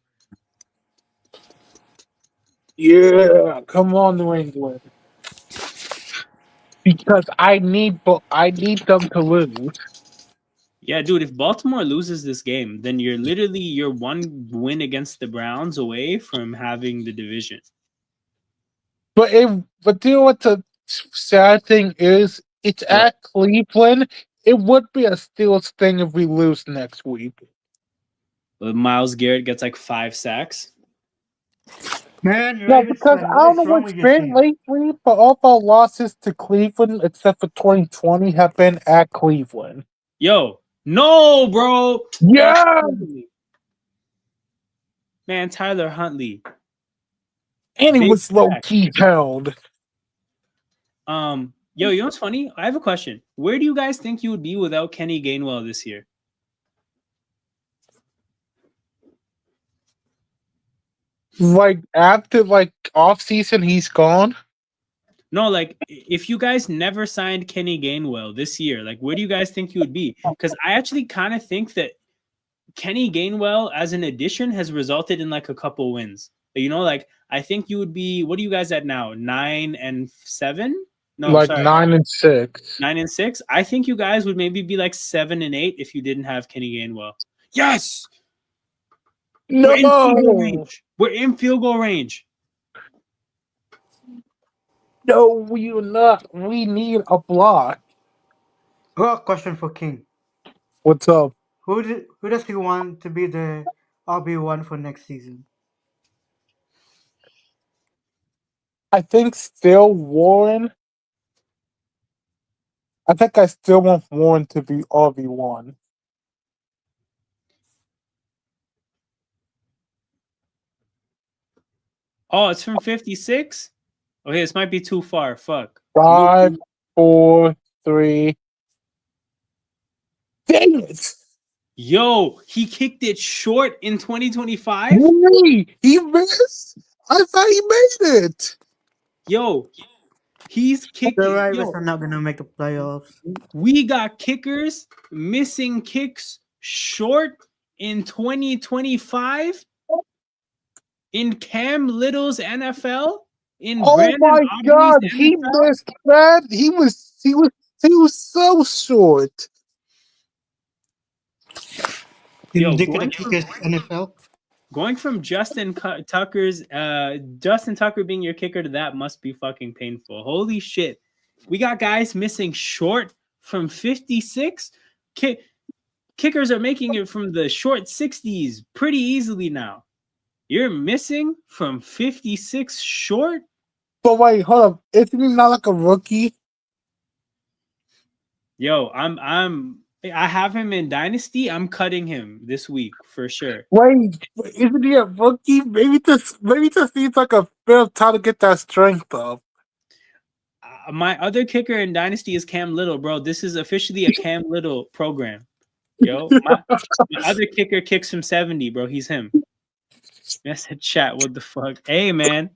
Speaker 2: Yeah, come on, New England. Because I need them to lose.
Speaker 1: Yeah, dude, if Baltimore loses this game, then you're one win against the Browns away from having the division.
Speaker 2: But you know what the sad thing is? It's at Cleveland. It would be a Steelers thing if we lose next week.
Speaker 1: Myles Garrett gets like 5 sacks.
Speaker 4: Man,
Speaker 2: No,
Speaker 4: Ravens
Speaker 2: because
Speaker 4: fan,
Speaker 2: I
Speaker 4: what
Speaker 2: don't
Speaker 4: is
Speaker 2: know
Speaker 4: wrong
Speaker 2: what's
Speaker 4: with your
Speaker 2: been
Speaker 4: team?
Speaker 2: lately, but all of our losses to Cleveland, except for 2020, have been at Cleveland.
Speaker 1: Yo, no, bro.
Speaker 2: Yeah!
Speaker 1: Man, Tyler Huntley.
Speaker 2: And he
Speaker 1: Big
Speaker 2: was low
Speaker 1: sack.
Speaker 2: key held.
Speaker 1: Yo, you know what's funny? I have a question. Where do you guys think you would be without Kenny Gainwell this year?
Speaker 2: Like, after, off season, he's gone.
Speaker 1: No, like, if you guys never signed Kenny Gainwell this year, like, where do you guys think you would be? Because I actually kind of think that Kenny Gainwell as an addition has resulted in, like, a couple wins. You know, like, I think you would be, what are you guys at now? 9-7? No,
Speaker 2: Like,
Speaker 1: sorry.
Speaker 2: 9-6.
Speaker 1: 9-6. I think you guys would maybe be like 7-8 if you didn't have Kenny Gainwell. Yes.
Speaker 2: No!
Speaker 1: We're in field goal range. We're in field goal range.
Speaker 2: No, we are not. We need a block.
Speaker 4: Got a question for King.
Speaker 2: What's up?
Speaker 4: Who does he want to be the RB1 for next season?
Speaker 2: I think still Warren. I think I still want Warren to be RB1.
Speaker 1: Oh, it's from 56? Okay, this might be too far. Fuck.
Speaker 2: 5, 4, 3. Dang it!
Speaker 1: Yo, he kicked it short in 2025?
Speaker 2: Wait, he missed? I thought he made it.
Speaker 1: Yo, he's
Speaker 4: The
Speaker 1: kicking.
Speaker 4: Ravens
Speaker 1: Yo,
Speaker 4: are not gonna make the playoffs.
Speaker 1: we got kickers missing kicks short in 2025 in Cam Little's NFL. In
Speaker 2: Oh
Speaker 1: Brandon
Speaker 2: my
Speaker 1: Aubrey's
Speaker 2: God, he
Speaker 1: NFL?
Speaker 2: missed that. He was so short.
Speaker 1: Yo,
Speaker 4: In the kickers NFL.
Speaker 1: going from Justin Tucker being your kicker to that must be fucking painful. Holy shit. We got guys missing short from 56. Kickers are making it from the short 60s pretty easily now. You're missing from 56 short?
Speaker 2: But wait, hold up. Isn't he not like a rookie?
Speaker 1: Yo, I have him in Dynasty. I'm cutting him this week for sure.
Speaker 2: Wait, isn't he a rookie? Maybe this needs like a bit of time to get that strength up.
Speaker 1: My other kicker in Dynasty is Cam Little, bro. This is officially a Cam Little program. Yo, my other kicker kicks from 70, bro. He's him. That's a chat. What the fuck? Hey, man.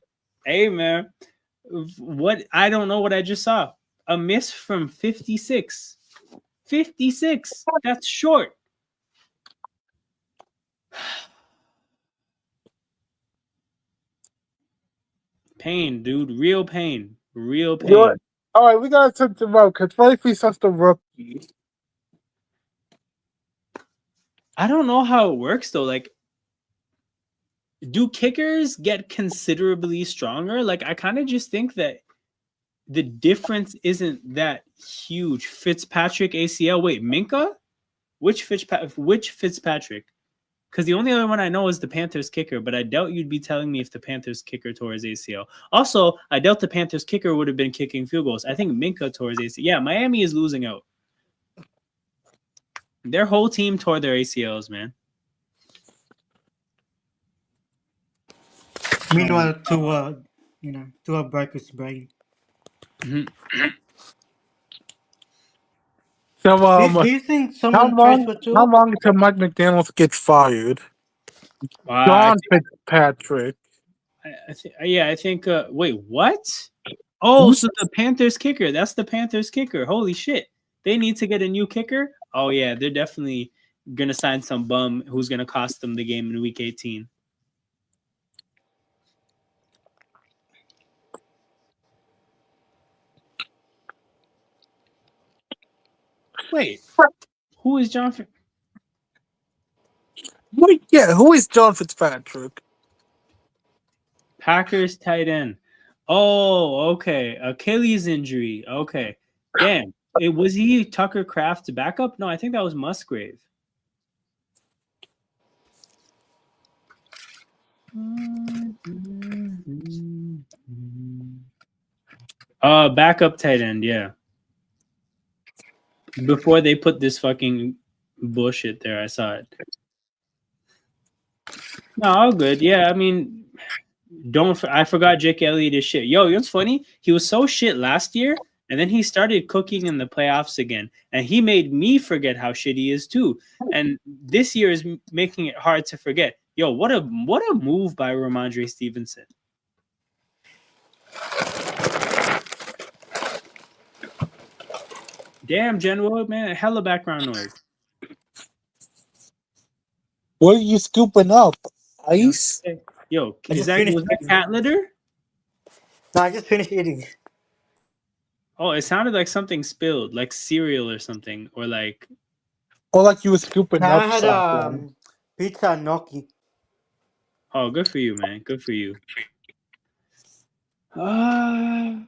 Speaker 1: What? I don't know what I just saw. A miss from 56. 56. That's short. Pain, dude. Real pain. Real pain.
Speaker 2: All right, we gotta touch him out because Rayfie's such the rookie.
Speaker 1: I don't know how it works though. Like, do kickers get considerably stronger? Like, I kind of just think that the difference isn't that huge. Fitzpatrick ACL. Wait, Minka? Which Fitzpatrick? Because the only other one I know is the Panthers kicker, but I doubt you'd be telling me if the Panthers kicker tore his ACL. Also, I doubt the Panthers kicker would have been kicking field goals. I think Minka tore his ACL. Yeah, Miami is losing out. Their whole team tore their ACLs, man.
Speaker 4: Meanwhile, to break his brain.
Speaker 2: So
Speaker 4: Do you think
Speaker 2: how
Speaker 4: someone
Speaker 2: long
Speaker 4: transferred to?
Speaker 2: how long until Mike McDaniels gets fired?
Speaker 1: I
Speaker 2: John Fitzpatrick.
Speaker 1: think. Wait, what? Oh,
Speaker 2: Who's
Speaker 1: so the Panthers kicker. That's the Panthers kicker. Holy shit! They need to get a new kicker. Oh yeah, they're definitely gonna sign some bum who's gonna cost them the game in Week 18. Wait, who is John?
Speaker 2: Wait, yeah, who is John Fitzpatrick?
Speaker 1: Packers tight end. Oh, okay. Achilles injury. Okay. Damn. Was he Tucker Kraft's backup? No, I think that was Musgrave. Backup tight end, yeah. Before they put this fucking bullshit there, I saw it. No, all good. Yeah, I mean, I forgot Jake Elliott is shit. Yo, you know what's funny? He was so shit last year, and then he started cooking in the playoffs again, and he made me forget how shit he is too. And this year is making it hard to forget. Yo, what a move by Ramondre Stevenson. Damn, General, man, hella background noise.
Speaker 2: What are you scooping up? Ice?
Speaker 1: Yo,
Speaker 4: I
Speaker 1: was
Speaker 4: just finished
Speaker 1: that
Speaker 4: eating.
Speaker 1: cat litter?
Speaker 4: No, I just finished eating.
Speaker 1: Oh, it sounded like something spilled, like cereal or something, or like.
Speaker 2: Or like you were scooping
Speaker 4: Now I
Speaker 2: up
Speaker 4: had
Speaker 2: something?
Speaker 4: pizza gnocchi.
Speaker 1: Oh, good for you, man. Good for you. 10-10.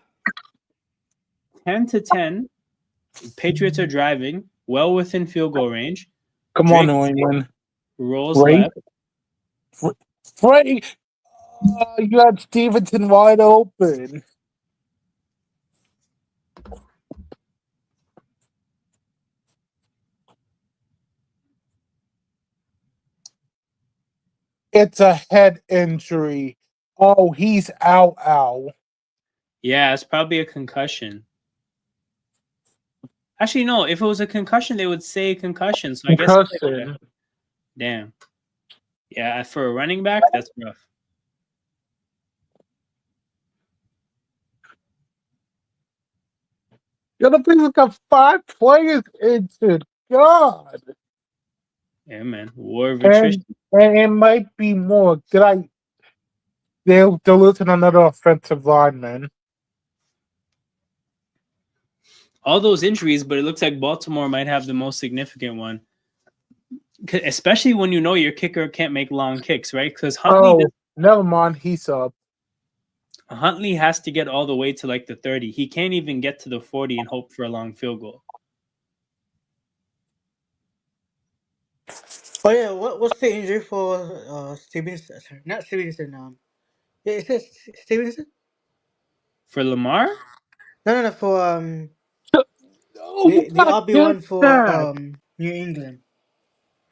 Speaker 1: Patriots are driving, well within field goal range.
Speaker 2: Come
Speaker 1: Drake
Speaker 2: on, New England.
Speaker 1: rolls
Speaker 2: Right?
Speaker 1: left.
Speaker 2: Right. You had Stevenson wide open. It's a head injury. Oh, he's out.
Speaker 1: Yeah, it's probably a concussion. Actually, no. If it was a concussion, they would say concussion. So I guess it's like
Speaker 2: Concussion.
Speaker 1: damn. Yeah, for a running back, that's rough.
Speaker 2: The other place has got 5 players injured. God.
Speaker 1: Yeah, man. War of attrition.
Speaker 2: And it might be more. They'll lose another offensive lineman.
Speaker 1: All those injuries, but it looks like Baltimore might have the most significant one. Especially when you know your kicker can't make long kicks, right? Because
Speaker 2: Never mind. He's up.
Speaker 1: Huntley has to get all the way to like the 30. He can't even get to the 40 and hope for a long field goal.
Speaker 4: Oh yeah, what's the injury for Stevenson? Sorry, not Stevenson. Yeah, it says Stevenson.
Speaker 1: For Lamar?
Speaker 4: No. For
Speaker 2: Oh, you
Speaker 4: the
Speaker 2: gotta get
Speaker 4: RB1 for
Speaker 2: that.
Speaker 4: New England.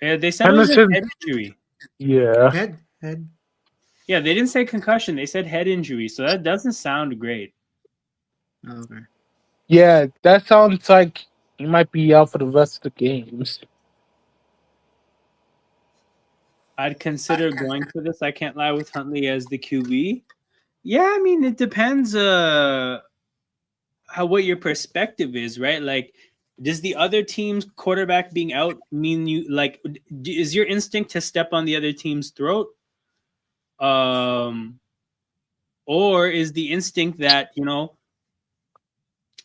Speaker 1: Yeah, they said it was a head injury.
Speaker 2: Yeah.
Speaker 4: Head.
Speaker 1: Yeah, they didn't say concussion. They said head injury. So that doesn't sound great.
Speaker 4: Oh, okay.
Speaker 2: Yeah, that sounds like he might be out for the rest of the games.
Speaker 1: I'd consider going for this. I can't lie, with Huntley as the QB. Yeah, I mean, it depends what your perspective is, right? Like, does the other team's quarterback being out mean you like? Is your instinct to step on the other team's throat? Or is the instinct that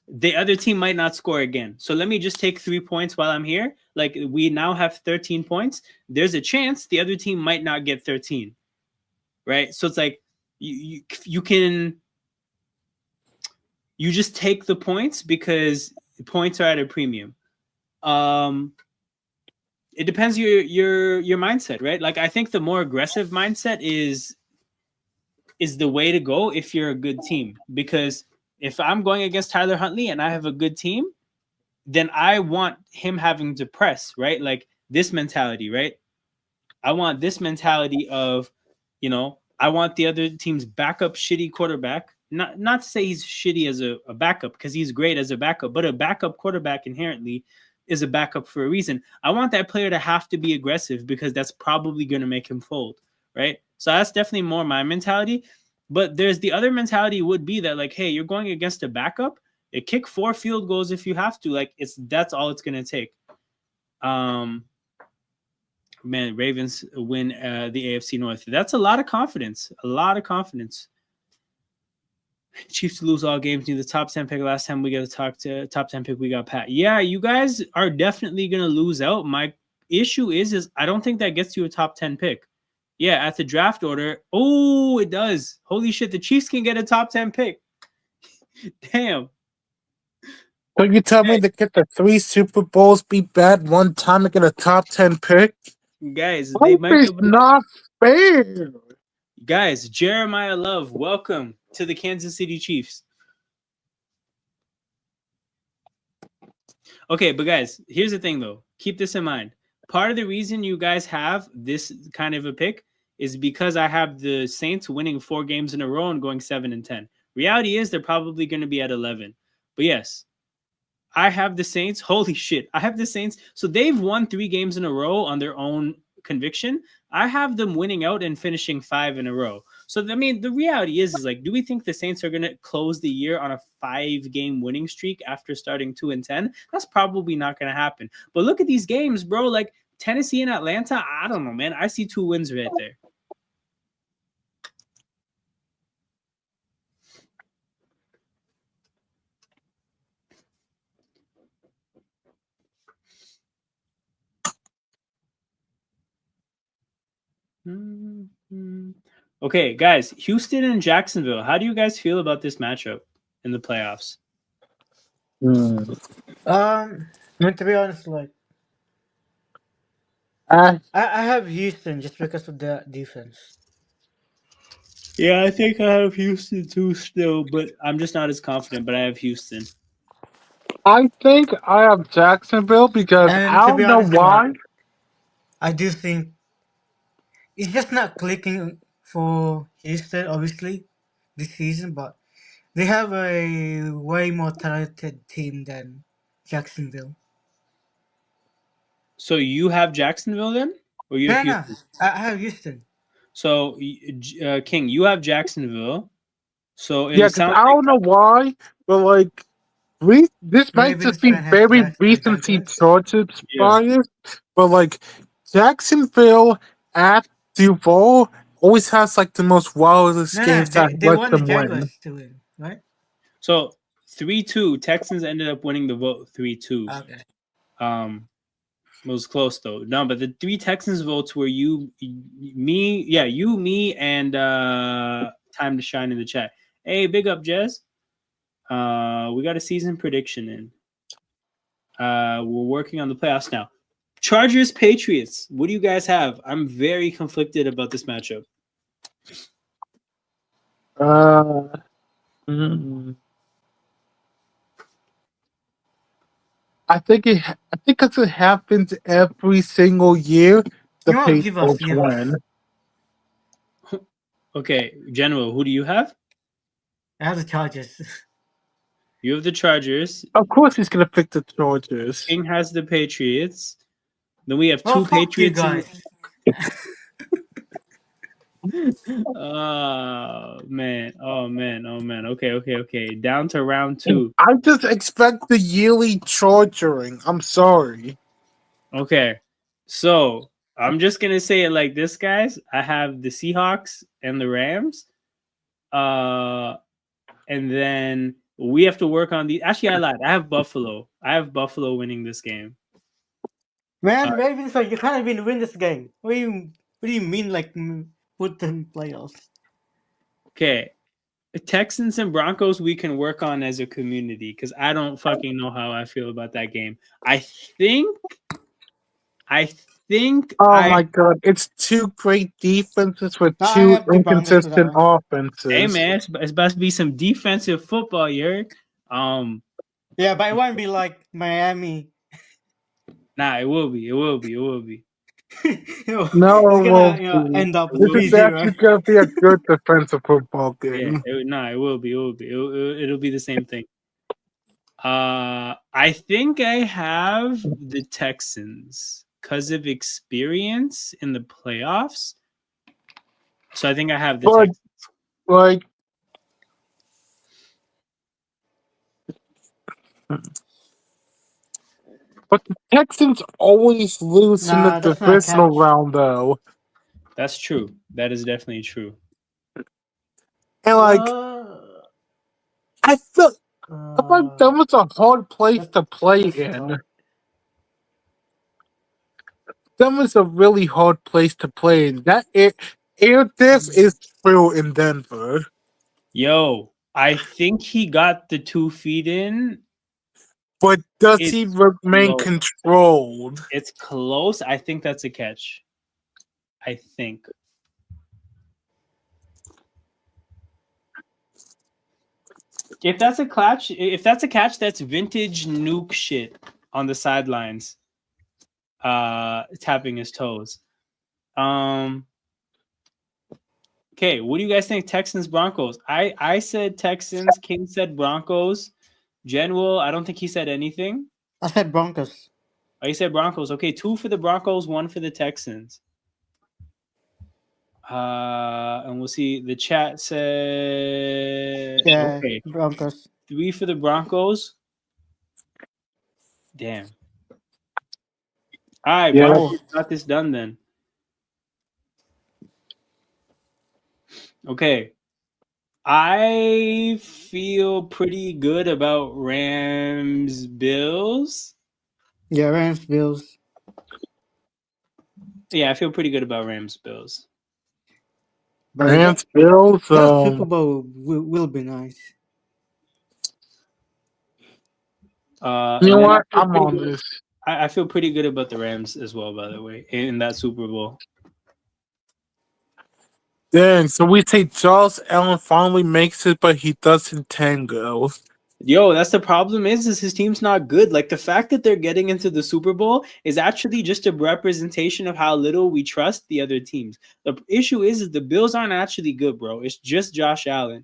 Speaker 1: the other team might not score again? So let me just take 3 points while I'm here. Like, we now have 13 points. There's a chance the other team might not get 13, right? So it's like you just take the points because points are at a premium. it depends your mindset, right? Like I think the more aggressive mindset is the way to go if you're a good team. Because if I'm going against Tyler Huntley and I have a good team, then I want him having to press, right? Like this mentality, right? I want this mentality of, I want the other team's backup shitty quarterback. Not to say he's shitty as a backup, because he's great as a backup, but a backup quarterback inherently is a backup for a reason. I want that player to have to be aggressive because that's probably going to make him fold, right? So that's definitely more my mentality. But there's the other mentality would be that like, hey, you're going against a backup. Kick 4 field goals if you have to. Like that's all it's going to take. Man, Ravens win the AFC North. That's a lot of confidence. A lot of confidence. Chiefs lose all games. Near the top 10 pick. Last time we got to talk to top 10 pick, we got Pat. Yeah, you guys are definitely gonna lose out. My issue is I don't think that gets you a top 10 pick. Yeah, at the draft order. Oh, it does. Holy shit, the Chiefs can get a top 10 pick. Damn.
Speaker 2: So you tell me to get the 3 Super Bowls, be bad one time, and get a top 10 pick?
Speaker 1: Guys, they
Speaker 2: Life
Speaker 1: might be
Speaker 2: is
Speaker 1: able to...
Speaker 2: not fair.
Speaker 1: Guys, Jeremiah Love, welcome to the Kansas City Chiefs. Okay, but guys, here's the thing though. Keep this in mind. Part of the reason you guys have this kind of a pick is because I have the Saints winning 4 games in a row and going 7-10. Reality is they're probably going to be at 11. But yes, I have the Saints. Holy shit. I have the Saints. So they've won 3 games in a row on their own conviction. I have them winning out and finishing 5 in a row. So, I mean, the reality is like, do we think the Saints are going to close the year on a 5-game winning streak after starting 2-10? That's probably not going to happen. But look at these games, bro. Like Tennessee and Atlanta, I don't know, man. I see 2 wins right there. Okay, guys, Houston and Jacksonville. How do you guys feel about this matchup in the playoffs?
Speaker 4: I mean, to be honest, like
Speaker 2: Uh,
Speaker 4: I have Houston just because of the defense.
Speaker 1: Yeah, I think I have Houston too still, but I'm just not as confident, but I have Houston.
Speaker 2: I think I have Jacksonville because
Speaker 4: And
Speaker 2: I
Speaker 4: to be
Speaker 2: don't know
Speaker 4: honest, like
Speaker 2: why.
Speaker 4: I do think it's just not clicking for Houston, obviously, this season. But they have a way more talented team than Jacksonville.
Speaker 1: So you have Jacksonville then, or you have
Speaker 4: No, no,
Speaker 1: Houston?
Speaker 4: I have Houston.
Speaker 1: So King, you have Jacksonville. So
Speaker 2: Yeah,
Speaker 1: it
Speaker 2: because
Speaker 1: sounds
Speaker 2: I
Speaker 1: like
Speaker 2: don't know why, but like this might
Speaker 4: Ravens
Speaker 2: just be
Speaker 4: fan has
Speaker 2: very recency
Speaker 4: bias.
Speaker 2: Chargers
Speaker 1: yeah.
Speaker 2: bias, but like Jacksonville at Duval always has like the most wildest
Speaker 4: No, no,
Speaker 2: games that
Speaker 4: they
Speaker 2: let
Speaker 4: want the
Speaker 2: them win.
Speaker 4: Jaguars to win, right?
Speaker 1: So 3-2. Texans ended up winning the vote 3-2.
Speaker 4: Okay.
Speaker 1: It was close though. No, but the 3 Texans votes were you, me, and Time to Shine in the chat. Hey, big up, Jez. We got a season prediction in. We're working on the playoffs now. Chargers, Patriots. What do you guys have? I'm very conflicted about this matchup.
Speaker 2: Uh, mm, I think because it happens every single year, the
Speaker 4: You won't give us
Speaker 2: Patriots
Speaker 4: Seahawks.
Speaker 2: win.
Speaker 1: Okay, General, who do you have?
Speaker 4: I have the Chargers.
Speaker 1: You have the Chargers.
Speaker 2: Of course, he's gonna pick the Chargers.
Speaker 1: King has the Patriots. Then we have
Speaker 4: Well,
Speaker 1: 2
Speaker 4: fuck you
Speaker 1: Patriots in.
Speaker 4: guys.
Speaker 1: Oh man. Okay. Down to round 2.
Speaker 2: I just expect the yearly chargering. I'm sorry.
Speaker 1: Okay. So I'm just gonna say it like this, guys. I have the Seahawks and the Rams. And then we have to work on the. Actually, I lied. I have Buffalo. I have Buffalo winning this game.
Speaker 4: Man, Ravens, like you can't even win this game. What do you mean, like put them in playoffs?
Speaker 1: Okay. Texans and Broncos we can work on as a community because I don't fucking know how I feel about that game. I think I think
Speaker 2: Oh
Speaker 1: I
Speaker 2: my god, it's two great defenses with
Speaker 4: I
Speaker 2: two
Speaker 4: have the Broncos for that
Speaker 2: inconsistent
Speaker 4: one.
Speaker 1: hey
Speaker 2: offenses.
Speaker 1: man, it's about to be some defensive football here. Um,
Speaker 4: Yeah, but it won't be like Miami.
Speaker 1: nah, it will be. It will be. It will be.
Speaker 2: No,
Speaker 4: It's
Speaker 2: it
Speaker 4: gonna
Speaker 2: won't be.
Speaker 4: end up
Speaker 1: It
Speaker 2: This
Speaker 1: will
Speaker 2: is
Speaker 4: 3-0.
Speaker 2: actually going to be a good defensive football
Speaker 1: Yeah,
Speaker 2: game.
Speaker 1: nah, it will be. It will be. It'll be the same thing. I think I have the Texans because of experience in the playoffs. So I think I have the
Speaker 2: But,
Speaker 1: Texans.
Speaker 2: like, but the Texans always lose in the
Speaker 4: Nah, that's not a
Speaker 2: divisional
Speaker 4: catch.
Speaker 2: round, though.
Speaker 1: That's true. That is definitely true.
Speaker 2: And, like,
Speaker 4: Uh,
Speaker 2: I feel that
Speaker 4: uh,
Speaker 2: was a hard place
Speaker 4: that,
Speaker 2: to play
Speaker 4: that's
Speaker 2: in.
Speaker 4: tough.
Speaker 2: That was a really hard place to play in. That air diff is true in Denver.
Speaker 1: Yo, I think he got the 2 feet in.
Speaker 2: But does he
Speaker 1: It's
Speaker 2: remain
Speaker 1: close.
Speaker 2: controlled?
Speaker 1: It's close. I think that's a catch. I think. If that's a catch, that's vintage nuke shit on the sidelines. Tapping his toes. Okay, what do you guys think? Texans Broncos. I said Texans. King said Broncos. General, I don't think he said anything.
Speaker 4: I said Broncos.
Speaker 1: Oh, he said Broncos. Okay, 2 for the Broncos, 1 for the Texans. And we'll see. The chat said
Speaker 4: Yeah,
Speaker 1: okay,
Speaker 4: Broncos.
Speaker 1: 3 for the Broncos. Damn. All right,
Speaker 2: Yeah.
Speaker 1: Broncos got this done then. Okay. I feel pretty good about Rams Bills.
Speaker 4: Yeah, Rams, Bills.
Speaker 1: Yeah, I feel pretty good about Rams Bills.
Speaker 4: But
Speaker 2: Rams, Bills.
Speaker 4: that Super Bowl will be nice.
Speaker 2: You know
Speaker 1: And then
Speaker 2: what? I'm on this.
Speaker 1: I feel pretty good about the Rams as well, by the way, in that Super Bowl.
Speaker 2: Dang, so we say Charles Allen finally makes it, but he doesn't tango.
Speaker 1: Yo, that's the problem is his team's not good. Like the fact that they're getting into the Super Bowl is actually just a representation of how little we trust the other teams. The issue is the Bills aren't actually good, bro. It's just Josh Allen.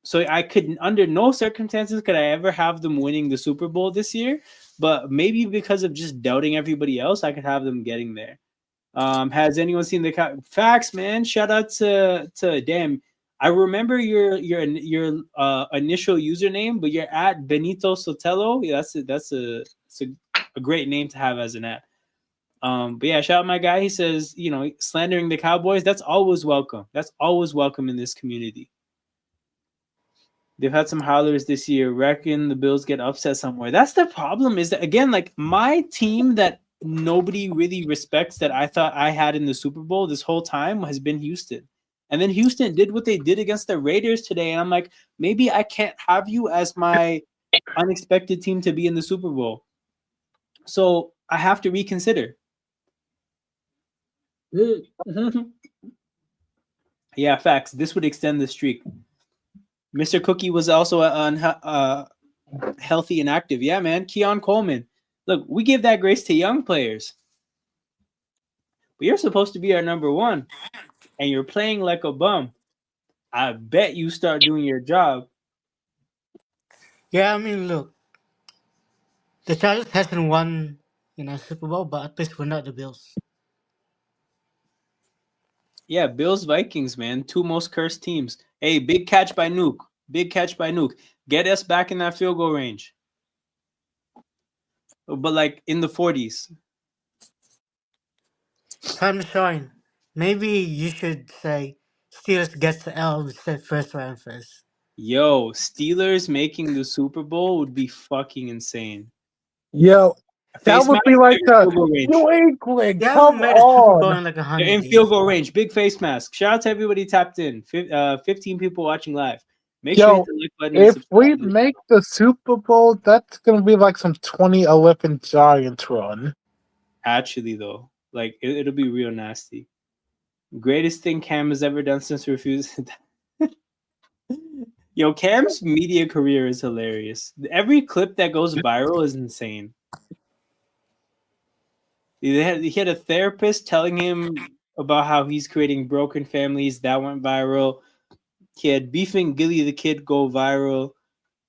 Speaker 1: So I could, under no circumstances, could I ever have them winning the Super Bowl this year. But maybe because of just doubting everybody else, I could have them getting there. Has anyone seen the facts, man? Shout out to damn. I remember your initial username, but you're at Benito Sotelo. Yeah, that's a great name to have as an at. But yeah, shout out my guy. He says, slandering the Cowboys. That's always welcome. That's always welcome in this community. They've had some howlers this year. Reckon the Bills get upset somewhere. That's the problem. Is that again, like my team that nobody really respects that I thought I had in the Super Bowl this whole time has been Houston. And then Houston did what they did against the Raiders today. And I'm like, maybe I can't have you as my unexpected team to be in the Super Bowl. So I have to reconsider. Yeah, facts. This would extend the streak. Mr. Cookie was also healthy and active. Yeah, man. Keon Coleman. Look, we give that grace to young players. But you're supposed to be our number one. And you're playing like a bum. I bet you start doing your job.
Speaker 4: Yeah, I mean, look, the Chargers hasn't won Super Bowl, but at least we're not the Bills.
Speaker 1: Yeah, Bills Vikings, man. 2 most cursed teams. Hey, big catch by Nuke. Big catch by Nuke. Get us back in that field goal range. But like in the 40s.
Speaker 4: Time to shine. Maybe you should say Steelers gets the L instead first round first.
Speaker 1: Yo, Steelers making the Super Bowl would be fucking insane.
Speaker 2: Yo, that
Speaker 1: Face
Speaker 2: would
Speaker 1: mask,
Speaker 2: be like
Speaker 1: they're in
Speaker 2: the
Speaker 1: field goal range.
Speaker 2: New England.
Speaker 4: They
Speaker 2: Come
Speaker 4: haven't made a Super Bowl
Speaker 2: on.
Speaker 4: in like
Speaker 1: They're
Speaker 4: 100
Speaker 1: in
Speaker 4: years.
Speaker 1: field goal range. Big face mask. Shout out to everybody tapped in. 15 people watching live. Make sure you hit
Speaker 2: Yo,
Speaker 1: the like button and
Speaker 2: if we
Speaker 1: subscribe.
Speaker 2: make the Super Bowl, that's gonna be like some 2011 Giants run.
Speaker 1: Actually, though, like it'll be real nasty. Greatest thing Cam has ever done since refusing. Yo, Cam's media career is hilarious. Every clip that goes viral is insane. He had a therapist telling him about how he's creating broken families. That went viral. He had beefing Gilly the Kid go viral.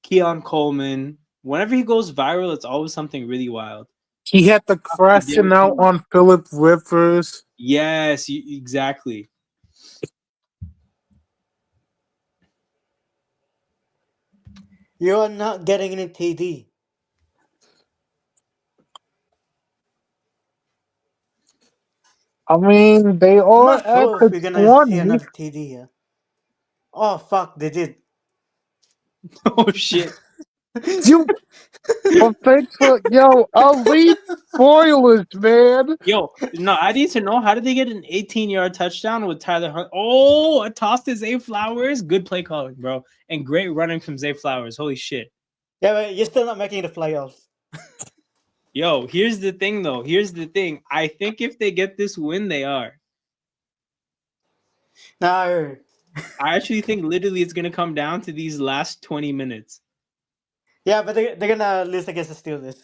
Speaker 1: Keon Coleman. Whenever he goes viral, it's always something really wild.
Speaker 2: He had the
Speaker 1: After
Speaker 2: crashing
Speaker 1: Derrick
Speaker 2: out
Speaker 1: Henry.
Speaker 2: on Philip Rivers.
Speaker 1: Yes, exactly.
Speaker 4: You're not getting any TD.
Speaker 2: I mean, they
Speaker 4: I'm
Speaker 2: are
Speaker 4: not
Speaker 2: at
Speaker 4: sure if
Speaker 2: the
Speaker 4: we're gonna see
Speaker 2: 20.
Speaker 4: another TD here. Oh fuck, they did.
Speaker 1: Oh shit.
Speaker 2: You, well, thanks for, yo, elite spoilers, man.
Speaker 1: Yo, no, I need to know, how did they get an 18-yard touchdown with Tyler Hunt? Oh, a toss to Zay Flowers. Good play calling, bro. And great running from Zay Flowers. Holy shit.
Speaker 4: Yeah, but you're still not making the playoffs.
Speaker 1: Yo, here's the thing, though. Here's the thing. I think if they get this win, they are.
Speaker 4: No.
Speaker 1: I actually think literally it's going to come down to these last 20 minutes.
Speaker 4: Yeah, but they're gonna lose against the Steelers.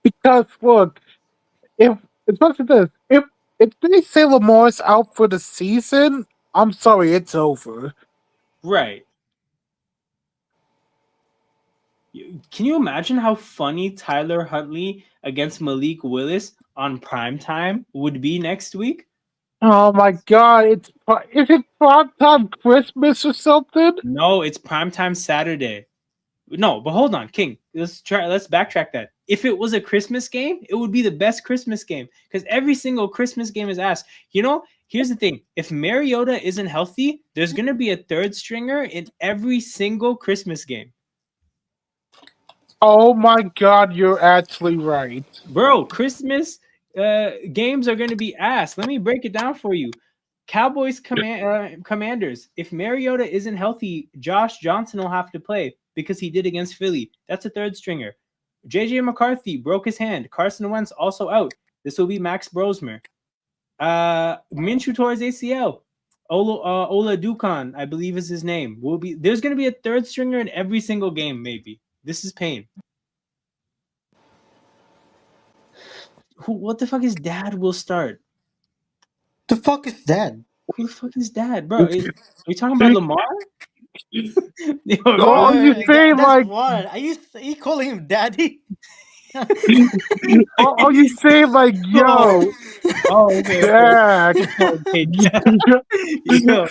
Speaker 2: Because, look, if, especially this, if they say Lamar's out for the season, I'm sorry, it's over.
Speaker 1: Right. Can you imagine how funny Tyler Huntley against Malik Willis on primetime would be next week?
Speaker 2: Oh my god, is it primetime Christmas or something?
Speaker 1: No, it's primetime Saturday. No, but hold on, King. Let's backtrack that. If it was a Christmas game, it would be the best Christmas game because every single Christmas game is ass. Here's the thing. If Mariota isn't healthy, there's going to be a third stringer in every single Christmas game.
Speaker 2: Oh my god, you're actually right.
Speaker 1: Bro, Christmas games are going to be ass. Let me break it down for you. Cowboys Commanders. If Mariota isn't healthy, Josh Johnson will have to play because he did against Philly. That's a third stringer. JJ McCarthy broke his hand. Carson Wentz also out. This will be Max Brosmer. Minshew tore his ACL. Ola Dukan, I believe is his name. There's going to be a third stringer in every single game, maybe. This is pain. What the fuck is dad will start?
Speaker 4: The fuck is that?
Speaker 1: Who the fuck is dad, bro? Are you talking about Lamar?
Speaker 2: Oh, you say
Speaker 4: That's
Speaker 2: like,
Speaker 4: one. Are you calling him daddy?
Speaker 2: oh, you say like, yo,
Speaker 1: Okay.
Speaker 2: Dak.
Speaker 1: Okay, yo,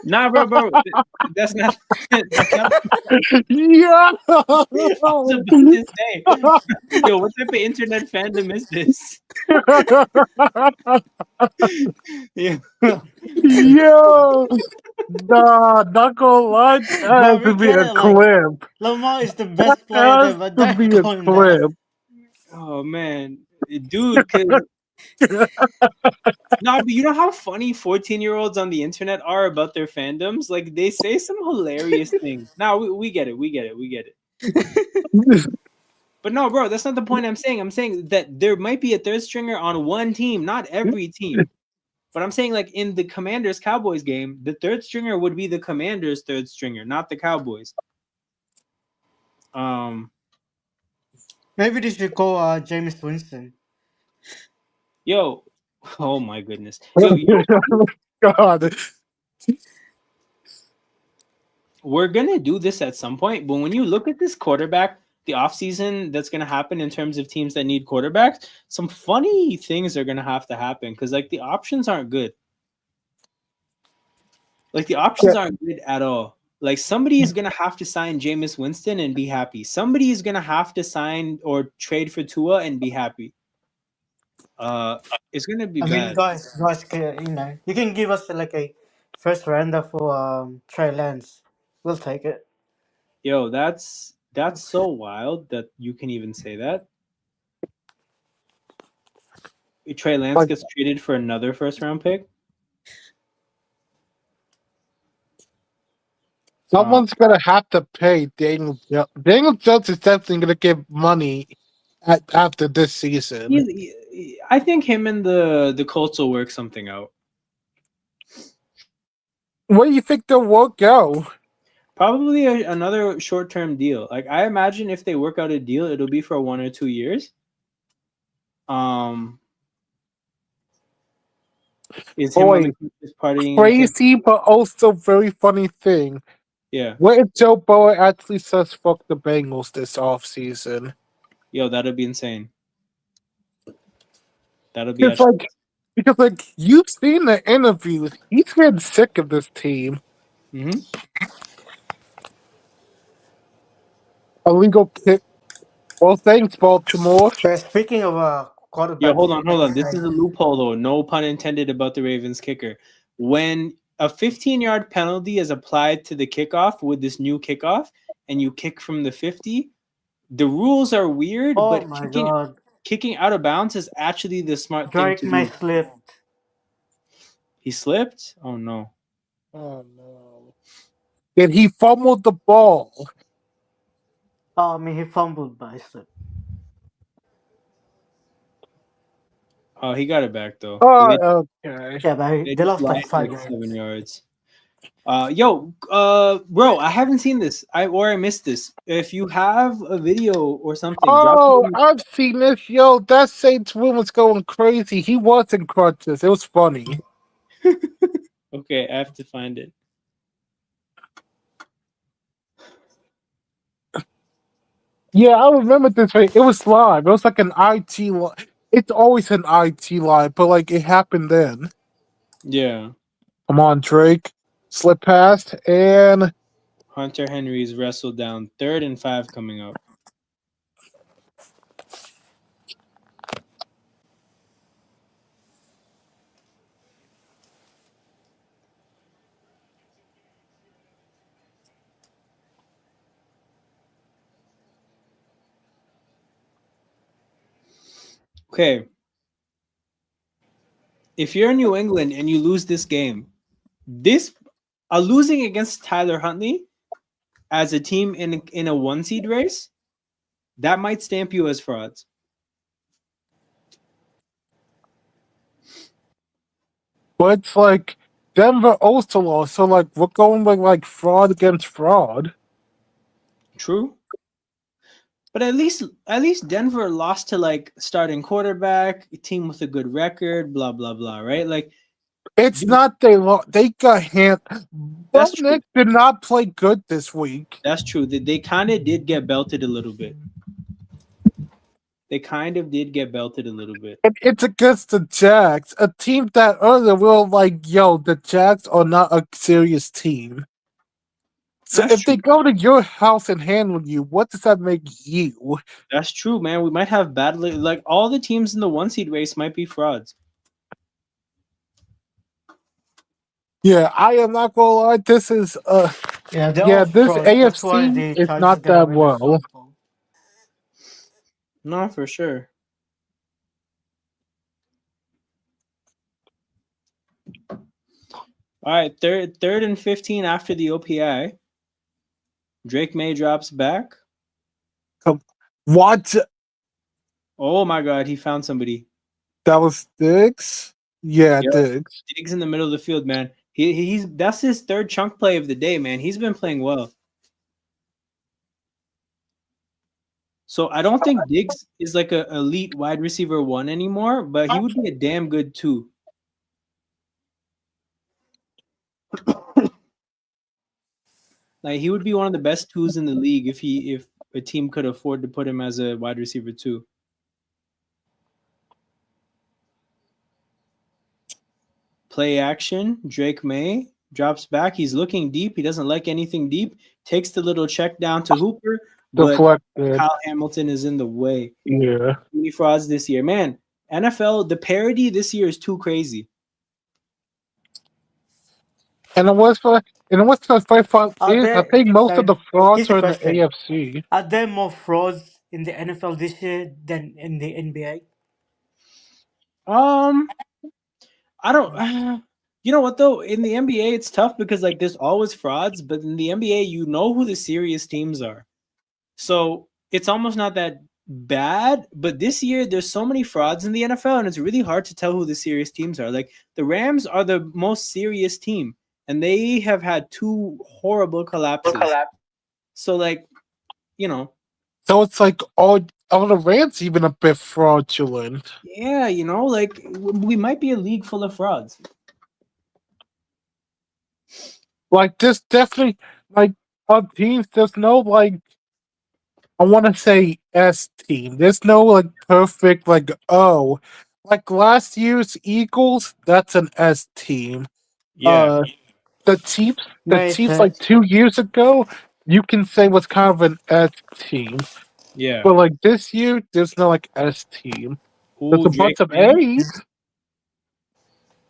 Speaker 1: nah, bro, that's not that's not
Speaker 2: Yeah.
Speaker 1: what I was about to say. Yo, what type of internet fandom is this? Yeah.
Speaker 2: Yo, nah, not gonna lie, that
Speaker 4: Bro,
Speaker 2: has
Speaker 4: we
Speaker 2: to be
Speaker 4: get
Speaker 2: a
Speaker 4: it. Like
Speaker 2: clip.
Speaker 4: Lamar is the
Speaker 2: That
Speaker 4: best player there,
Speaker 2: has
Speaker 4: but
Speaker 2: to
Speaker 4: don't
Speaker 2: be a
Speaker 4: call him that.
Speaker 2: clip.
Speaker 1: Oh man, dude, cause no, but you know how funny 14-year-olds on the internet are about their fandoms? Like they say some hilarious things. Now we get it, we get it. But no, bro, that's not the point I'm saying. I'm saying that there might be a third stringer on one team, not every team. But I'm saying, like, in the Commanders Cowboys game, the third stringer would be the Commanders' third stringer, not the Cowboys.
Speaker 4: Maybe they should call Jameis Winston.
Speaker 1: Yo, oh my goodness. Yo,
Speaker 2: God.
Speaker 1: we're gonna do this at some point, but when you look at this quarterback, the offseason that's gonna happen in terms of teams that need quarterbacks, some funny things are gonna have to happen because like the options aren't good. Like the options aren't good at all. Like somebody is gonna have to sign Jameis Winston and be happy. Somebody is gonna have to sign or trade for Tua and be happy. It's gonna be
Speaker 4: I mean,
Speaker 1: bad.
Speaker 4: guys, you can give us like a first rounder for Trey Lance. We'll take it.
Speaker 1: Yo, that's so wild that you can even say that. Trey Lance
Speaker 2: Like,
Speaker 1: gets traded for another first round pick.
Speaker 2: Someone's gonna have to pay Daniel Jones. Daniel Jones is definitely gonna give money after this season.
Speaker 1: I think him and the Colts will work something out.
Speaker 2: Where do you think they'll work out?
Speaker 1: Probably another short-term deal. Like I imagine if they work out a deal, it'll be for 1 or 2 years. Is him on
Speaker 2: Boy,
Speaker 1: the Clippers partying in Cancun?
Speaker 2: crazy but also very funny thing.
Speaker 1: Yeah.
Speaker 2: What if Joe Burrow actually says fuck the Bengals this offseason?
Speaker 1: Yo, that'll be insane. That'll be
Speaker 2: It's
Speaker 1: actually.
Speaker 2: because you've seen the interviews. He's getting sick of this team.
Speaker 1: Mm-hmm.
Speaker 2: Illegal kick. Well, thanks, Baltimore.
Speaker 4: Speaking of
Speaker 1: Yo,
Speaker 4: quarterbacks,
Speaker 1: hold on. This is a loophole, though. No pun intended about the Ravens kicker. When a 15-yard penalty is applied to the kickoff with this new kickoff, and you kick from the 50, the rules are weird,
Speaker 4: Oh
Speaker 1: but
Speaker 4: my god.
Speaker 1: kicking out of bounds is actually the smart thing
Speaker 4: Drake
Speaker 1: to
Speaker 4: may
Speaker 1: do.
Speaker 4: slipped.
Speaker 1: He slipped? Oh, no.
Speaker 2: Oh no! Did he fumble the ball?
Speaker 4: Oh, I mean, he fumbled by slip.
Speaker 1: Oh, he got it back, though.
Speaker 2: Oh, okay.
Speaker 4: Yeah, but
Speaker 1: They
Speaker 4: they
Speaker 1: just
Speaker 4: lost by
Speaker 1: lost
Speaker 4: 5
Speaker 1: like
Speaker 4: yards.
Speaker 1: 7 yards. Bro, I haven't seen this. I missed this. If you have a video or something, drop
Speaker 2: Oh,
Speaker 1: it.
Speaker 2: I've seen this. Yo, that Saints room was going crazy. He was in crutches. It was funny.
Speaker 1: Okay, I have to find it.
Speaker 2: Yeah, I remember this. Right? It was live. It was like an IT line. It's always an IT line, but it happened then.
Speaker 1: Yeah.
Speaker 2: Come on, Drake. Slip past and
Speaker 1: Hunter Henry's wrestled down 3rd and 5 coming up. Okay. If you're in New England and you lose this game, losing against Tyler Huntley as a team in a 1 seed race, that might stamp you as frauds.
Speaker 2: but it's Denver also lost, so we're going with fraud against fraud.
Speaker 1: True. But at least Denver lost to starting quarterback, a team with a good record, blah blah blah, right?
Speaker 2: It's not they lost. They got hand.
Speaker 1: That's
Speaker 2: Bo Nick did not play good this week.
Speaker 1: That's true. They kind of did get belted a little bit. They kind of did get belted a little bit.
Speaker 2: It's against the Jags, a team that earlier we were yo, the Jags are not a serious team. So
Speaker 1: That's
Speaker 2: if they go to your house and handle you, what does that make you?
Speaker 1: That's true, man. We might have all the teams in the 1 seed race might be frauds.
Speaker 2: Yeah, I am not gonna lie. This is
Speaker 4: Yeah, they're all
Speaker 2: this
Speaker 4: frauds. That's why
Speaker 2: AFC
Speaker 4: the
Speaker 2: is
Speaker 4: Chargers
Speaker 2: not
Speaker 4: gonna
Speaker 2: that
Speaker 4: win the
Speaker 2: well.
Speaker 4: Super Bowl.
Speaker 1: No, for sure. All right, third and 15 after the OPI. Drake May drops back.
Speaker 2: What?
Speaker 1: Oh my God, he found somebody.
Speaker 2: That was Diggs? Yeah,
Speaker 1: Yep.
Speaker 2: Diggs.
Speaker 1: Diggs in the middle of the field, man. That's his 3rd chunk play of the day, man. He's been playing well. So I don't think Diggs is like a elite wide receiver 1 anymore, but he would be a damn good 2. He would be one of the best 2s in the league if a team could afford to put him as a wide receiver 2. Play action. Drake May drops back. He's looking deep. He doesn't like anything deep. Takes the little check down to Hooper, but
Speaker 2: Deflected.
Speaker 1: Kyle Hamilton is in the way.
Speaker 2: Yeah.
Speaker 1: Many frauds this year, man. NFL, the parity this year is too crazy.
Speaker 2: And what's the funny part is, I think most of the frauds
Speaker 4: Here's the
Speaker 2: are in the
Speaker 4: question.
Speaker 2: AFC.
Speaker 4: Are there more frauds in the NFL this year than in the NBA?
Speaker 1: I don't. You know what though? In the NBA, it's tough because like there's always frauds, but in the NBA, you know who the serious teams are. So it's almost not that bad. But this year, there's so many frauds in the NFL, and it's really hard to tell who the serious teams are. Like the Rams are the most serious team, and they have had two horrible collapses. So like, you know,
Speaker 2: So it's like all the rants even a bit fraudulent.
Speaker 1: yeah, like we might be a league full of frauds.
Speaker 2: Like this definitely like on teams there's no like I wanna say S team. There's no like perfect like like last year's Eagles, that's an S team.
Speaker 1: Yeah,
Speaker 2: The Chiefs the
Speaker 4: Makes
Speaker 2: Chiefs like
Speaker 4: sense.
Speaker 2: 2 years ago, you can say was kind of an S team.
Speaker 1: yeah.
Speaker 2: But like this year, there's no like S team. There's
Speaker 1: Ooh,
Speaker 2: a
Speaker 1: Drake
Speaker 2: bunch of
Speaker 1: May
Speaker 2: A's.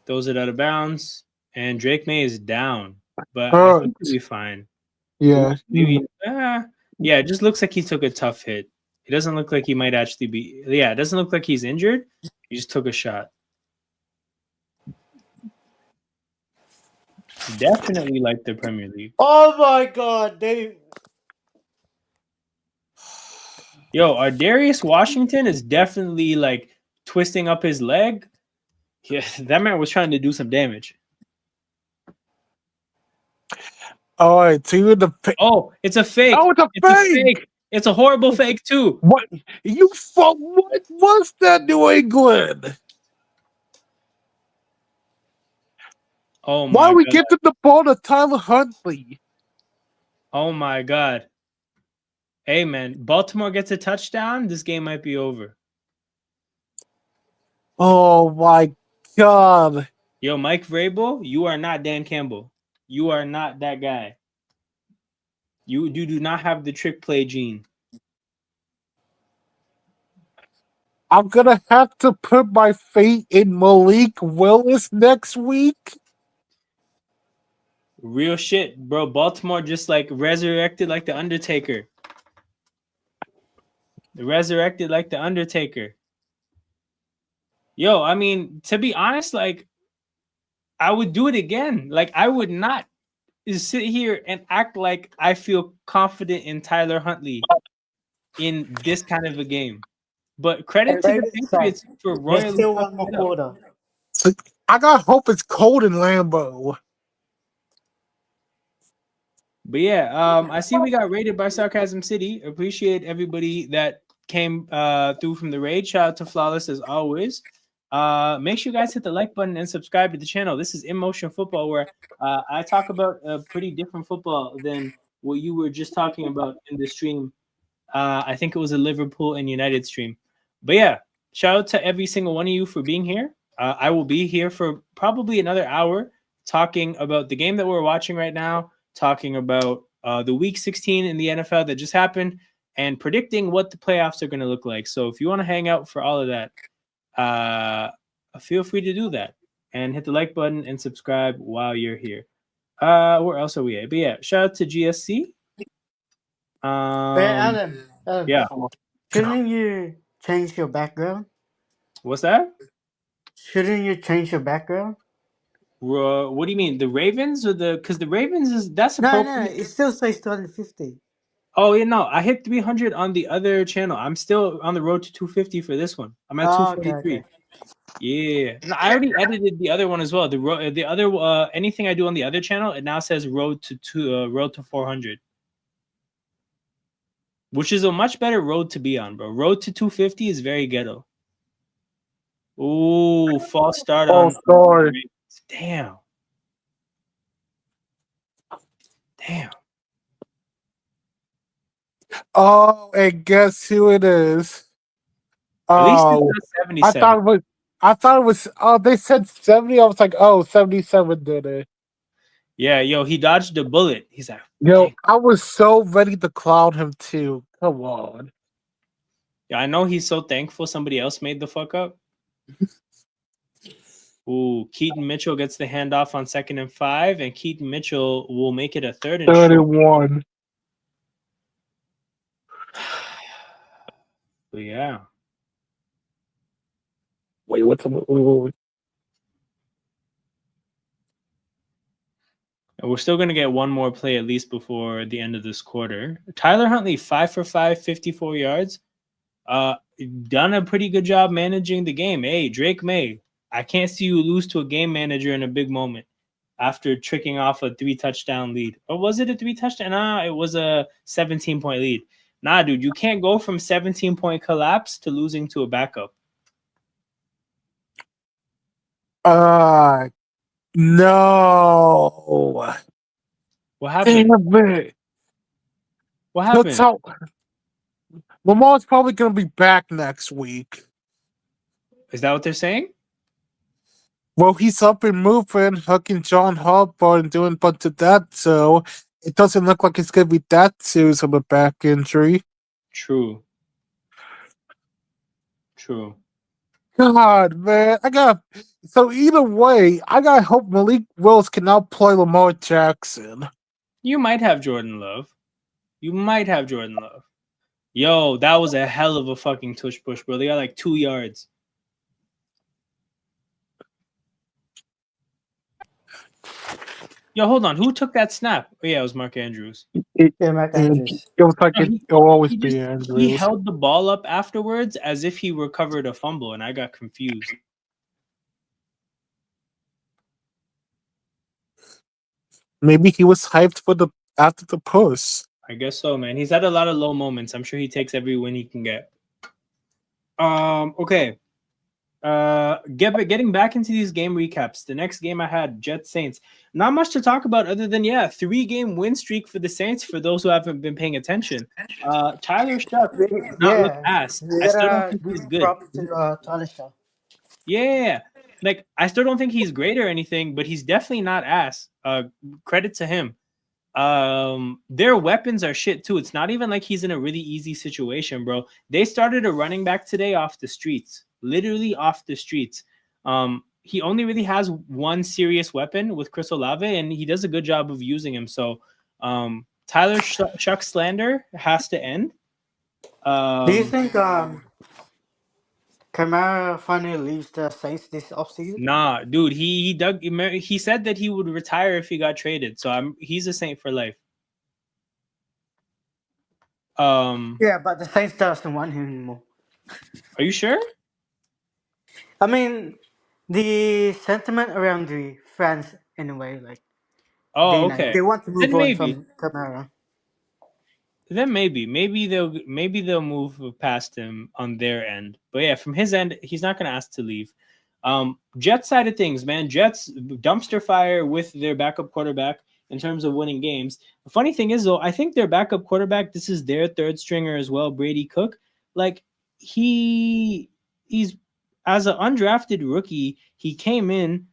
Speaker 1: throws it out of bounds, and Drake May is down, but I
Speaker 2: Hurt.
Speaker 1: think he'll be fine. Ooh,
Speaker 2: Yeah.
Speaker 1: maybe. Yeah, it just looks like he took a tough hit. It doesn't look like he might actually be. Yeah, it doesn't look like he's injured. He just took a shot. Definitely like the Premier League.
Speaker 4: Oh my God, they.
Speaker 1: Yo, our Darius Washington is definitely like twisting up his leg. Yeah, that man was trying to do some damage.
Speaker 2: All right, so you're the
Speaker 1: Oh, it's a fake.
Speaker 2: oh, it's a
Speaker 1: It's a
Speaker 2: fake.
Speaker 1: fake. It's a horrible fake too.
Speaker 2: What what was that, New England?
Speaker 1: Oh
Speaker 2: Why
Speaker 1: my
Speaker 2: are we
Speaker 1: god.
Speaker 2: giving the ball to Tyler Huntley?
Speaker 1: Oh my god. Hey man, Baltimore gets a touchdown. This game might be over.
Speaker 2: Oh my god.
Speaker 1: Yo, Mike Vrabel, you are not Dan Campbell. You are not that guy. You do not have the trick play gene.
Speaker 2: I'm gonna have to put my faith in Malik Willis next week.
Speaker 1: Real shit, bro. Baltimore just like resurrected like the Undertaker. Resurrected like the Undertaker. Yo, I mean, to be honest, like I would do it again. Like I would not sit here and act like I feel confident in Tyler Huntley in this kind of a game. But credit
Speaker 4: And
Speaker 1: to the
Speaker 4: Ravens suck.
Speaker 1: Patriots for
Speaker 4: There's
Speaker 1: royally
Speaker 4: still one
Speaker 1: fucking
Speaker 4: more
Speaker 1: it up.
Speaker 4: quarter.
Speaker 2: So I gotta hope it's cold in Lambeau.
Speaker 1: But yeah, I see we got rated by Sarcasm City. Appreciate everybody that came through from the raid. Shout out to Flawless as always. Make sure you guys hit the like button and subscribe to the channel. This is In Motion Football, where I talk about a pretty different football than what you were just talking about in the stream. I think it was a Liverpool and United stream. But yeah, shout out to every single one of you for being here. I will be here for probably another hour talking about the game that we're watching right now, talking about the week 16 in the NFL that just happened, and predicting what the playoffs are going to look like. So if you want to hang out for all of that, feel free to do that and hit the like button and subscribe while you're here. Where else are we at? But yeah, shout out to GSC.
Speaker 4: Hey, Adam,
Speaker 1: Yeah.
Speaker 4: shouldn't you change your background?
Speaker 1: What's that?
Speaker 4: Shouldn't you change your background?
Speaker 1: What do you mean? The Ravens or the? Because the Ravens is that's
Speaker 4: No,
Speaker 1: appropriate.
Speaker 4: it still says 250.
Speaker 1: Oh yeah, no, I hit 300 on the other channel. I'm still on the road to 250 for this one. I'm at
Speaker 4: Oh, okay,
Speaker 1: 243.
Speaker 4: okay.
Speaker 1: Yeah, no, I already edited the other one as well. The other anything I do on the other channel, it now says road to 400, which is a much better road to be on, bro. Road to 250 is very ghetto. Ooh, false start
Speaker 2: Oh,
Speaker 1: on.
Speaker 2: sorry.
Speaker 1: Damn. Damn.
Speaker 2: Oh, and guess who it is?
Speaker 1: At least it's
Speaker 2: Oh,
Speaker 1: not
Speaker 2: I
Speaker 1: 77.
Speaker 2: thought it was. I thought it was. Oh, they said 70. I was like, oh, 77 did it.
Speaker 1: Yeah, yo, he dodged a bullet. He's like,
Speaker 2: Yo,
Speaker 1: dang.
Speaker 2: I was so ready to clown him too. Come on.
Speaker 1: Yeah, I know he's so thankful somebody else made the fuck up. Ooh, Keaton Mitchell gets the handoff on 2nd and 5, and Keaton Mitchell will make it a 3rd and short.
Speaker 2: 31.
Speaker 1: But yeah.
Speaker 2: Wait, what's the? Wait.
Speaker 1: We're still going to get one more play at least before the end of this quarter. Tyler Huntley, 5 for 5, 54 yards. Done a pretty good job managing the game. Hey, Drake May, I can't see you lose to a game manager in a big moment after tricking off a 3-touchdown lead. Or was it a 3-touchdown? Nah, it was a 17-point lead. Nah, dude, you can't go from 17-point collapse to losing to a backup.
Speaker 2: No.
Speaker 1: What happened?
Speaker 2: Damn it.
Speaker 1: What
Speaker 2: That's
Speaker 1: happened?
Speaker 2: how Lamar's probably gonna be back next week.
Speaker 1: Is that what they're saying?
Speaker 2: Well, he's up and moving, hugging John Harbaugh and doing a bunch of that, so it doesn't look like it's gonna be that serious of a back injury.
Speaker 1: True. True.
Speaker 2: God, man, so either way, I gotta hope Malik Willis can outplay Lamar Jackson.
Speaker 1: You might have Jordan Love. Yo, that was a hell of a fucking tush push, bro. They got like 2 yards. Yo, hold on. Who took that snap? Oh, yeah, it was Mark Andrews.
Speaker 4: Yeah, Mark Andrews.
Speaker 2: It was like
Speaker 1: No,
Speaker 2: it'll always
Speaker 1: he
Speaker 2: be
Speaker 1: just
Speaker 2: Andrews.
Speaker 1: he held the ball up afterwards as if he recovered a fumble, and I got confused.
Speaker 2: Maybe he was hyped for after the push.
Speaker 1: I guess so, man. He's had a lot of low moments. I'm sure he takes every win he can get. Okay. Getting back into these game recaps. The next game I had, Jets Saints. Not much to talk about other than 3-game win streak for the Saints for those who haven't been paying attention. Tyler Shuck does not look ass.
Speaker 4: You
Speaker 1: I still don't
Speaker 4: gotta
Speaker 1: think he's
Speaker 4: give
Speaker 1: good.
Speaker 4: props to Tyler Shaw.
Speaker 1: Yeah. Like I still don't think he's great or anything, but he's definitely not ass. Credit to him. Their weapons are shit too. It's not even like he's in a really easy situation, bro. They started a running back today off the streets, literally off the streets. He only really has one serious weapon with Chris Olave, and he does a good job of using him. So, Tyler Shuck slander has to end.
Speaker 4: Do you think Kamara finally leaves the Saints this offseason?
Speaker 1: Nah, dude, he said that he would retire if he got traded. So he's a Saint for life.
Speaker 4: Yeah, but the Saints doesn't want him anymore.
Speaker 1: Are you sure?
Speaker 4: I mean, the sentiment around the fans, in a way, like
Speaker 1: Oh, okay.
Speaker 4: they want to move
Speaker 1: Then
Speaker 4: on
Speaker 1: maybe.
Speaker 4: from Kamara.
Speaker 1: Then maybe they'll move past him on their end. But yeah, from his end, he's not gonna ask to leave. Jets side of things, man. Jets dumpster fire with their backup quarterback in terms of winning games. The funny thing is though, I think their backup quarterback, this is their third stringer as well, Brady Cook. Like he's as an undrafted rookie, he came in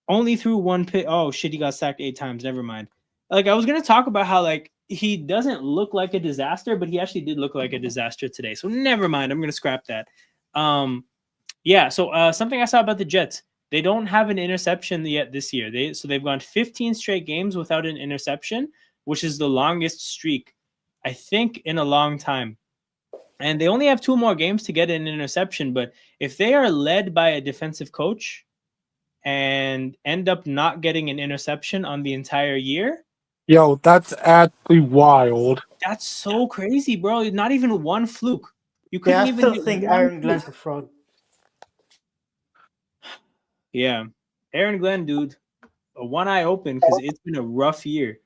Speaker 1: only threw one pick. Oh shit, he got sacked 8 times. Never mind. Like I was gonna talk about how like he doesn't look like a disaster, but he actually did look like a disaster today. So never mind. I'm gonna scrap that. So something I saw about the Jets, they don't have an interception yet this year. They've gone 15 straight games without an interception, which is the longest streak, I think, in a long time. And they only have 2 more games to get an interception. But if they are led by a defensive coach and end up not getting an interception on the entire year.
Speaker 2: Yo, that's actually wild.
Speaker 1: That's so crazy, bro. Not even one fluke. You
Speaker 4: Yeah,
Speaker 1: couldn't
Speaker 4: I
Speaker 1: even
Speaker 4: still
Speaker 1: get
Speaker 4: think
Speaker 1: one
Speaker 4: Aaron
Speaker 1: fluke.
Speaker 4: Glenn's a fraud.
Speaker 1: Yeah. Aaron Glenn, dude, one eye open because it's been a rough year.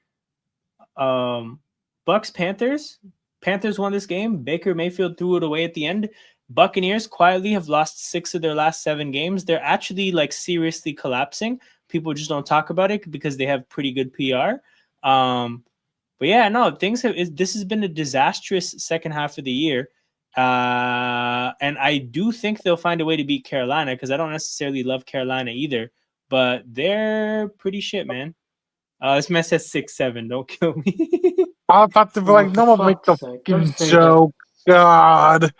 Speaker 1: Bucks Panthers. Panthers won this game. Baker Mayfield threw it away at the end. Buccaneers quietly have lost 6 of their last 7 games. They're actually like seriously collapsing. People just don't talk about it because they have pretty good PR. But yeah, no, this has been a disastrous second half of the year. And I do think they'll find a way to beat Carolina because I don't necessarily love Carolina either, but they're pretty shit, man. This man says 6-7. Don't kill me.
Speaker 2: I was about to be like,
Speaker 4: for
Speaker 2: no one make the
Speaker 4: fuck's sake,
Speaker 2: fucking
Speaker 4: don't say
Speaker 2: joke. God.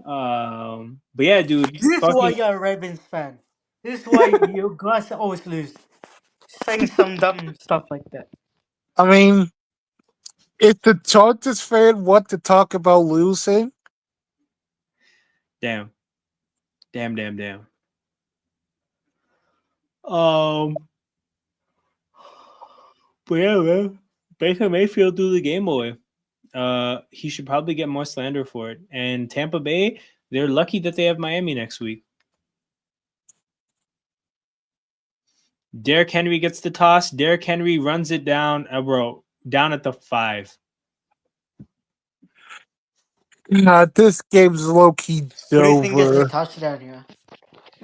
Speaker 1: But yeah, dude.
Speaker 4: that. This is why you're a Ravens fan. This is why you guys always lose. Saying some dumb stuff like that.
Speaker 2: I mean, if the Chargers fan want to talk about losing,
Speaker 1: Damn. But yeah, man, Baker Mayfield threw the game away. He should probably get more slander for it. And Tampa Bay, they're lucky that they have Miami next week. Derrick Henry gets the toss. Derrick Henry runs it down, bro, down at the 5.
Speaker 2: This game's low key
Speaker 4: What do you think is the
Speaker 2: over.
Speaker 4: touchdown here?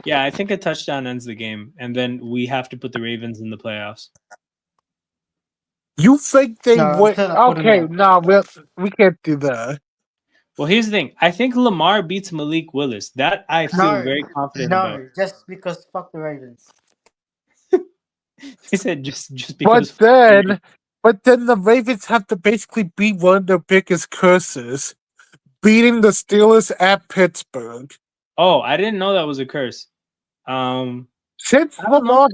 Speaker 1: Yeah, I think a touchdown ends the game, and then we have to put the Ravens in the playoffs.
Speaker 2: You think they
Speaker 4: No, I'm
Speaker 2: would?
Speaker 4: still not putting
Speaker 2: Okay,
Speaker 4: that.
Speaker 2: no, we can't do that.
Speaker 1: Well, here's the thing. I think Lamar beats Malik Willis. That I feel
Speaker 4: No,
Speaker 1: very confident about.
Speaker 4: no, just because fuck the Ravens.
Speaker 1: He said just
Speaker 2: But
Speaker 1: because.
Speaker 2: then, the Ravens have to basically beat one of their biggest curses, beating the Steelers at Pittsburgh.
Speaker 1: Oh, I didn't know that was a curse.
Speaker 2: Since
Speaker 1: I don't know.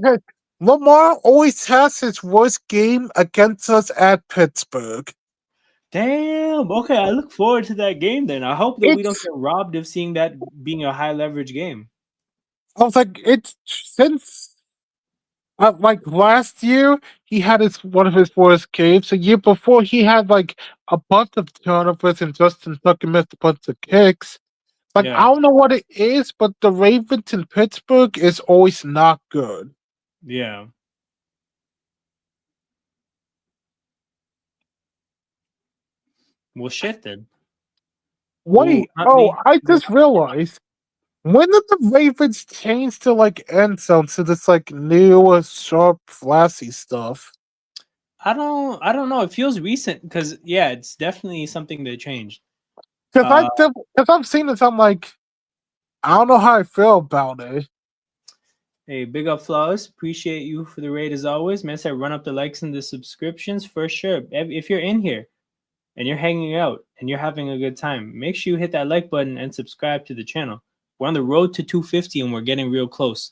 Speaker 2: Lamar always has his worst game against us at Pittsburgh.
Speaker 1: Damn. Okay, I look forward to that game then. I hope that we don't
Speaker 2: It's
Speaker 1: get robbed of seeing that being a high leverage game.
Speaker 2: I was like, it's since like last year he had one of his worst games. The year before he had like a bunch of turnovers and Justin Tucker missed a bunch of kicks. Like
Speaker 1: Yeah.
Speaker 2: I don't know what it is, but the Ravens in Pittsburgh is always not good.
Speaker 1: Yeah. Well, shit then.
Speaker 2: Wait,
Speaker 1: Well, not me.
Speaker 2: I just realized. When did the Ravens change to like end zone to this like new sharp flashy stuff?
Speaker 1: I don't know. It feels recent because yeah, it's definitely something that changed.
Speaker 2: Because I've seen this, I'm like, I don't know how I feel about it.
Speaker 1: Hey, big up Flawless. Appreciate you for the raid as always. Man said run up the likes and the subscriptions for sure. If you're in here and you're hanging out and you're having a good time, make sure you hit that like button and subscribe to the channel. We're on the road to 250 and we're getting real close.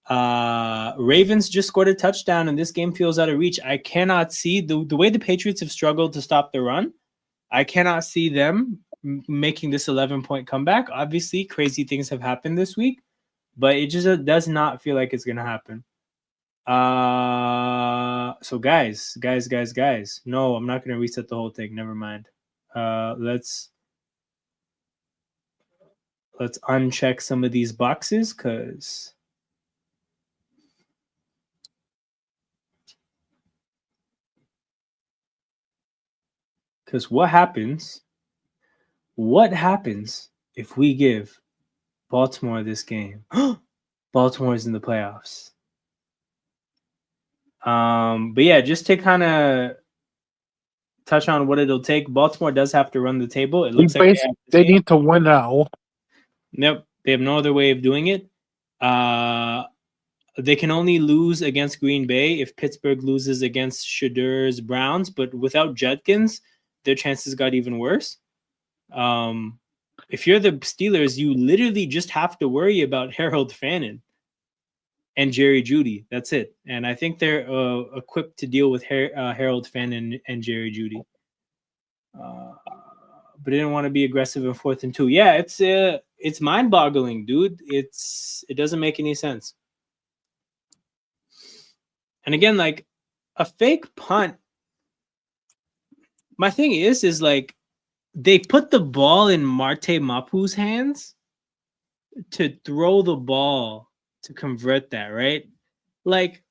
Speaker 1: Ravens just scored a touchdown and this game feels out of reach. I cannot see the way the Patriots have struggled to stop the run. I cannot see them making this 11-point comeback. Obviously, crazy things have happened this week, but it just does not feel like it's gonna happen. So guys. No, I'm not gonna reset the whole thing. Never mind. Let's uncheck some of these boxes because what happens if we give Baltimore this game? Baltimore's in the playoffs. But yeah, just to kind of touch on what it'll take, Baltimore does have to run the table. It looks like
Speaker 2: They need to win now.
Speaker 1: Nope, they have no other way of doing it. They can only lose against Green Bay if Pittsburgh loses against Shadur's Browns, but without Judkins, their chances got even worse. If you're the Steelers, you literally just have to worry about Harold Fannin and Jerry Jeudy. That's it. And I think they're equipped to deal with Harold Fannin and Jerry Jeudy. But they didn't want to be aggressive in 4th and 2. Yeah, it's mind-boggling, dude. It doesn't make any sense. And again, like a fake punt. My thing is like they put the ball in Marte Mapu's hands to throw the ball to convert that, right? Like,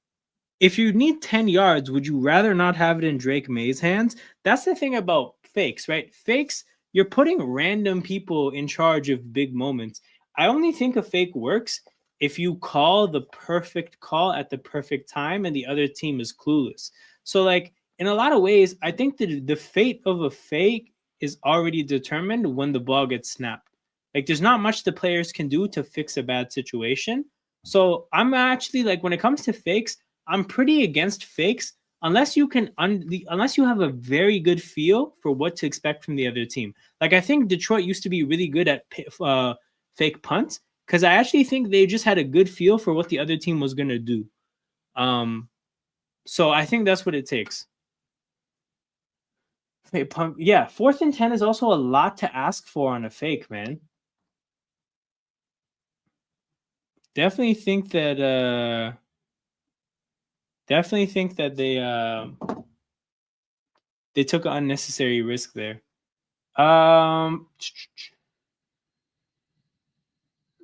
Speaker 1: if you need 10 yards, would you rather not have it in Drake May's hands? That's the thing about fakes, right? Fakes, you're putting random people in charge of big moments. I only think a fake works if you call the perfect call at the perfect time and the other team is clueless. So, like, in a lot of ways, I think that the fate of a fake is already determined when the ball gets snapped. Like, there's not much the players can do to fix a bad situation. So I'm actually like, when it comes to fakes, I'm pretty against fakes unless you can unless you have a very good feel for what to expect from the other team. Like I think Detroit used to be really good at fake punts because I actually think they just had a good feel for what the other team was gonna do. So I think that's what it takes. Fake punt, yeah. 4th and 10 is also a lot to ask for on a fake, man. Definitely think that Definitely think that they took an unnecessary risk there.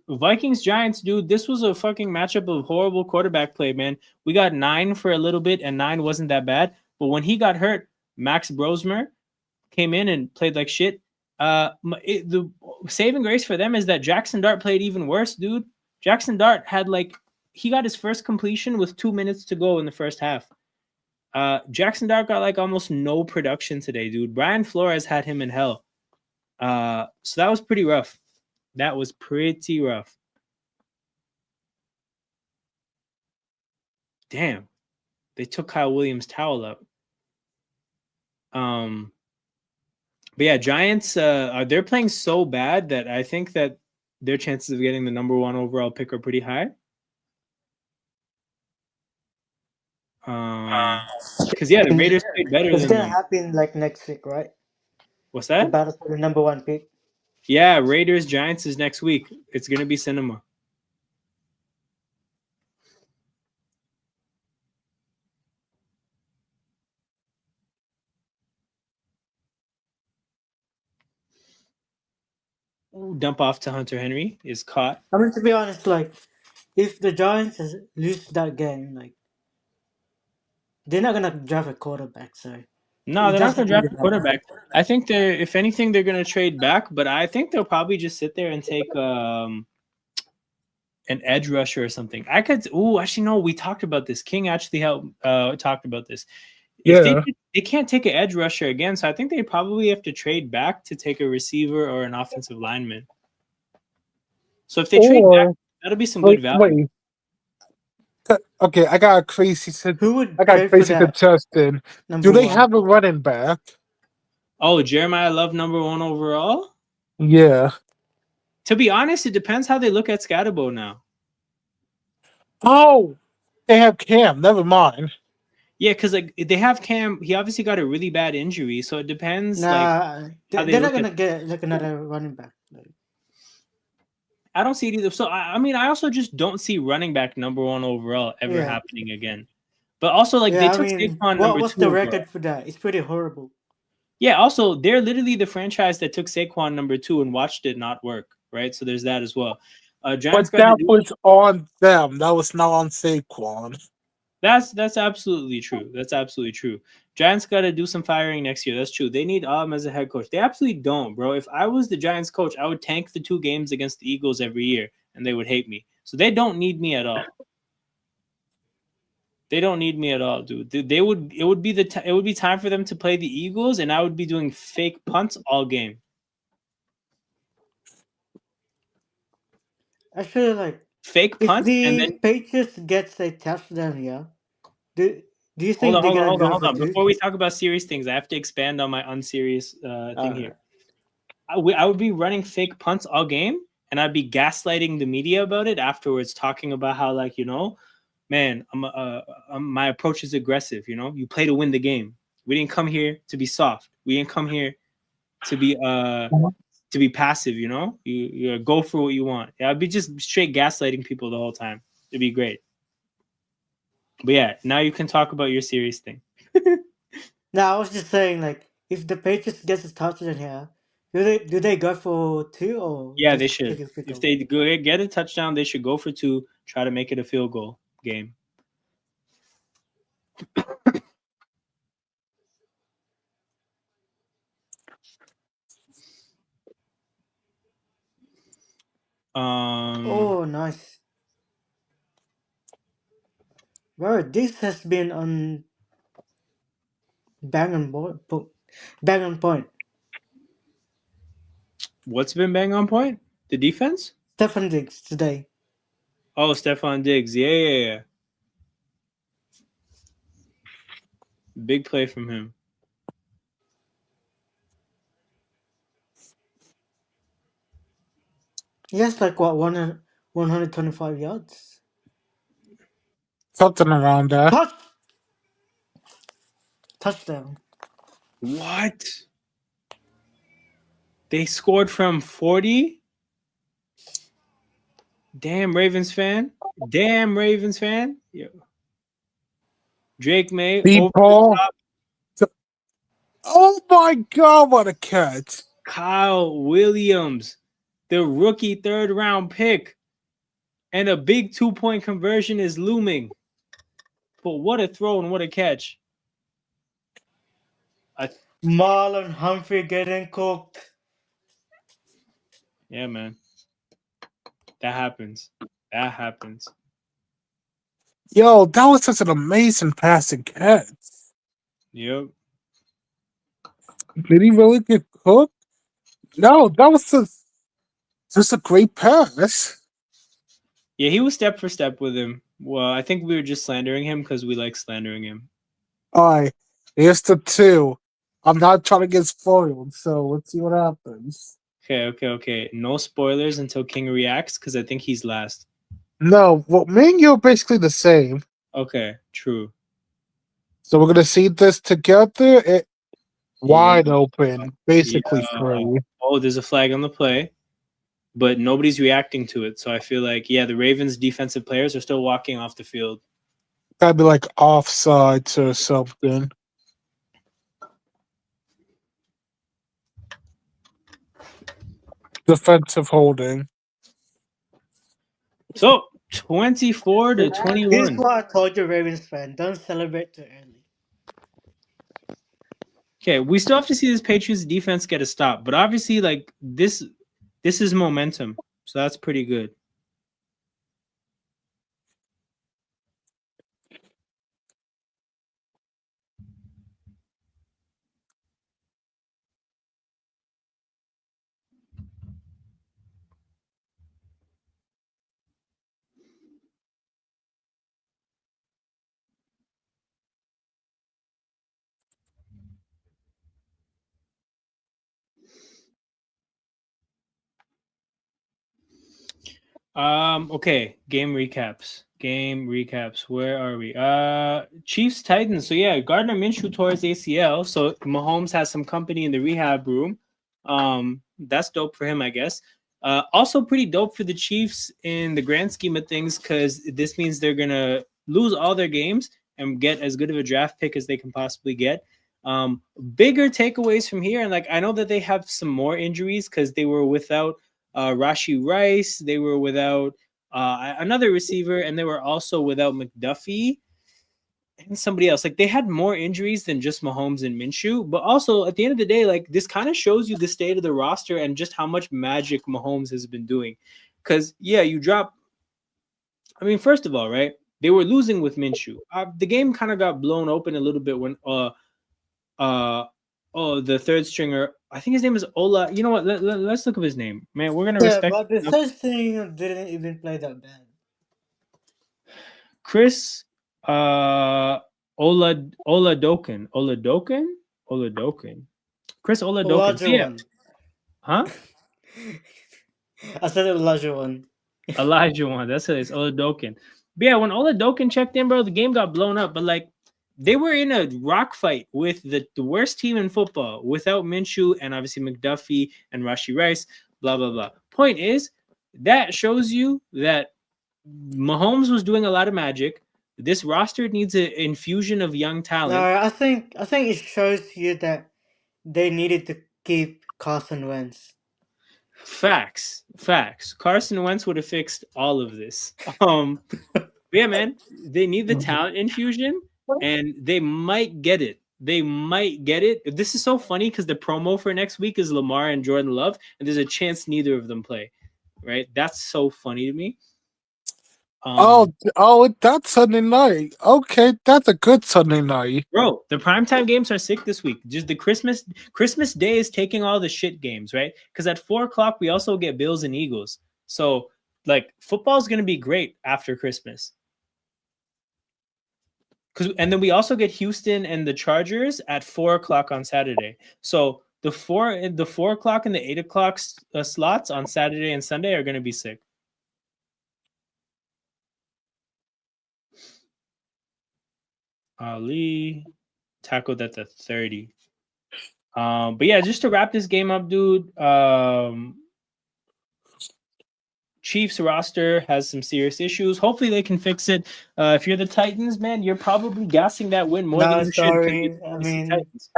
Speaker 1: Vikings Giants, dude, this was a fucking matchup of horrible quarterback play, man. We got 9 for a little bit, and 9 wasn't that bad. But when he got hurt, Max Brosmer came in and played like shit. The saving grace for them is that Jackson Dart played even worse, dude. Jackson Dart had he got his first completion with 2 minutes to go in the first half. Jackson Dart got almost no production today, dude. Brian Flores had him in hell. So that was pretty rough. That was pretty rough. Damn. They took Kyle Williams' towel out. But yeah, Giants, they're playing so bad that I think that their chances of getting the number 1 overall pick are pretty high. Because the Raiders played better
Speaker 4: It's
Speaker 1: than
Speaker 4: gonna
Speaker 1: them.
Speaker 4: happen next week, right?
Speaker 1: What's
Speaker 4: The
Speaker 1: that?
Speaker 4: battle for the number 1 pick.
Speaker 1: Yeah, Raiders Giants is next week. It's gonna be cinema. Dump off to Hunter Henry is caught.
Speaker 4: I mean, to be honest, if the Giants lose that game, they're not gonna draft a quarterback. So
Speaker 1: No,
Speaker 4: it
Speaker 1: they're not
Speaker 4: doesn't
Speaker 1: gonna draft
Speaker 4: really
Speaker 1: a
Speaker 4: matter.
Speaker 1: quarterback. I think if anything, they're gonna trade back, but I think they'll probably just sit there and take an edge rusher or something. Actually no, we talked about this. King actually talked about this. If they can't take an edge rusher again, so I think they probably have to trade back to take a receiver or an offensive lineman. So if they trade back, that'll be some good value.
Speaker 2: Okay, I got a crazy.
Speaker 4: Who would
Speaker 2: I got
Speaker 4: trade
Speaker 2: a
Speaker 4: for
Speaker 2: crazy
Speaker 4: that
Speaker 2: suggestion.
Speaker 4: number
Speaker 2: Do they
Speaker 4: 1?
Speaker 2: have a running back?
Speaker 1: Oh, Jeremiah Love number 1 overall?
Speaker 2: Yeah.
Speaker 1: To be honest, it depends how they look at Scatterbo now.
Speaker 2: Oh, they have Cam. Never mind.
Speaker 1: Yeah, because they have Cam. He obviously got a really bad injury, so it depends.
Speaker 4: Nah,
Speaker 1: how they
Speaker 4: they're not
Speaker 1: look
Speaker 4: gonna
Speaker 1: at.
Speaker 4: get another running back.
Speaker 1: I don't see it either. So I also just don't see running back number 1 overall ever
Speaker 4: Yeah.
Speaker 1: happening again. But also they
Speaker 4: Yeah, I
Speaker 1: took
Speaker 4: mean,
Speaker 1: Saquon number
Speaker 4: what's
Speaker 1: 2
Speaker 4: the
Speaker 1: overall.
Speaker 4: record for that? It's pretty horrible.
Speaker 1: Yeah, also they're literally the franchise that took Saquon number 2 and watched it not work, right? So there's that as well. Giants
Speaker 2: But
Speaker 1: got to
Speaker 2: that
Speaker 1: do.
Speaker 2: was on them. That was not on Saquon.
Speaker 1: That's absolutely true. That's absolutely true. Giants got to do some firing next year. That's true. They need as a head coach. They absolutely don't, bro. If I was the Giants coach, I would tank the 2 games against the Eagles every year, and they would hate me. So they don't need me at all. They don't need me at all, dude. They would. It would be it would be time for them to play the Eagles, and I would be doing fake punts all game.
Speaker 4: Actually,
Speaker 1: Fake
Speaker 4: if
Speaker 1: punts, and then
Speaker 4: the Patriots gets a touchdown here, do you
Speaker 1: hold
Speaker 4: think
Speaker 1: on,
Speaker 4: they're
Speaker 1: hold on,
Speaker 4: gonna
Speaker 1: hold on,
Speaker 4: go
Speaker 1: hold
Speaker 4: for
Speaker 1: on.
Speaker 4: 2?
Speaker 1: Before we talk about serious things, I have to expand on my unserious thing here. I would be running fake punts all game, and I'd be gaslighting the media about it afterwards, talking about how man, my approach is aggressive. You play to win the game. We didn't come here to be soft. We didn't come here to be passive. You go for what you want. Yeah, I'd be just straight gaslighting people the whole time. It'd be great. But yeah, now you can talk about your serious thing.
Speaker 4: No, I was just saying, if the Patriots gets a touchdown here, do they go for 2 or
Speaker 1: Yeah, they
Speaker 4: just take
Speaker 1: should.
Speaker 4: a field
Speaker 1: If
Speaker 4: goal?
Speaker 1: they get a touchdown, they should go for 2. Try to make it a field goal game.
Speaker 4: Oh, nice. Bro, this has been on bang on point.
Speaker 1: What's been bang on point? The defense?
Speaker 4: Stefan Diggs today.
Speaker 1: Oh, Stephon Diggs. Yeah. Big play from him.
Speaker 4: He has 125 yards.
Speaker 2: Something around that.
Speaker 4: Touchdown.
Speaker 1: What? They scored from 40? Damn Ravens fan. Yo. Drake May
Speaker 2: Deep
Speaker 1: over the
Speaker 2: ball.
Speaker 1: top.
Speaker 2: Oh my God, what a catch.
Speaker 1: Kyle Williams, the rookie 3rd-round pick. And a big 2-point conversion is looming. But what a throw and what a catch.
Speaker 4: Marlon Humphrey getting cooked.
Speaker 1: Yeah, man. That happens. That happens.
Speaker 2: Yo, that was such an amazing passing catch.
Speaker 1: Yep.
Speaker 2: Did he really get cooked? No, that was just a great pass.
Speaker 1: Yeah, he was step for step with him. Well, I think we were just slandering him because we like slandering him.
Speaker 2: Alright, here's the 2. I'm not trying to get spoiled, so let's see what happens.
Speaker 1: Okay. No spoilers until King reacts because I think he's last.
Speaker 2: No, well, me and you are basically the same.
Speaker 1: Okay, true.
Speaker 2: So we're gonna see this together.
Speaker 1: Yeah.
Speaker 2: Wide open, basically
Speaker 1: Yeah.
Speaker 2: free.
Speaker 1: Oh, there's a flag on the play, but nobody's reacting to it. So I feel like, yeah, the Ravens defensive players are still walking off the field.
Speaker 2: Gotta be like offsides or something. Defensive holding.
Speaker 1: So 24 to
Speaker 4: This is
Speaker 1: 21.
Speaker 4: what I told you, Ravens fan. Don't celebrate too early.
Speaker 1: Okay, we still have to see this Patriots defense get a stop, but obviously, like this is momentum, so that's pretty good. Okay, game recaps. Where are we? Chiefs Titans. So yeah, Gardner Minshew tore his ACL, so Mahomes has some company in the rehab room. That's dope for him, I guess. Also pretty dope for the Chiefs in the grand scheme of things, because this means they're gonna lose all their games and get as good of a draft pick as they can possibly get. Bigger takeaways from here, and like I know that they have some more injuries because they were without Rashi Rice, they were without another receiver, and they were also without McDuffie and somebody else. Like they had more injuries than just Mahomes and Minshew, but also at the end of the day, like this kind of shows you the state of the roster and just how much magic Mahomes has been doing. Because yeah, you drop. I mean, first of all, right? They were losing with Minshew. The game kind of got blown open a little bit when the third stringer. I think his name is Ola. You know what? Let's look up his name, man. We're gonna
Speaker 4: Yeah,
Speaker 1: respect
Speaker 4: but the first thing didn't even play that bad.
Speaker 1: Chris Oladokin. Chris Oladokin. So
Speaker 4: Elijah
Speaker 1: yeah,
Speaker 4: one.
Speaker 1: huh?
Speaker 4: I said Elijah one.
Speaker 1: Elijah one. That's it. It's Oladokin. But yeah, when Oladokin checked in, bro, the game got blown up. But like they were in a rock fight with the worst team in football without Minshew and obviously McDuffie and Rashi Rice, blah, blah, blah. Point is, that shows you that Mahomes was doing a lot of magic. This roster needs an infusion of young
Speaker 4: No,
Speaker 1: talent.
Speaker 4: I think it shows you that they needed to keep Carson Wentz.
Speaker 1: Facts. Carson Wentz would have fixed all of this. Yeah, man, they need the talent infusion, and they might get it. This is so funny because the promo for next week is Lamar and Jordan Love, and there's a chance neither of them play. Right? That's so funny to me.
Speaker 2: That's Sunday night. Okay, that's a good Sunday night.
Speaker 1: Bro, the primetime games are sick this week. Just the Christmas Day is taking all the shit games, right? Because at 4:00 we also get Bills and Eagles. So like football's gonna be great after Christmas. And then we also get Houston and the Chargers at 4:00 on Saturday. So the 4:00 and the 8:00 slots on Saturday and Sunday are gonna be sick. Ali tackled at the 30. But yeah, just to wrap this game up, dude. Chiefs roster has some serious issues. Hopefully they can fix it. If you're the Titans, man, you're probably gassing that win more than
Speaker 4: No,
Speaker 1: you should because
Speaker 4: sorry. I
Speaker 1: it's the
Speaker 4: mean,
Speaker 1: Titans.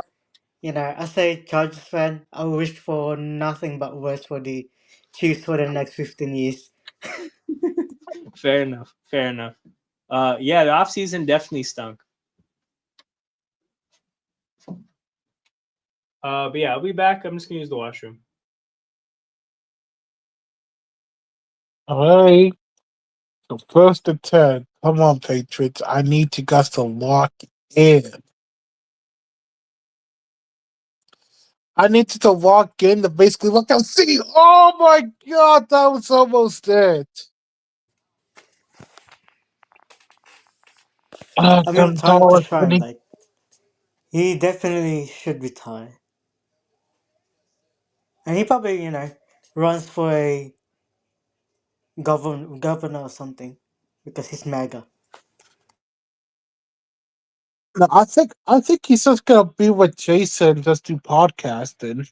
Speaker 4: as a Chargers fan, I wish for nothing but worse for the Chiefs for the next 15 years.
Speaker 1: Fair enough. Fair enough. Yeah, the offseason definitely stunk. But yeah, I'll be back. I'm just gonna use the washroom.
Speaker 2: All right. So first and 10. Come on, Patriots. I need you guys to lock in. I need you to lock in to basically look out City. Oh my god, that was almost it. Oh,
Speaker 4: I mean, time to
Speaker 2: Gonzalez.
Speaker 4: shine. Like, he definitely should retire. And he probably, runs for a governor or something because he's MAGA.
Speaker 2: No, I think he's just gonna be with Jason and just do podcasting.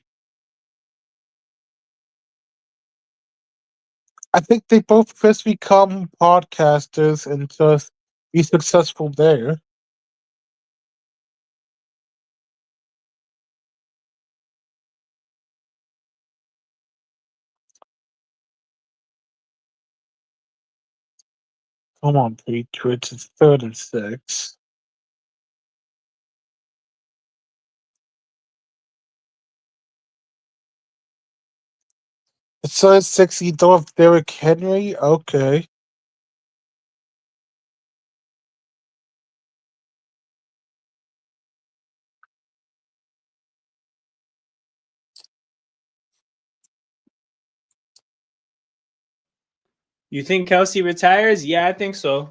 Speaker 2: I think they both first become podcasters and just be successful there. Come on, Patriots. It's 3rd and 6. It's 3rd and 6. You don't have Derrick Henry? Okay.
Speaker 1: You think Kelsey retires? Yeah, I think so.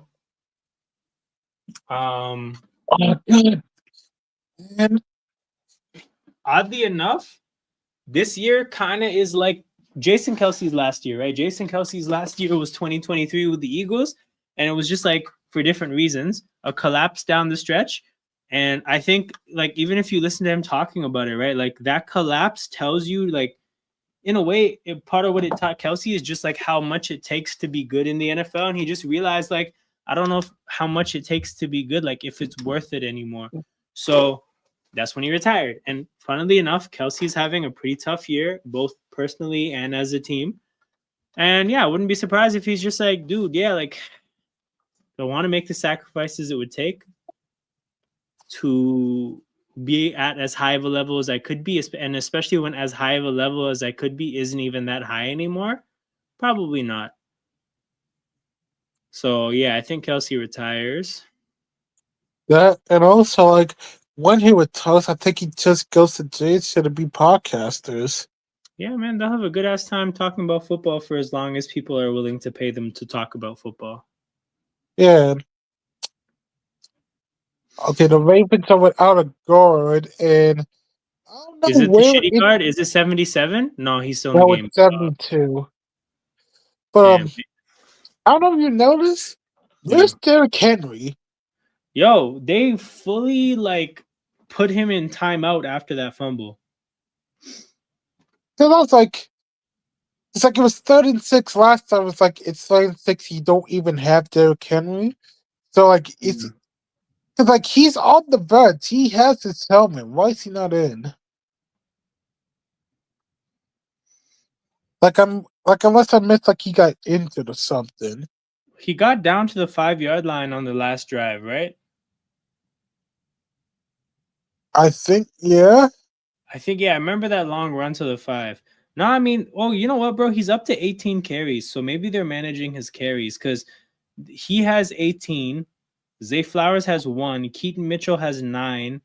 Speaker 1: Um,
Speaker 2: Oh, God. Man.
Speaker 1: Oddly enough, this year kind of is like Jason Kelsey's last year, right? Jason Kelsey's last year was 2023 with the Eagles, and it was just like for different reasons, a collapse down the stretch. And I think like even if you listen to him talking about it, right, like that collapse tells you like in a way, part of what it taught Kelsey is just like how much it takes to be good in the NFL. And he just realized like, I don't know how much it takes to be good, like if it's worth it anymore. So that's when he retired. And funnily enough, Kelsey's having a pretty tough year, both personally and as a team. And yeah, I wouldn't be surprised if he's just like, dude, yeah, like I want to make the sacrifices it would take to be at as high of a level as I could be, and especially when as high of a level as I could be isn't even that high anymore. Probably not. So yeah, I think Kelsey retires.
Speaker 2: That, and also, like, when he retires, I think he just goes to Jason to be podcasters.
Speaker 1: Yeah, man, they'll have a good ass time talking about football for as long as people are willing to pay them to talk about football.
Speaker 2: Yeah. Okay, the Ravens are without a guard, and I don't know
Speaker 1: Is it the
Speaker 2: where
Speaker 1: shitty
Speaker 2: it.
Speaker 1: guard? Is it 77? No, he's still in the
Speaker 2: No, it's
Speaker 1: game.
Speaker 2: 72. But
Speaker 1: Damn.
Speaker 2: I don't know if you noticed. Where's Derrick Henry?
Speaker 1: Yo, they fully like put him in timeout after that fumble.
Speaker 2: Because I was like, it's like it was 3rd and 6 last time. It's like it's 3rd and 6. You don't even have Derrick Henry. So like it's because like he's on the bench. He has his helmet. Why is he not in? Like unless I missed like he got injured or something.
Speaker 1: He got down to the 5-yard line on the last drive, right?
Speaker 2: I think yeah.
Speaker 1: I think, yeah, I remember that long run to the 5. No, I mean, oh, you know what, bro? He's up to 18 carries. So maybe they're managing his carries because he has 18. Zay Flowers has 1. Keaton Mitchell has 9.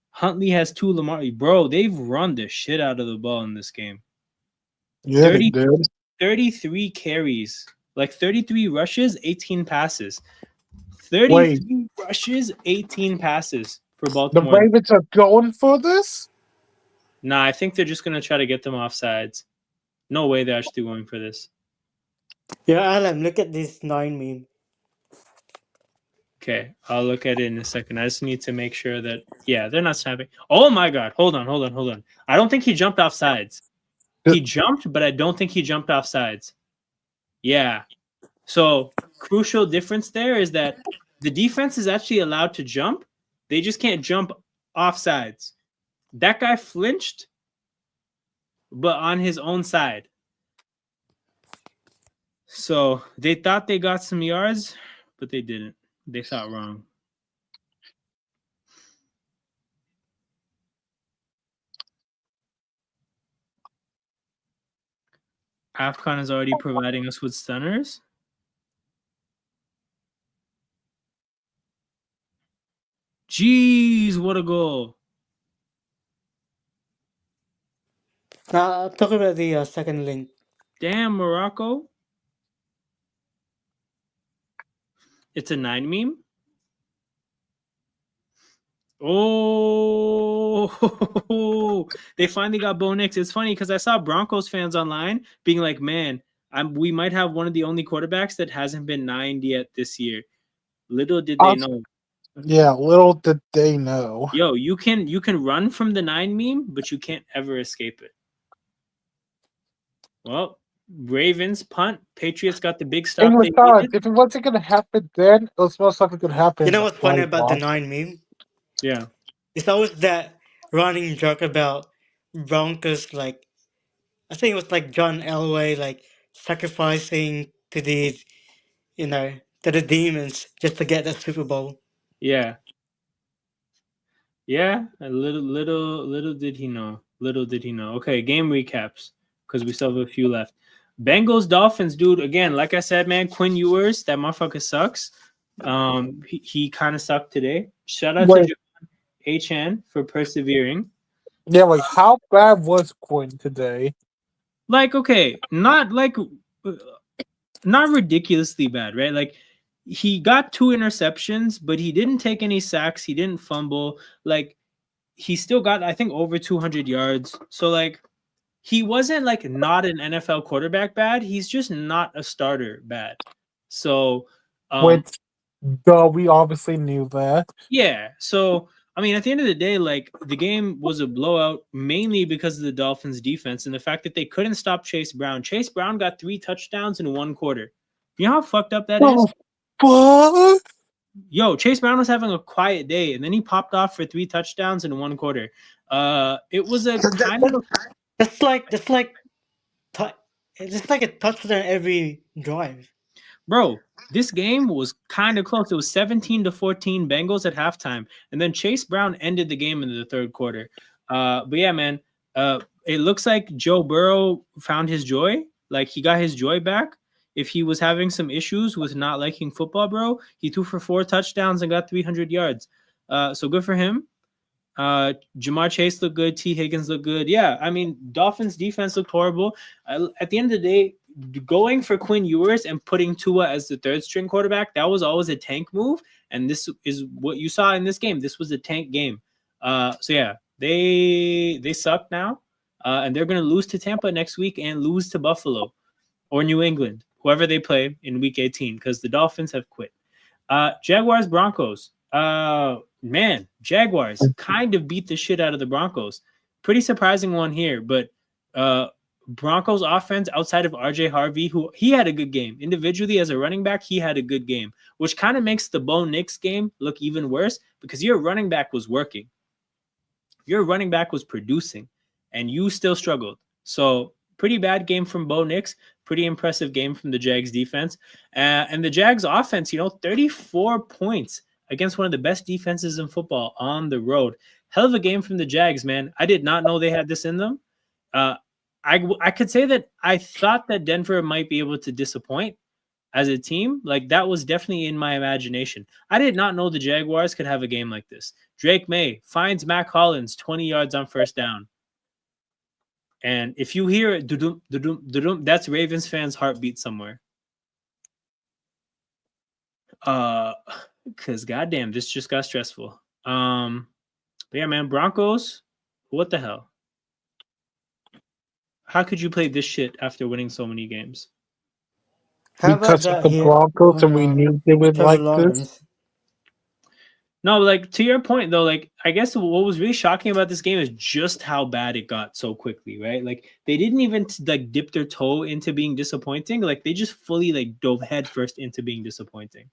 Speaker 1: Huntley has 2. Lamar, bro, they've run the shit out of the ball in this game.
Speaker 2: Yeah, they did.
Speaker 1: 33 carries, like 33 rushes, 18 passes. 33
Speaker 2: Wait,
Speaker 1: rushes, 18 passes for
Speaker 2: the
Speaker 1: Baltimore.
Speaker 2: Ravens are going for this?
Speaker 1: Nah, I think they're just going to try to get them off sides. No way they're actually going for this.
Speaker 4: Yeah, Alan, look at this 9 meme.
Speaker 1: Okay, I'll look at it in a second. I just need to make sure that, yeah, they're not snapping. Oh my God. Hold on. I don't think he jumped off sides. He jumped, but I don't think he jumped off sides. Yeah. So crucial difference there is that the defense is actually allowed to jump. They just can't jump off sides. That guy flinched, but on his own side. So they thought they got some yards, but they didn't. They thought wrong. AFCON is already providing us with stunners. Jeez, what a goal.
Speaker 4: I'm talking about the second link.
Speaker 1: Damn, Morocco. It's a 9 meme. Oh, they finally got Bo Nix. It's funny because I saw Broncos fans online being like, man, we might have one of the only quarterbacks that hasn't been 9'd yet this year. Little did they know.
Speaker 2: Yeah, little did they know.
Speaker 1: Yo, you can run from the 9 meme, but you can't ever escape it. Well, Ravens punt. Patriots got the big stop
Speaker 2: And
Speaker 1: they
Speaker 2: besides,
Speaker 1: needed.
Speaker 2: if it wasn't going to happen then, it was most likely going to happen.
Speaker 4: You know what's funny
Speaker 2: right
Speaker 4: about the
Speaker 2: now.
Speaker 4: 9 meme?
Speaker 1: Yeah.
Speaker 4: It's always that running joke about Broncos, like, I think it was like John Elway, like, sacrificing to these, to the demons just to get that Super Bowl.
Speaker 1: Yeah. Yeah, a little did he know. Little did he know. Okay, game recaps because we still have a few left. Bengals Dolphins, dude. Again, like I said, man, Quinn Ewers, that motherfucker sucks. He kind of sucked today. Shout out to HN for persevering.
Speaker 2: Yeah, like how bad was Quinn today?
Speaker 1: Like, okay, not ridiculously bad, right? Like he got 2 interceptions, but he didn't take any sacks. He didn't fumble. Like he still got, I think, over 200 yards. So like he wasn't like not an NFL quarterback bad. He's just not a starter bad. So
Speaker 2: Which, we obviously knew that.
Speaker 1: yeah. So I mean, at the end of the day, like the game was a blowout mainly because of the Dolphins' defense and the fact that they couldn't stop Chase Brown. Chase Brown got 3 touchdowns in 1 quarter. You know how fucked up that is?
Speaker 2: What?
Speaker 1: Yo, Chase Brown was having a quiet day, and then he popped off for 3 touchdowns in 1 quarter. It was a kind of
Speaker 4: That's like it's like a touchdown every drive.
Speaker 1: bro. This game was kind of close. It was 17-14 Bengals at halftime, and then Chase Brown ended the game in the 3rd quarter. But yeah, man, it looks like Joe Burrow found his joy. Like he got his joy back. If he was having some issues with not liking football, bro, he threw for 4 touchdowns and got 300 yards. So good for him. Jamar Chase looked good. T. Higgins looked good. Yeah, I mean, Dolphins defense looked horrible. At the end of the day, going for Quinn Ewers and putting Tua as the 3rd string quarterback, that was always a tank move. And this is what you saw in this game. This was a tank game. So yeah, they suck now. And they're going to lose to Tampa next week and lose to Buffalo or New England, whoever they play in week 18, because the Dolphins have quit. Jaguars Broncos. Man, Jaguars kind of beat the shit out of the Broncos. Pretty surprising one here, but Broncos offense outside of RJ Harvey, who he had a good game. Individually as a running back, he had a good game, which kind of makes the Bo Nix game look even worse because your running back was working. Your running back was producing, and you still struggled. So pretty bad game from Bo Nix. Pretty impressive game from the Jags defense. And the Jags offense, 34 points against one of the best defenses in football on the road. Hell of a game from the Jags, man. I did not know they had this in them. I could say that I thought that Denver might be able to disappoint as a team. Like that was definitely in my imagination. I did not know the Jaguars could have a game like this. Drake May finds Mac Hollins 20 yards on 1st down. And if you hear it, dudum, dudum, dudum, that's Ravens fans' heartbeat somewhere. Because goddamn, this just got stressful. But yeah, man, Broncos, what the hell? How could you play this shit after winning so many games?
Speaker 4: How about
Speaker 2: Because of
Speaker 4: that
Speaker 2: the
Speaker 4: here
Speaker 2: Broncos, and we
Speaker 4: on
Speaker 2: knew they would
Speaker 4: Trevor
Speaker 2: like this.
Speaker 4: Lawrence?
Speaker 1: No, like to your point though, like I guess what was really shocking about this game is just how bad it got so quickly, right? Like they didn't even like dip their toe into being disappointing. Like they just fully like dove headfirst into being disappointing.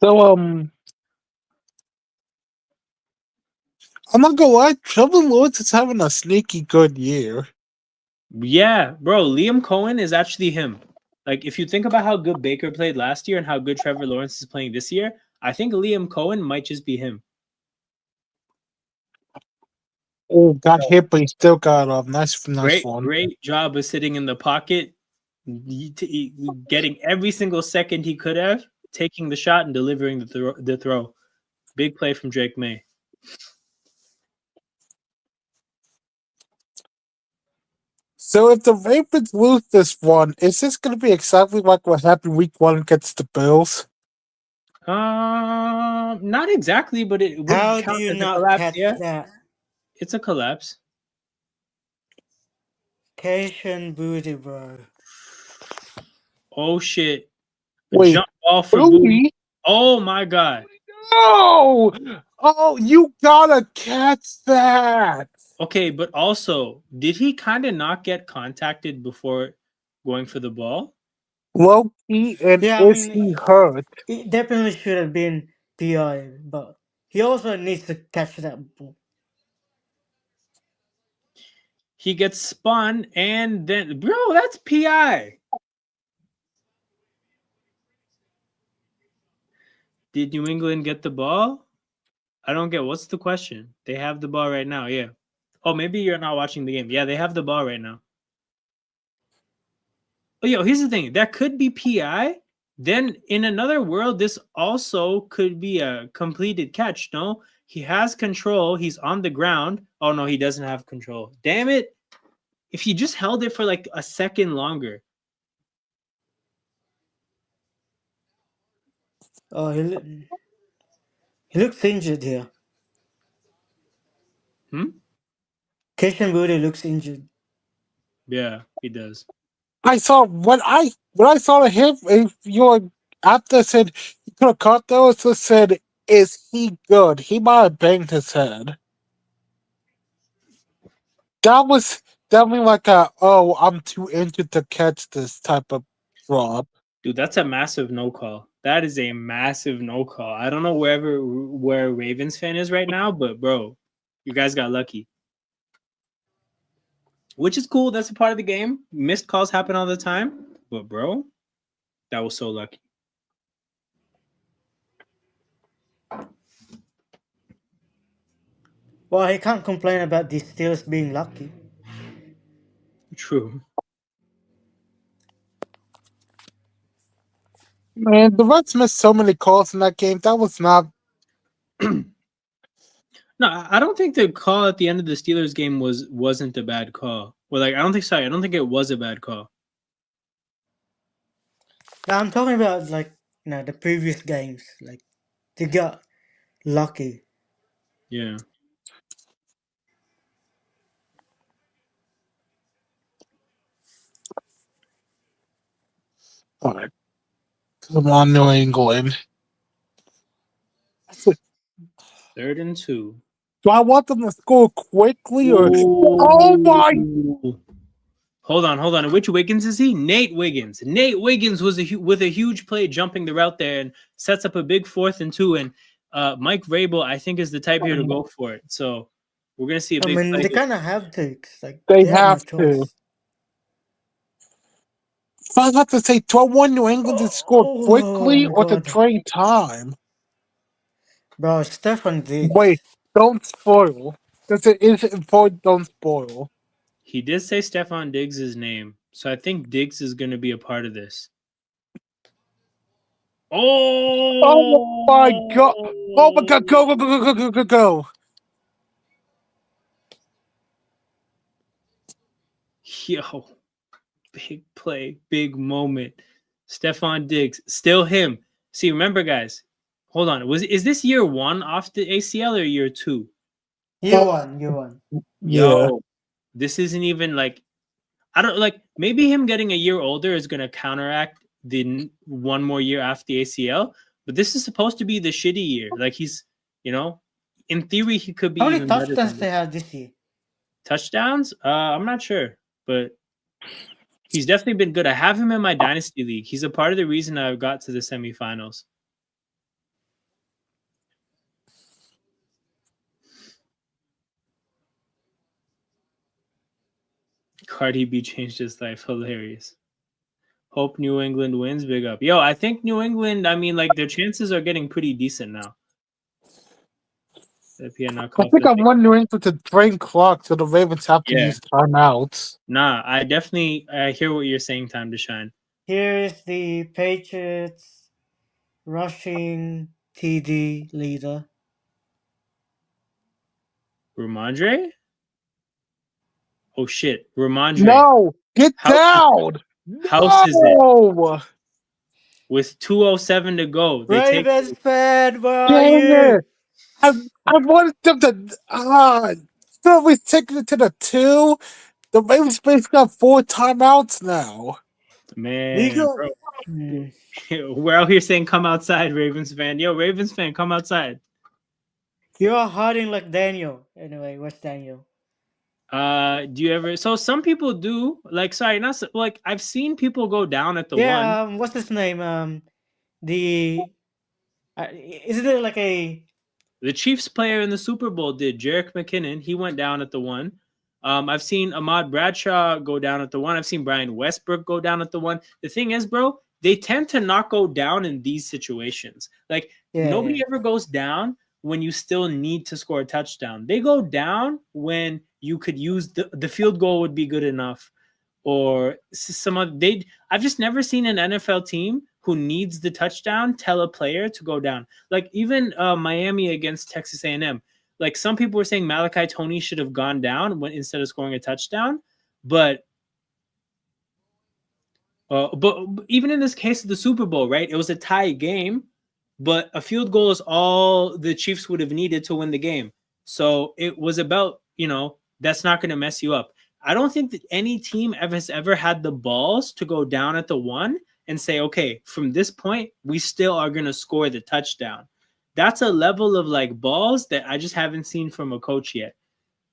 Speaker 2: So I'm not gonna lie, Trevor Lawrence is having a sneaky good year.
Speaker 1: Yeah, bro, Liam Cohen is actually him. Like if you think about how good Baker played last year and how good Trevor Lawrence is playing this year, I think Liam Cohen might just be him.
Speaker 2: Oh, got hit, but he still got off. Nice one.
Speaker 1: Great job of sitting in the pocket, getting every single second he could have, taking the shot and delivering the throw. Big play from Drake May.
Speaker 2: So if the Ravens lose this one, is this going to be exactly like what happened week 1 against the Bills?
Speaker 1: Not exactly, but it would
Speaker 4: How do
Speaker 1: count
Speaker 4: you
Speaker 1: as a
Speaker 4: not
Speaker 1: collapse.
Speaker 4: catch
Speaker 1: Yeah,
Speaker 4: that?
Speaker 1: it's a collapse.
Speaker 4: Cation booty, bro.
Speaker 1: Oh shit! A
Speaker 2: Wait,
Speaker 1: jump ball for
Speaker 2: Booty?
Speaker 1: Booty. Oh my god.
Speaker 2: No! Oh, you gotta catch that!
Speaker 1: Okay, but also, did he kind of not get contacted before going for the ball?
Speaker 2: Low-key, and
Speaker 4: Yeah, I
Speaker 2: is
Speaker 4: mean,
Speaker 2: he hurt?
Speaker 4: it definitely should have been PI, but he also needs to catch that ball.
Speaker 1: He gets spun, and then, bro, that's PI. Did New England get the ball? I don't get what's the question. They have the ball right now. Yeah. Oh, maybe you're not watching the game. Yeah, they have the ball right now. Oh, yo, here's the thing. That could be PI. Then in another world, this also could be a completed catch. No, he has control. He's on the ground. Oh no, he doesn't have control. Damn it! If he just held it for like a second longer.
Speaker 4: Oh, he looks injured here. Cation booty looks injured.
Speaker 1: Yeah, he does.
Speaker 2: I saw when I saw him. If your after said he could have caught those, it said, "Is he good?" He might have banged his head. That was definitely like a "oh, I'm too injured to catch this" type of drop.
Speaker 1: Dude, that's a massive no call. That is a massive no call. I don't know where Ravens fan is right now, but bro, you guys got lucky. Which is cool. That's a part of the game. Missed calls happen all the time. But bro, that was so lucky.
Speaker 4: Well, he can't complain about the Steelers being lucky.
Speaker 1: True.
Speaker 2: Man, the Reds missed so many calls in that game. That was not.
Speaker 1: No, I don't think the call at the end of the Steelers game wasn't a bad call. Well, like I don't think it was a bad call.
Speaker 4: Now, I'm talking about like the previous games. Like they got lucky.
Speaker 1: Yeah.
Speaker 2: All right. Come on, New England.
Speaker 1: 3rd and 2.
Speaker 2: Do I want them to score quickly or? Oh my!
Speaker 1: Hold on. Which Wiggins is he? Nate Wiggins. Nate Wiggins was with a huge play jumping the route there and sets up a big 4th and 2. And Mike Vrabel, I think, is the type here to go for it. So we're gonna see a
Speaker 4: I
Speaker 1: big
Speaker 4: mean,
Speaker 1: play.
Speaker 4: they kind of have to. Like
Speaker 2: They
Speaker 4: they have no
Speaker 2: have to.
Speaker 4: choice.
Speaker 2: If I have to say, do I want New England to score
Speaker 4: Oh
Speaker 2: quickly
Speaker 4: my
Speaker 2: or to
Speaker 4: god,
Speaker 2: trade time?
Speaker 4: bro, Stefan Diggs.
Speaker 2: Wait, don't spoil. Because it is important, don't spoil.
Speaker 1: He did say Stephon Diggs' name, so I think Diggs is gonna be a part of this.
Speaker 2: Oh my god! Oh my god! Go!
Speaker 1: Yo, big play, big moment. Stephon Diggs, still him. See, remember, guys. Hold on. Is this year 1 off the ACL or year 2?
Speaker 4: You won.
Speaker 2: Yeah.
Speaker 1: Yo, this isn't even like I don't like maybe him getting a year older is going to counteract the one more year after the ACL, but this is supposed to be the shitty year. Like he's, you know, in theory he could be
Speaker 4: How many
Speaker 1: even better
Speaker 4: touchdowns
Speaker 1: than
Speaker 4: they
Speaker 1: this.
Speaker 4: have this year?
Speaker 1: Touchdowns? I'm not sure, but he's definitely been good. I have him in my dynasty league. He's a part of the reason I got to the semifinals. Cardi B changed his life. Hilarious. Hope New England wins. Big up. Yo, I think New England, I mean, like, their chances are getting pretty decent now. If you're not
Speaker 2: I think I'm
Speaker 1: confident.
Speaker 2: wondering if the drain clock so the Ravens have to
Speaker 1: Yeah.
Speaker 2: use timeouts.
Speaker 1: Nah, I hear what you're saying, time to shine.
Speaker 4: Here's the Patriots rushing TD leader.
Speaker 1: Ramondre? Oh shit. Ramondre.
Speaker 2: No, get
Speaker 1: House,
Speaker 2: down!
Speaker 1: House is it.
Speaker 2: No!
Speaker 1: With 2:07 to go. They take
Speaker 4: Ravens fan, where are
Speaker 2: Dang
Speaker 4: you?
Speaker 2: it! I wanted them to so we taking it to the 2. The Ravens basically got 4 timeouts now.
Speaker 1: man,
Speaker 4: Legal.
Speaker 1: bro. We're out here saying come outside, Ravens fan. Yo, Ravens fan, come outside.
Speaker 4: You're hiding like Daniel. Anyway, where's Daniel?
Speaker 1: Do you ever so some people do like sorry, not so, like I've seen people go down at the one.
Speaker 4: Yeah, what's his name? The isn't it like a
Speaker 1: The Chiefs player in the Super Bowl did. Jerick McKinnon, he went down at the one. I've seen Ahmad Bradshaw go down at the one. I've seen Brian Westbrook go down at the one. The thing is, bro, they tend to not go down in these situations. Like
Speaker 4: yeah.
Speaker 1: nobody ever goes down when you still need to score a touchdown. They go down when you could use the field goal would be good enough, or some of they. I've just never seen an NFL team who needs the touchdown tell a player to go down. Like even Miami against Texas A&M. Like some people were saying Malachi Tony should have gone down when instead of scoring a touchdown, but even in this case of the Super Bowl, right? It was a tie game, but a field goal is all the Chiefs would have needed to win the game. So it was about, that's not going to mess you up. I don't think that any team has ever had the balls to go down at the one and say, okay, from this point, we still are going to score the touchdown. That's a level of like balls that I just haven't seen from a coach yet.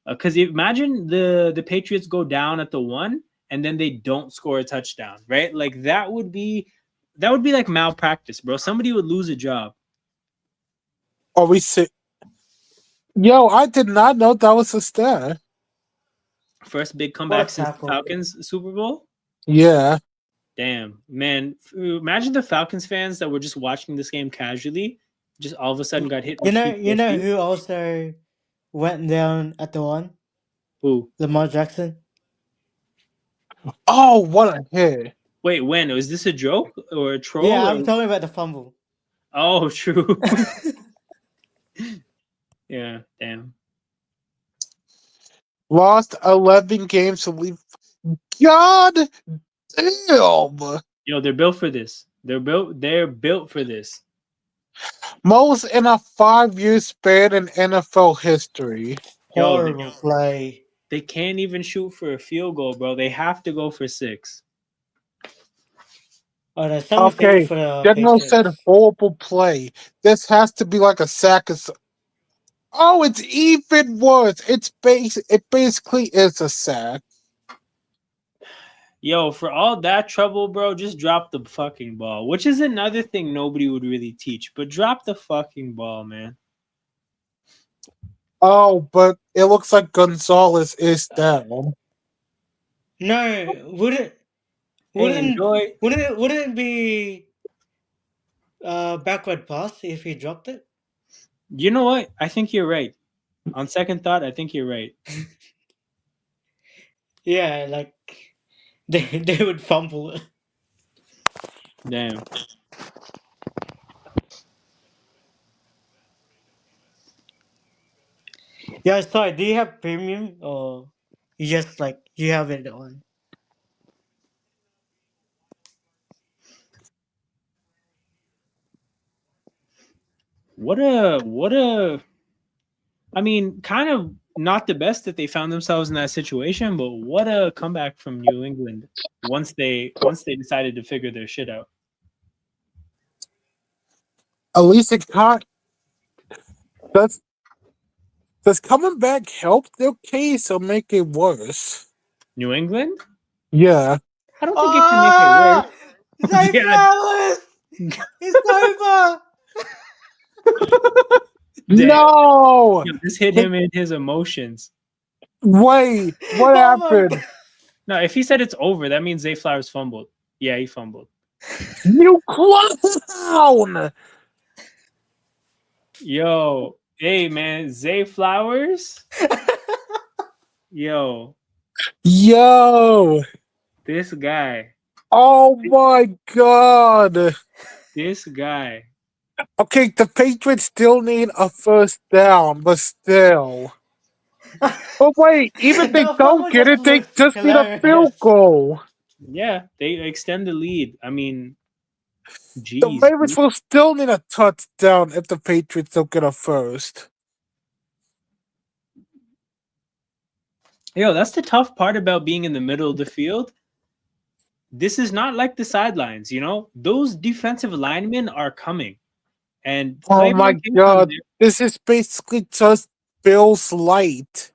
Speaker 1: Because imagine the Patriots go down at the one and then they don't score a touchdown, right? Like that would be like malpractice, bro. Somebody would lose a job.
Speaker 2: Are we sick? Yo, I did not know that was a stat.
Speaker 1: First big
Speaker 4: What a
Speaker 1: comeback since the
Speaker 4: tackle.
Speaker 1: Falcons Super Bowl.
Speaker 2: Yeah.
Speaker 1: Damn, man. Imagine the Falcons fans that were just watching this game casually, just all of a sudden got hit
Speaker 4: You
Speaker 1: with
Speaker 4: know, you know
Speaker 1: PTSD.
Speaker 4: who also went down at the one?
Speaker 1: Who?
Speaker 4: Lamar Jackson.
Speaker 2: Oh, what a hit.
Speaker 1: Wait, when? Was this a joke or a troll?
Speaker 4: Yeah,
Speaker 1: Or
Speaker 4: I'm talking about the fumble.
Speaker 1: oh, true. Yeah, damn.
Speaker 2: Lost 11 games to leave. God damn.
Speaker 1: Yo, they're built for this. They're built for this.
Speaker 2: Most in a 5-year span in NFL history.
Speaker 1: Yo,
Speaker 4: Horrible play.
Speaker 1: they can't even shoot for a field goal, bro. They have to go for 6.
Speaker 4: Oh, no, someone finished
Speaker 2: Okay.
Speaker 4: for the
Speaker 2: General said
Speaker 4: Patriots.
Speaker 2: horrible play. This has to be like a sack of. Oh, it's even worse. It basically is a sack.
Speaker 1: Yo, for all that trouble, bro, just drop the fucking ball. Which is another thing nobody would really teach. But drop the fucking ball, man.
Speaker 2: Oh, but it looks like Gonzalez is down.
Speaker 4: No,
Speaker 1: Hey, enjoy.
Speaker 4: wouldn't it be backward pass if he dropped it?
Speaker 1: You know what? I think you're right. On second thought, I think you're right.
Speaker 4: Yeah, like they would fumble it.
Speaker 1: Damn.
Speaker 4: Yeah, sorry. Do you have premium or you just like you have it on?
Speaker 1: What a I mean, kind of not the best that they found themselves in that situation, but what a comeback from New England once they decided to figure their shit out.
Speaker 2: At least it can't. Does coming back help their case or make it worse?
Speaker 1: New England?
Speaker 2: Yeah.
Speaker 1: I don't think it can make it worse.
Speaker 4: Oh, Zay
Speaker 1: Yeah.
Speaker 4: Flowers! It's over!
Speaker 1: Damn.
Speaker 2: No!
Speaker 1: Yo, this hit him in his emotions.
Speaker 2: Wait, what
Speaker 4: Oh my
Speaker 2: happened?
Speaker 4: god!
Speaker 1: No, if he said it's over, that means Zay Flowers fumbled. Yeah, he fumbled.
Speaker 2: You clown!
Speaker 1: Yo, hey man, Zay Flowers? Yo,
Speaker 2: Yo!
Speaker 1: this guy.
Speaker 2: Oh my god!
Speaker 1: This guy.
Speaker 2: Okay, the Patriots still need a first down, but still. Oh wait, even if they
Speaker 4: The
Speaker 2: don't
Speaker 4: fumble
Speaker 2: get
Speaker 4: just
Speaker 2: it, they
Speaker 4: looks
Speaker 2: just need a field
Speaker 4: hilarious.
Speaker 2: goal.
Speaker 1: Yeah, they extend the lead. I mean,
Speaker 2: The
Speaker 1: jeez.
Speaker 2: Ravens
Speaker 1: Dude.
Speaker 2: will still need a touchdown if the Patriots don't get a first.
Speaker 1: Yo, that's the tough part about being in the middle of the field. This is not like the sidelines, you know? Those defensive linemen are coming. And
Speaker 2: Oh
Speaker 1: play
Speaker 2: my
Speaker 1: Mark Ingram
Speaker 2: god,
Speaker 1: there.
Speaker 2: this is basically just Bill's light.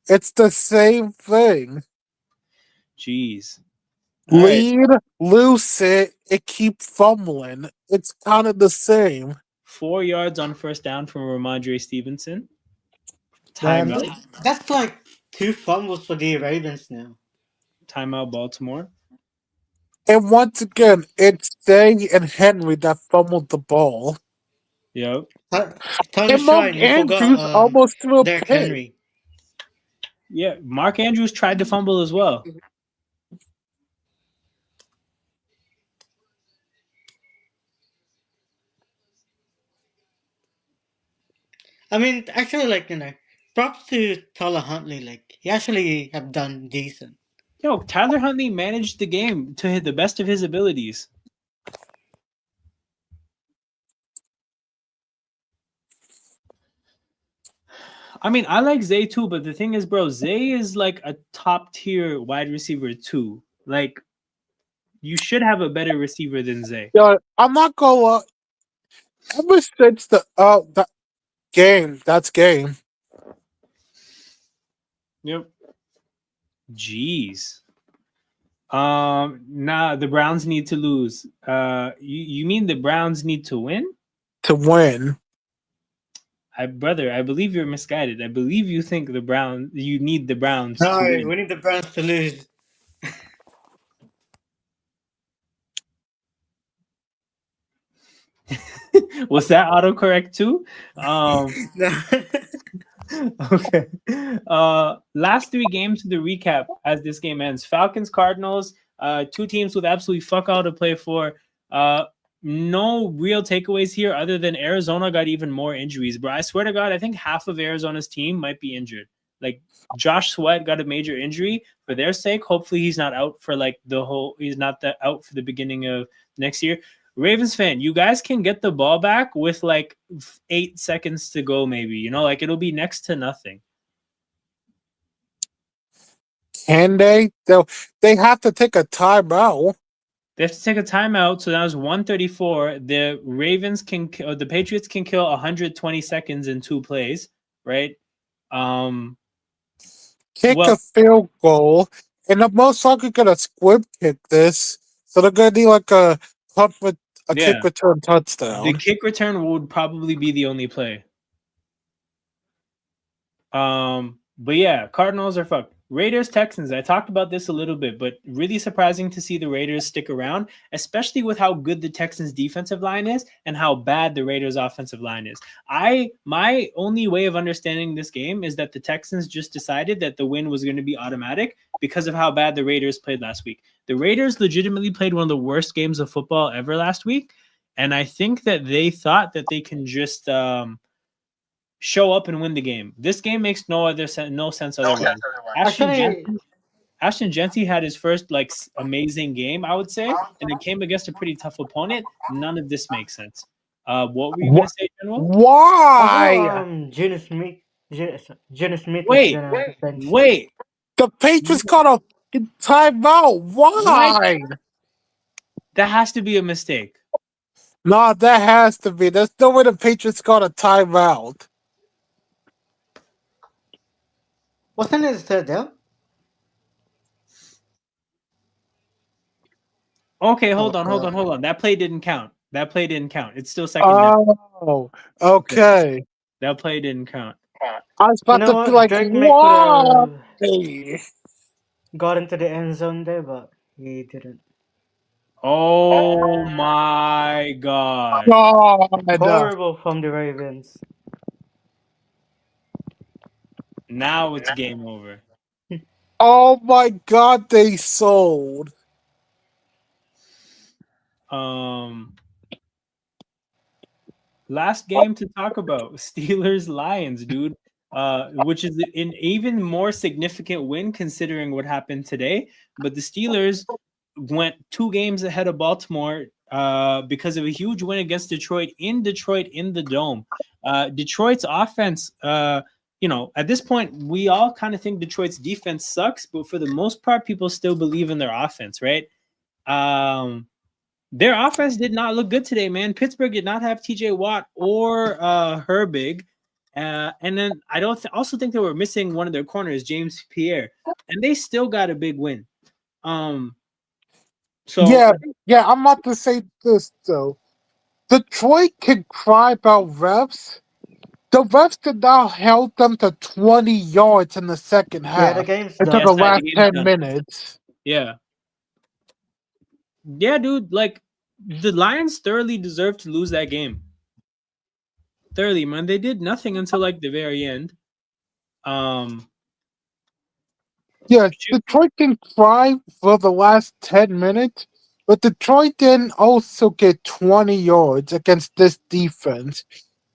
Speaker 2: It's the same thing.
Speaker 1: Jeez. All right.
Speaker 2: Lead, lose it keep fumbling. It's kind of the same.
Speaker 1: 4 yards on first down from Ramondre Stevenson.
Speaker 4: Damn,
Speaker 1: Timeout.
Speaker 4: that's like 2 fumbles for the Ravens now.
Speaker 1: Timeout, Baltimore.
Speaker 2: And once again, it's Day and Henry that fumbled the ball.
Speaker 1: Yep.
Speaker 4: Time to
Speaker 2: And Mark
Speaker 4: shine. You
Speaker 2: Andrews
Speaker 4: forgot
Speaker 2: almost threw a
Speaker 4: Derrick
Speaker 2: pick.
Speaker 4: Henry.
Speaker 1: Yeah. Mark Andrews tried to fumble as well.
Speaker 4: I mean, actually, like, props to Tyler Huntley. Like, he actually have done decent.
Speaker 1: Yo, Tyler Huntley managed the game to the best of his abilities. I mean, I like Zay too, but the thing is, bro, Zay is like a top tier wide receiver too. Like, you should have a better receiver than Zay.
Speaker 2: Yeah, I'm not gonna lie. Ever since that game.
Speaker 1: Yep. Jeez. Nah, the Browns need to lose. You mean the Browns need to win?
Speaker 2: To win.
Speaker 1: Brother, I believe you're misguided. I believe you think you need the Browns to
Speaker 4: No,
Speaker 1: win.
Speaker 4: we need the Browns to lose.
Speaker 1: Was that autocorrect too? Okay. Last 3 games to the recap as this game ends. Falcons, Cardinals, 2 teams with absolutely fuck all to play for. No real takeaways here other than Arizona got even more injuries. But I swear to God, I think half of Arizona's team might be injured. Like Josh Sweat got a major injury. For their sake, hopefully he's not out for like out for the beginning of next year. Ravens fan, you guys can get the ball back with like 8 seconds to go, maybe. You know, like it'll be next to nothing.
Speaker 2: Can they? They have to take a timeout.
Speaker 1: They have to take a timeout. So that was 134. The Patriots can kill 120 seconds in 2 plays, right?
Speaker 2: Kick a field goal, and they're most likely gonna squib kick this. So they're gonna need like a kick return touchdown.
Speaker 1: The kick return would probably be the only play. But yeah, Cardinals are fucked. Raiders, Texans. I talked about this a little bit, but really surprising to see the Raiders stick around, especially with how good the Texans defensive line is and how bad the Raiders offensive line is. My only way of understanding this game is that the Texans just decided that the win was going to be automatic because of how bad the Raiders played last week. The Raiders legitimately played one of the worst games of football ever last week, and I think that they thought that they can just show up and win the game. This game makes no sense otherwise. Ashton Genty had his first like amazing game, I would say, and it came against a pretty tough opponent. None of this makes sense. What were you gonna say, General?
Speaker 2: Why?
Speaker 4: Gino Smith. Geno Smith is
Speaker 1: Wait,
Speaker 4: gonna be benched.
Speaker 1: wait.
Speaker 2: The Patriots caught a fucking timeout. Why?
Speaker 1: That has to be a mistake.
Speaker 2: Nah, that has to be. There's no way the Patriots got a timeout.
Speaker 4: Wasn't it the third down?
Speaker 1: Okay,
Speaker 4: Oh,
Speaker 1: hold on. That play didn't count. It's still second down.
Speaker 2: Oh, okay.
Speaker 1: That play didn't count.
Speaker 2: I was
Speaker 4: You
Speaker 2: about
Speaker 4: know
Speaker 2: to be
Speaker 4: what?
Speaker 2: like,
Speaker 4: Drake May could
Speaker 2: why?
Speaker 4: have got into the end zone there, but he didn't.
Speaker 1: Oh my god.
Speaker 2: God.
Speaker 4: Horrible from the Ravens.
Speaker 1: Now it's game over.
Speaker 2: Oh my God, they sold.
Speaker 1: Last game to talk about, Steelers Lions, dude. Which is an even more significant win considering what happened today. But the Steelers went 2 games ahead of Baltimore because of a huge win against Detroit in the Dome. Detroit's offense, at this point, we all kind of think Detroit's defense sucks, but for the most part, people still believe in their offense, right? Their offense did not look good today, man. Pittsburgh did not have TJ Watt or Herbig. And then I also think they were missing one of their corners, James Pierre, and they still got a big win.
Speaker 2: Yeah, I'm about to say this though. Detroit can cry about refs. The refs did not held them to 20 yards in the second
Speaker 4: Yeah, the
Speaker 2: half
Speaker 4: game's
Speaker 2: into
Speaker 4: done.
Speaker 2: the
Speaker 1: Sai,
Speaker 2: last
Speaker 1: the game's
Speaker 2: 10
Speaker 1: done.
Speaker 2: minutes.
Speaker 1: Yeah, dude. Like the Lions thoroughly deserved to lose that game. Thoroughly, man. They did nothing until like the very end.
Speaker 2: Yeah, Detroit can cry for the last 10 minutes, but Detroit didn't also get 20 yards against this defense.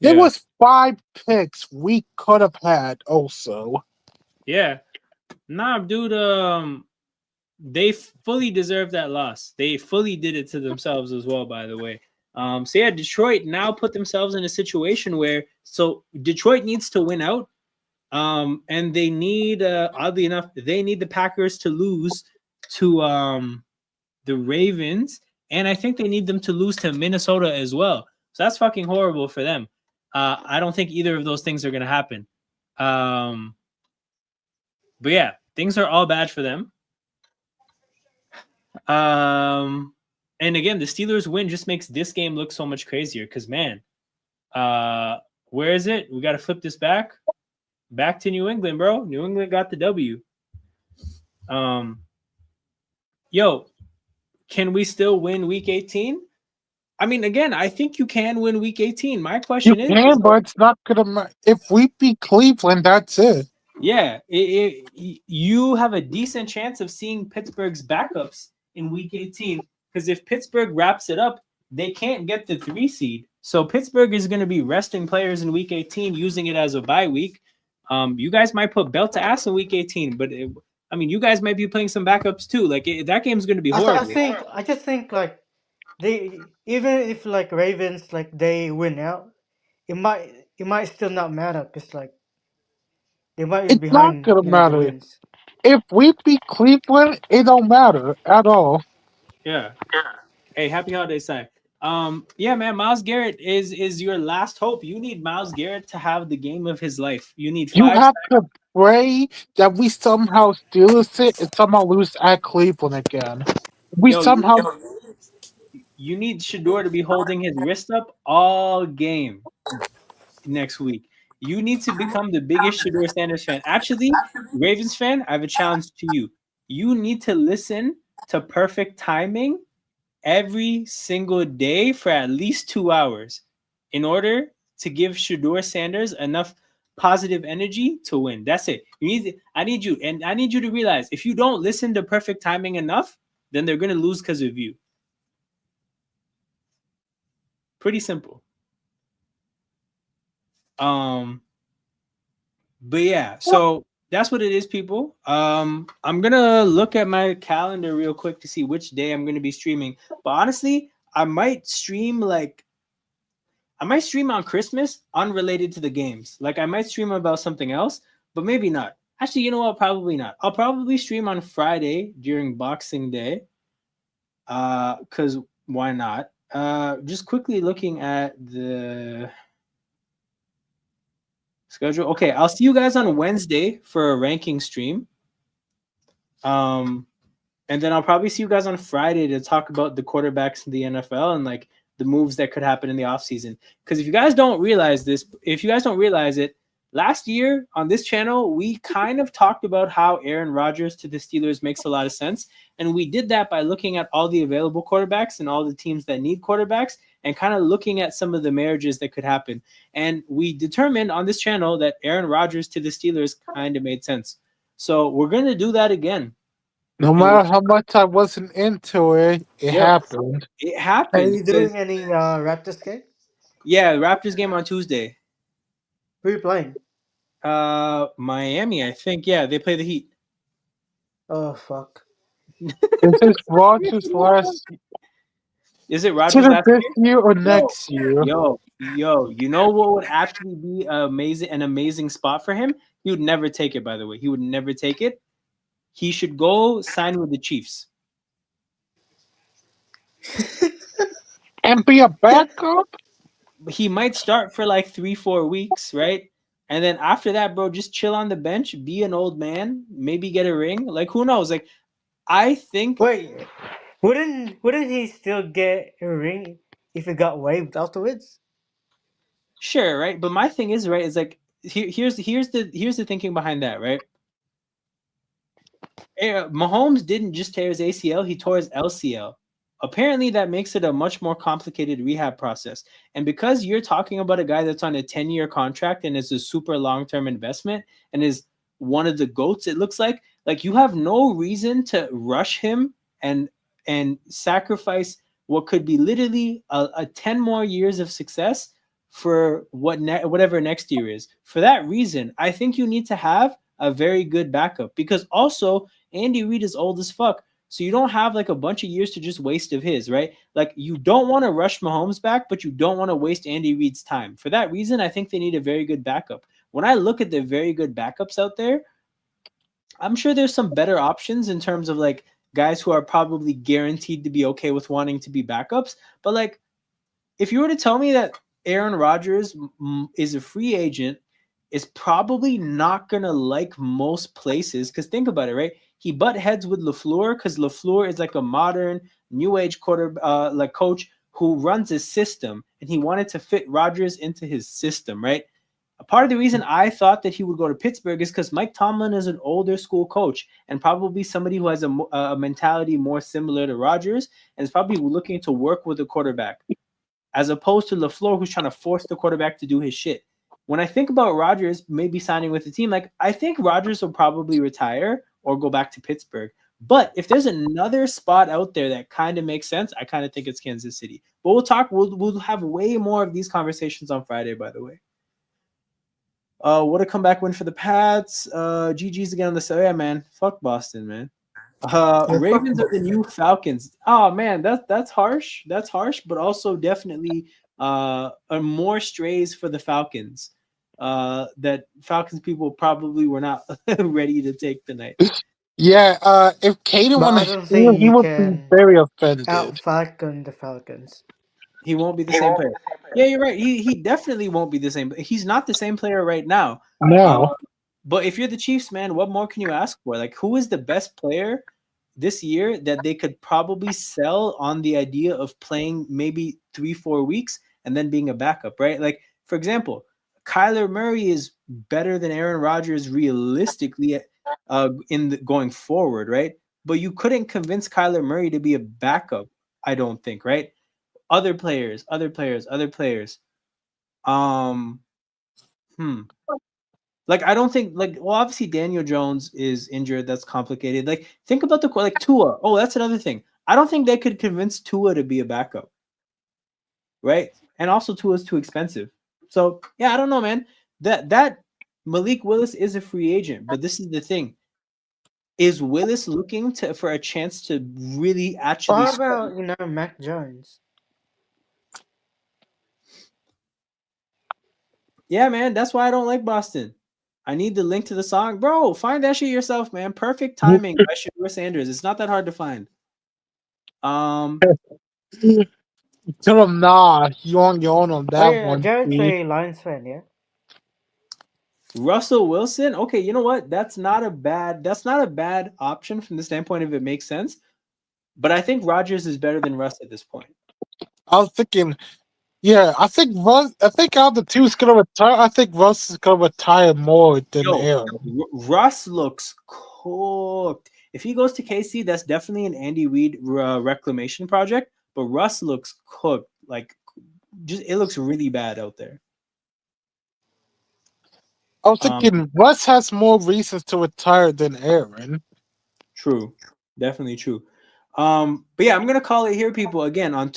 Speaker 2: There
Speaker 1: Yeah.
Speaker 2: was 5 picks we could have had also.
Speaker 1: Yeah. Nah, dude. They fully deserve that loss. They fully did it to themselves as well, by the way. So yeah, Detroit now put themselves in a situation where Detroit needs to win out. And they need, oddly enough, they need the Packers to lose to the Ravens, and I think they need them to lose to Minnesota as well. So that's fucking horrible for them. I don't think either of those things are gonna happen. But yeah, things are all bad for them. And again, the Steelers win just makes this game look so much crazier because man, where is it? We got to flip this back to New England, bro. New England got the W. Yo, can we still win Week 18? I mean, again, I think you can win Week 18. My
Speaker 2: You
Speaker 1: question is,
Speaker 2: can, but it's not gonna. If we beat Cleveland, that's it.
Speaker 1: yeah, you have a decent chance of seeing Pittsburgh's backups in Week 18 because if Pittsburgh wraps it up, they can't get the 3 seed. So Pittsburgh is going to be resting players in Week 18, using it as a bye week. You guys might put belt to ass in Week 18, but you guys might be playing some backups too. Like that game's going to be horrible.
Speaker 4: I just think like they, even if like Ravens like they win out, it might still not matter because like they might be
Speaker 2: It's not
Speaker 4: behind
Speaker 2: gonna
Speaker 4: the
Speaker 2: matter.
Speaker 4: wins.
Speaker 2: If we beat Cleveland, it don't matter at all.
Speaker 1: Yeah. Hey, happy holidays, Si. Yeah, man, Myles Garrett is your last hope. You need Myles Garrett to have the game of his life. You need
Speaker 2: You
Speaker 1: 5
Speaker 2: have to pray that we somehow steal it and somehow lose at Cleveland again. We
Speaker 1: Yo,
Speaker 2: somehow
Speaker 1: you need Shador to be holding his wrist up all game next week. You need to become the biggest Shador Sanders fan. Actually, Ravens fan, I have a challenge to you. You need to listen to Perfect Timing every single day for at least 2 hours in order to give Shador Sanders enough positive energy to win. That's it. I need you to realize if you don't listen to Perfect Timing enough, then they're going to lose because of you. Pretty simple. But yeah, so that's what it is, people. I'm gonna look at my calendar real quick to see which day I'm gonna be streaming. But honestly, I might stream I might stream on Christmas unrelated to the games. Like I might stream about something else, but maybe not. Actually, you know what? Probably not. I'll probably stream on Friday during Boxing Day. Cause why not? Just quickly looking at the schedule. Okay, I'll see you guys on Wednesday for a ranking stream. Um, and then I'll probably see you guys on Friday to talk about the quarterbacks in the NFL and like the moves that could happen in the offseason. Because if you guys don't realize this, if you guys don't realize it, last year on this channel, we kind of talked about how Aaron Rodgers to the Steelers makes a lot of sense. And we did that by looking at all the available quarterbacks and all the teams that need quarterbacks and kind of looking at some of the marriages that could happen. And we determined on this channel that Aaron Rodgers to the Steelers kind of made sense. So we're going to do that again.
Speaker 2: No
Speaker 1: And
Speaker 2: matter how much I wasn't into it, it
Speaker 1: yo,
Speaker 2: happened.
Speaker 1: it
Speaker 4: Are
Speaker 1: happened
Speaker 4: you
Speaker 1: because
Speaker 4: doing any Raptors game?
Speaker 1: yeah, Raptors game on Tuesday.
Speaker 4: Who are you playing?
Speaker 1: Miami, I think. Yeah, they play the Heat.
Speaker 4: Oh fuck.
Speaker 2: Is this Rogers last
Speaker 1: Is it
Speaker 2: to
Speaker 1: Rodgers
Speaker 2: the
Speaker 1: last
Speaker 2: this
Speaker 1: year?
Speaker 2: year or
Speaker 1: Yo,
Speaker 2: next year?
Speaker 1: yo. You know what would actually be an amazing spot for him? He would never take it. By the way, he would never take it. He should go sign with the Chiefs.
Speaker 2: And be a backup?
Speaker 1: He might start for like 3-4 weeks, right? And then after that, bro, just chill on the bench, be an old man, maybe get a ring. Like who knows? Like I think
Speaker 4: Wait, wouldn't he still get a ring if he got waived afterwards?
Speaker 1: sure, right? But my thing is, right, is like here's the thinking behind that, right? Mahomes didn't just tear his ACL, he tore his LCL. Apparently, that makes it a much more complicated rehab process. And because you're talking about a guy that's on a 10-year contract and is a super long-term investment and is one of the GOATs, it looks like you have no reason to rush him and sacrifice what could be literally a 10 more years of success for whatever next year is. For that reason, I think you need to have a very good backup because also Andy Reid is old as fuck. So you don't have like a bunch of years to just waste of his, right? Like you don't want to rush Mahomes back, but you don't want to waste Andy Reid's time. For that reason, I think they need a very good backup. When I look at the very good backups out there, I'm sure there's some better options in terms of like guys who are probably guaranteed to be okay with wanting to be backups. But like if you were to tell me that Aaron Rodgers is a free agent, is probably not gonna like most places. Because think about it, right? He butt heads with LaFleur because LaFleur is like a modern, new age like coach who runs a system, and he wanted to fit Rodgers into his system, right? A part of the reason I thought that he would go to Pittsburgh is because Mike Tomlin is an older school coach and probably somebody who has a mentality more similar to Rodgers and is probably looking to work with a quarterback as opposed to LaFleur, who's trying to force the quarterback to do his shit. When I think about Rodgers maybe signing with the team, like I think Rodgers will probably retire or go back to Pittsburgh. But if there's another spot out there that kind of makes sense, I kind of think it's Kansas City. But we'll have way more of these conversations on Friday, by the way. What a comeback win for the Pats. GG's again on the yeah, man. Fuck Boston, man. Ravens are the new Falcons. Oh man, that's harsh. That's harsh, but also definitely are more strays for the Falcons. That Falcons people probably were not ready to take tonight.
Speaker 2: Yeah, if Caden
Speaker 4: But I
Speaker 2: wanted
Speaker 4: don't
Speaker 2: to,
Speaker 4: think
Speaker 2: he
Speaker 4: you
Speaker 2: would be
Speaker 4: can
Speaker 2: very offended.
Speaker 4: out Falcon the Falcons.
Speaker 1: He won't be the same player. Yeah, you're right. He definitely won't be the same. He's not the same player right now.
Speaker 2: No.
Speaker 1: But if you're the Chiefs, man, what more can you ask for? Like, who is the best player this year that they could probably sell on the idea of playing maybe 3-4 weeks and then being a backup, right? Like, for example, Kyler Murray is better than Aaron Rodgers realistically going forward, right? But you couldn't convince Kyler Murray to be a backup, I don't think, right? Other players. Um, hmm. Like I don't think well obviously Daniel Jones is injured. That's complicated. Like think about like Tua. Oh, that's another thing. I don't think they could convince Tua to be a backup, right? And also Tua's too expensive. So yeah, I don't know, man. That Malik Willis is a free agent, but this is the thing: is Willis looking for a chance to really actually?
Speaker 4: What about Mac Jones?
Speaker 1: Yeah, man. That's why I don't like Boston. I need the link to the song, bro. Find that shit yourself, man. Perfect timing by Shador Sanders. It's not that hard to find.
Speaker 2: Tell him nah, you on your own on
Speaker 4: Oh
Speaker 2: that
Speaker 4: yeah,
Speaker 2: one.
Speaker 4: Jared's
Speaker 2: See?
Speaker 4: a Lions fan, yeah.
Speaker 1: Russell Wilson. Okay, you know what? That's not a bad option from the standpoint of it makes sense. But I think Rodgers is better than Russ at this point.
Speaker 2: I was thinking, yeah, I think Russ. I think out of the two is gonna retire. I think Russ is gonna retire more than
Speaker 1: Yo,
Speaker 2: Aaron.
Speaker 1: Russ looks cooked. If he goes to KC, that's definitely an Andy Reid reclamation project. But Russ looks cooked. Like, just it looks really bad out there.
Speaker 2: I was thinking Russ has more reasons to retire than Aaron.
Speaker 1: True, definitely true. But yeah, I'm gonna call it here, people. Again, on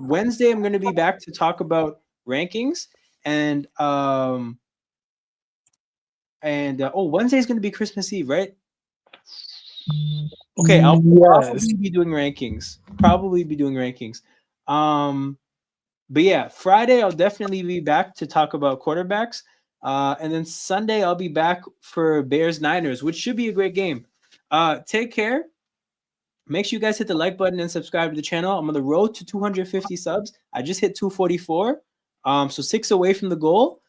Speaker 1: Wednesday, I'm gonna be back to talk about rankings and Wednesday is gonna be Christmas Eve, right? Okay, I'll
Speaker 2: Yes.
Speaker 1: probably be doing rankings. But yeah, Friday I'll definitely be back to talk about quarterbacks. And then Sunday I'll be back for Bears Niners, which should be a great game. Take care. Make sure you guys hit the like button and subscribe to the channel. I'm on the road to 250 subs. I just hit 244. So 6 away from the goal.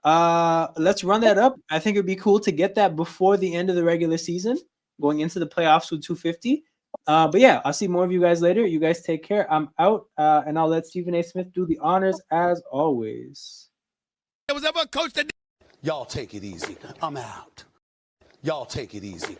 Speaker 1: Let's run that up. I think it'd be cool to get that before the end of the regular season, going into the playoffs with 250. But yeah, I'll see more of you guys later. You guys take care. I'm out, and I'll let Stephen A. Smith do the honors as always.
Speaker 5: Y'all take it easy. I'm out. Y'all take it easy.